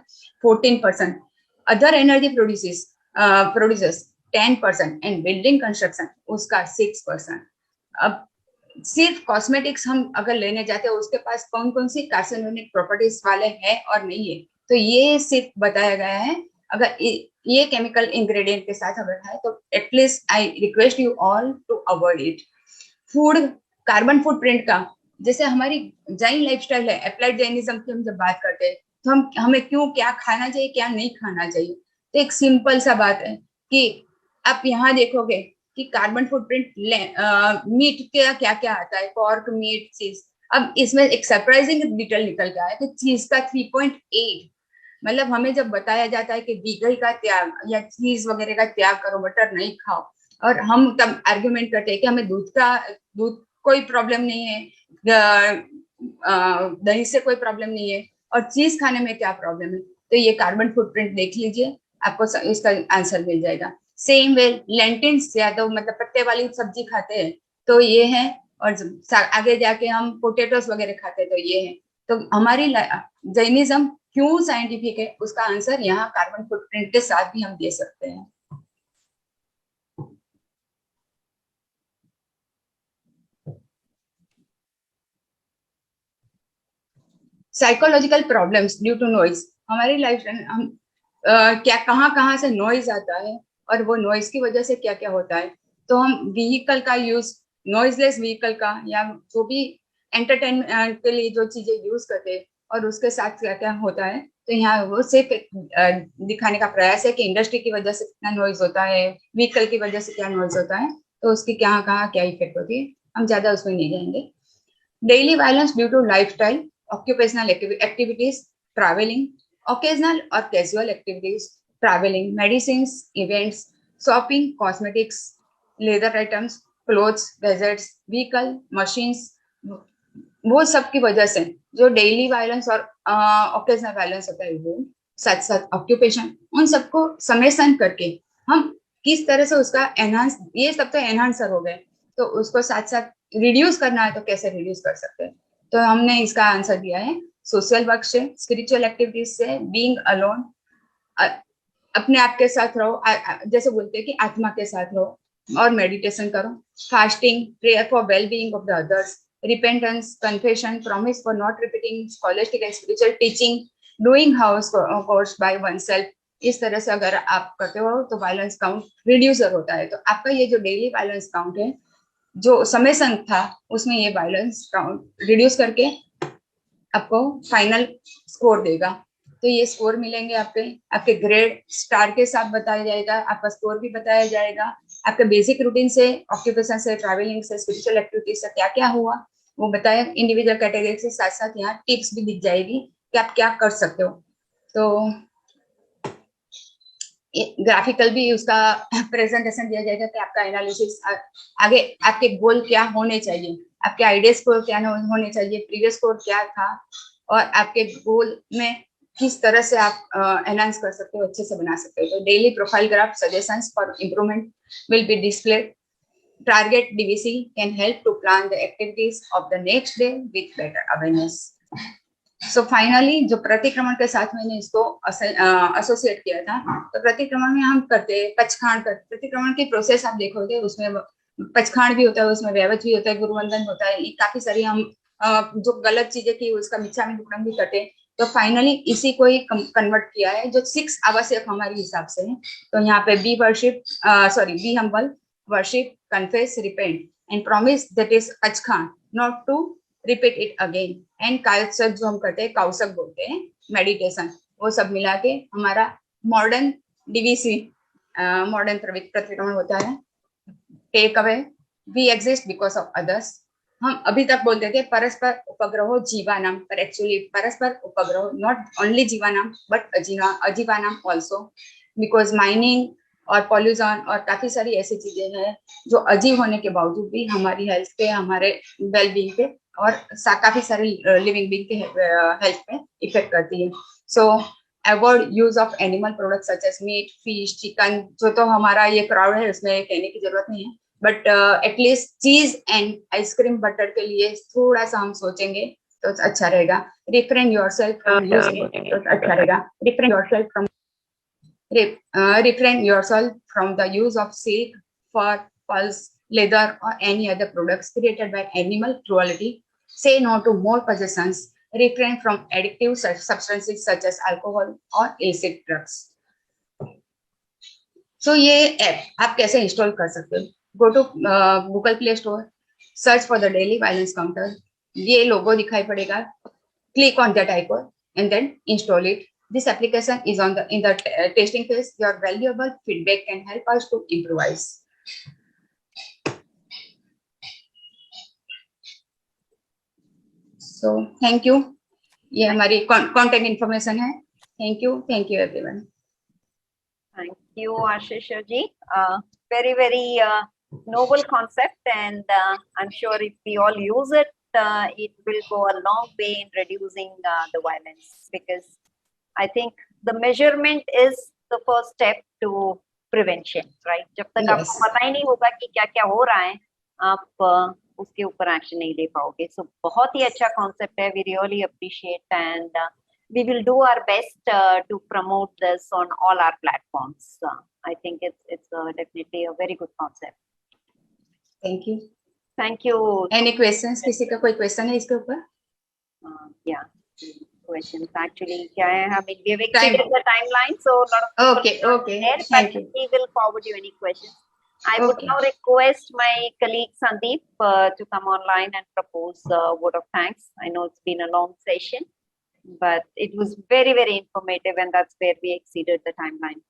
H: 14%। Other energy producers 10% and building construction उसका 6%। अब सिर्फ कॉस्मेटिक्स हम अगर लेने जाते हैं उसके पास कौन कौन सी कार्सिनोजेनिक प्रॉपर्टीज वाले हैं और नहीं है, तो ये सिर्फ बताया गया है। अगर ये केमिकल इंग्रेडिएंट के साथ अगर है तो at least I request you all to avoid it. Food, carbon footprint का, जैसे हमारी जैन लाइफस्टाइल है, अप्लाइड जैनिज्म की हम जब बात करते हैं तो हमें क्यों क्या खाना चाहिए क्या नहीं खाना चाहिए, तो एक सिंपल सा बात है कि आप यहाँ देखोगे कि कार्बन फुटप्रिंट मीट का क्या क्या आता है, पॉर्क, मीट, चीज। अब इसमें एक सरप्राइजिंग डिटेल निकल के आया कि चीज का 3.8, मतलब हमें जब बताया जाता है कि वीगन का त्याग या चीज वगैरह का त्याग करो, बटर नहीं खाओ, और हम तब आर्ग्यूमेंट करते हैं कि हमें दूध कोई प्रॉब्लम नहीं है, दही से कोई प्रॉब्लम नहीं है, और चीज खाने में क्या प्रॉब्लम है। तो ये कार्बन फुटप्रिंट देख लीजिए, आपको इसका आंसर मिल जाएगा। सेम वे लेंटिल्स या तो मतलब पत्ते वाली सब्जी खाते हैं तो ये है, और आगे जाके हम पोटैटोस वगैरह खाते हैं तो ये है। तो हमारी जैनिज्म क्यों साइंटिफिक है उसका आंसर यहाँ कार्बन फुटप्रिंट के साथ भी हम दे सकते हैं। Psychological problems due to noise. हमारी लाइफ हम क्या कहाँ से नॉइज आता है और वो नॉइज की वजह से क्या क्या होता है। तो हम व्हीकल का यूज, नॉइजलेस व्हीकल का, या जो भी एंटरटेनमेंट के लिए जो चीजें यूज करते हैं और उसके साथ क्या क्या होता है, तो यहाँ वो सिर्फ दिखाने का प्रयास है कि इंडस्ट्री की वजह से कितना नॉइज होता है, व्हीकल की वजह से क्या नॉइज होता है, तो उसकी कहाँ क्या इफेक्ट होती है, हम ज्यादा उसमें नहीं जाएंगे। Daily violence due to lifestyle, occupational activities, traveling, occasional or casual activities, traveling, medicines, events, shopping, cosmetics, leather items, clothes, gadgets, vehicle, machines, वो सब की वजह से जो डेली वायलेंस और ऑकेजनल वायलेंस होता है, वो साथ साथ ऑक्यूपेशन, उन सबको समेसन करके हम किस तरह से उसका एनहांस, ये सब तो एनहांसर हो गए, तो उसको साथ साथ रिड्यूस करना है तो कैसे रिड्यूस कर सकते हैं। तो हमने इसका आंसर दिया है सोशल वर्क से, स्पिरिचुअल एक्टिविटीज से, बीइंग अलोन, अपने आप के साथ रहो, जैसे बोलते हैं कि आत्मा के साथ रहो, और मेडिटेशन करो, fasting, prayer for well being of the others, repentance, confession, promise for not repeating scholastic and spiritual teaching, doing house course by oneself। इस तरह से अगर आप करते हो तो वायलेंस काउंट रिड्यूसर होता है। तो आपका ये जो डेली वायलेंस काउंट है, जो समेसन था, उसमें ये वायलेंस काउंट रिड्यूस करके आपको फाइनल स्कोर देगा। तो ये स्कोर मिलेंगे आपके ग्रेड स्टार के साथ बताया जाएगा, आपका स्कोर भी बताया जाएगा, आपके बेसिक रूटीन से, ऑक्यूपेशन से, ट्रैवलिंग से, स्पिरिचुअल एक्टिविटी से क्या क्या हुआ वो बताया। इंडिविजुअल कैटेगरी से साथ साथ यहाँ टिप्स भी दिख जाएगी कि आप क्या कर सकते हो। तो ग्राफिकल भी उसका प्रेजेंटेशन दिया जाएगा कि आपका एनालिसिस आगे, आपके गोल क्या होने चाहिए, आपके आइडिया स्कोर क्या होने चाहिए, प्रीवियस स्कोर क्या था, और आपके गोल में किस तरह से आप एनहांस कर सकते हो, अच्छे से बना सकते हो। तो daily profile graph suggestions for improvement will be displayed. Target DVC can help to plan the activities of the next day with better awareness. So finally जो प्रतिक्रमण के साथ मैंने इसको एसोसिएट किया था, तो प्रतिक्रमण में हम करते पचखांड कर, प्रतिक्रमण की प्रोसेस आप देखोगे उसमें पचखांड भी होता है, उसमें वैवच भी होता है, गुरुवंदन होता है, काफी सारी हम जो गलत चीजें की उसका मिच्छा में दुक्कड़म भी कटे। तो फाइनली इसी को ही कन्वर्ट किया है, जो 6 आवश्यक हमारे हिसाब से है। तो यहाँ पे be worship, be humble, worship, confess, repent and promise, that is पचखांड, not to repeat it again. And कायत्सक जो हम करते हैं, काउसक बोलते हैं, मेडिटेशन, वो सब मिला के हमारा मॉडर्न डीवीसी, मॉडर्न प्रतिक्रमण होता है। Take away, we exist because of others. हम अभी तक बोलते थे परस्पर उपग्रहो जीवानाम, पर एक्चुअली परस्पर उपग्रह नॉट ओनली जीवानाम बट अजीवानाम ऑल्सो, बिकॉज माइनिंग और पॉल्यूशन और काफी सारी ऐसी चीजें हैं जो अजीब होने के बावजूद भी हमारी हेल्थ पे, हमारे वेल बीइंग पे और काफी सारी लिविंग बीइंग के हेल्थ पे इफेक्ट करती है। So avoid use of animal products such as meat, fish, chicken, जो तो हमारा ये क्राउड है उसमें कहने की जरूरत नहीं है, बट एटलीस्ट चीज एंड आइसक्रीम बटर के लिए थोड़ा सा हम सोचेंगे तो अच्छा रहेगा। रिफ्रेन योरसेल्फ फ्रॉम यूजिंग, तो अच्छा रहेगा। Refrain yourself from refrain yourself from the use of silk, fur, pulse, leather or any other products created by animal cruelty. Say no to more possessions. Refrain from addictive substances such as alcohol or illicit drugs. So ये app आप कैसे install कर सकते हो? Go to Google Play Store, search for the daily violence counter. ये लोगो दिखाई पड़ेगा. Click on that icon and then install it. This application is in the testing phase. Your valuable feedback can help us to improvise. So thank you. ये हमारी contact information है. Thank you everyone.
C: Thank you, Ashish ji. Very, very noble concept, and I'm sure if we all use it, it will go a long way in reducing the violence, because I think the measurement is the first step to prevention, right? जब तक आपको पता ही नहीं होगा कि क्या क्या हो रहा है, आप उसके ऊपर एक्शन नहीं ले पाओगे। So बहुत ही अच्छा concept है, we really appreciate, and we will do our best to promote this on all our platforms. I think it's definitely a very good concept.
H: Thank you.
C: Thank you.
H: Any questions? किसी का कोई question है इसके ऊपर?
C: Yeah. Questions actually क्या है, I mean we have exceeded the timeline, so a lot of people
H: okay
C: there,
H: thank
C: but
H: you.
C: we will forward you any questions. I would now request my colleague Sandeep to come online and propose a vote of thanks. I know it's been a long session, but it was very, very informative, and that's where we exceeded the timeline.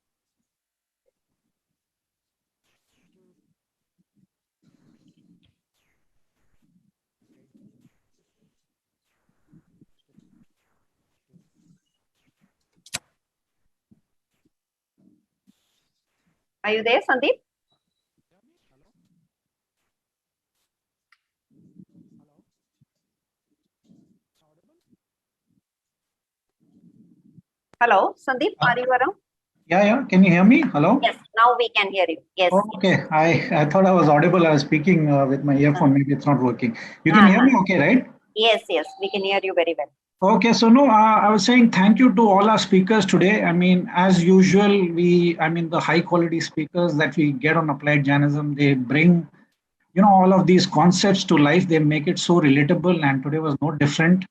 C: Are you there, Sandeep? Hello, Sandeep, are you around?
I: Yeah. Can you hear me? Hello?
C: Yes, now we can hear you. Yes.
I: Okay. I thought I was audible. I was speaking with my earphone. Maybe it's not working. You can hear me okay, right?
C: Yes, we can hear you very well.
I: Okay. So, no, I was saying thank you to all our speakers today. I mean, as usual, the high quality speakers that we get on Applied Jainism, they bring, all of these concepts to life. They make it so relatable. And today was no different.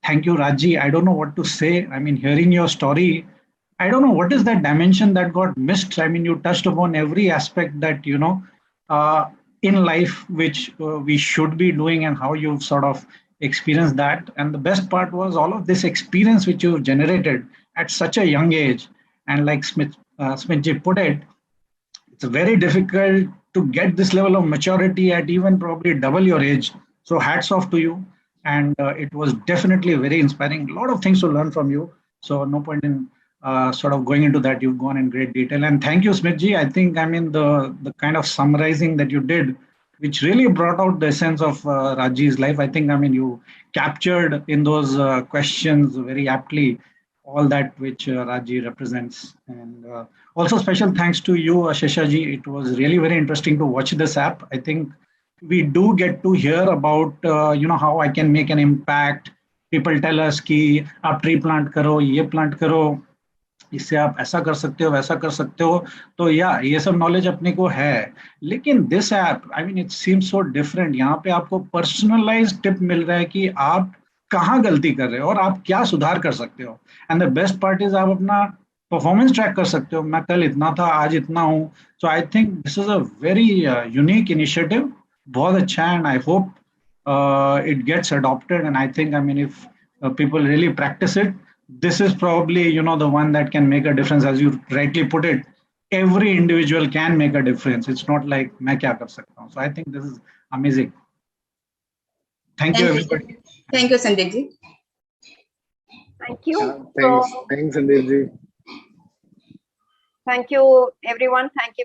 I: Thank you, Raji. I don't know what to say. I mean, hearing your story, I don't know what is that dimension that got missed. I mean, you touched upon every aspect that, in life, which we should be doing and how you've sort of experienced that. And the best part was all of this experience which you've generated at such a young age. And like Smithji put it, it's very difficult to get this level of maturity at even probably double your age. So hats off to you. And it was definitely very inspiring. A lot of things to learn from you. So no point in sort of going into that. You've gone in great detail. And thank you, Smithji. I think, the kind of summarizing that you did, which really brought out the essence of Raji's life. I think, you captured in those questions very aptly all that which Raji represents. And also special thanks to you, Sheshaji. It was really very interesting to watch this app. I think we do get to hear about, how I can make an impact. People tell us कि आप tree plant करो, ये plant करो, इससे आप ऐसा कर सकते हो, वैसा कर सकते हो. तो ये सब नॉलेज अपने को है. लेकिन this app, it seems so different. यहाँ पे आपको पर्सनलाइज्ड टिप मिल रहा है कि आप कहाँ गलती कर रहे हो और आप क्या सुधार कर सकते हो. And the best part is आप अपना परफॉर्मेंस ट्रैक कर सकते हो. मैं कल इतना था, आज इतना हूँ. So I think this is a very unique initiative. बहुत अच्छा है. And I hope it gets adopted. And I think, if people really practice it, this is probably, the one that can make a difference. As you rightly put it, every individual can make a difference. It's not like मैं क्या कर सकता हूँ. So I think this is amazing. Thank you, everybody.
H: Thank you, Sandeep ji.
C: Thank you.
D: Thanks, Sandeep ji.
C: Thank you, everyone. Thank you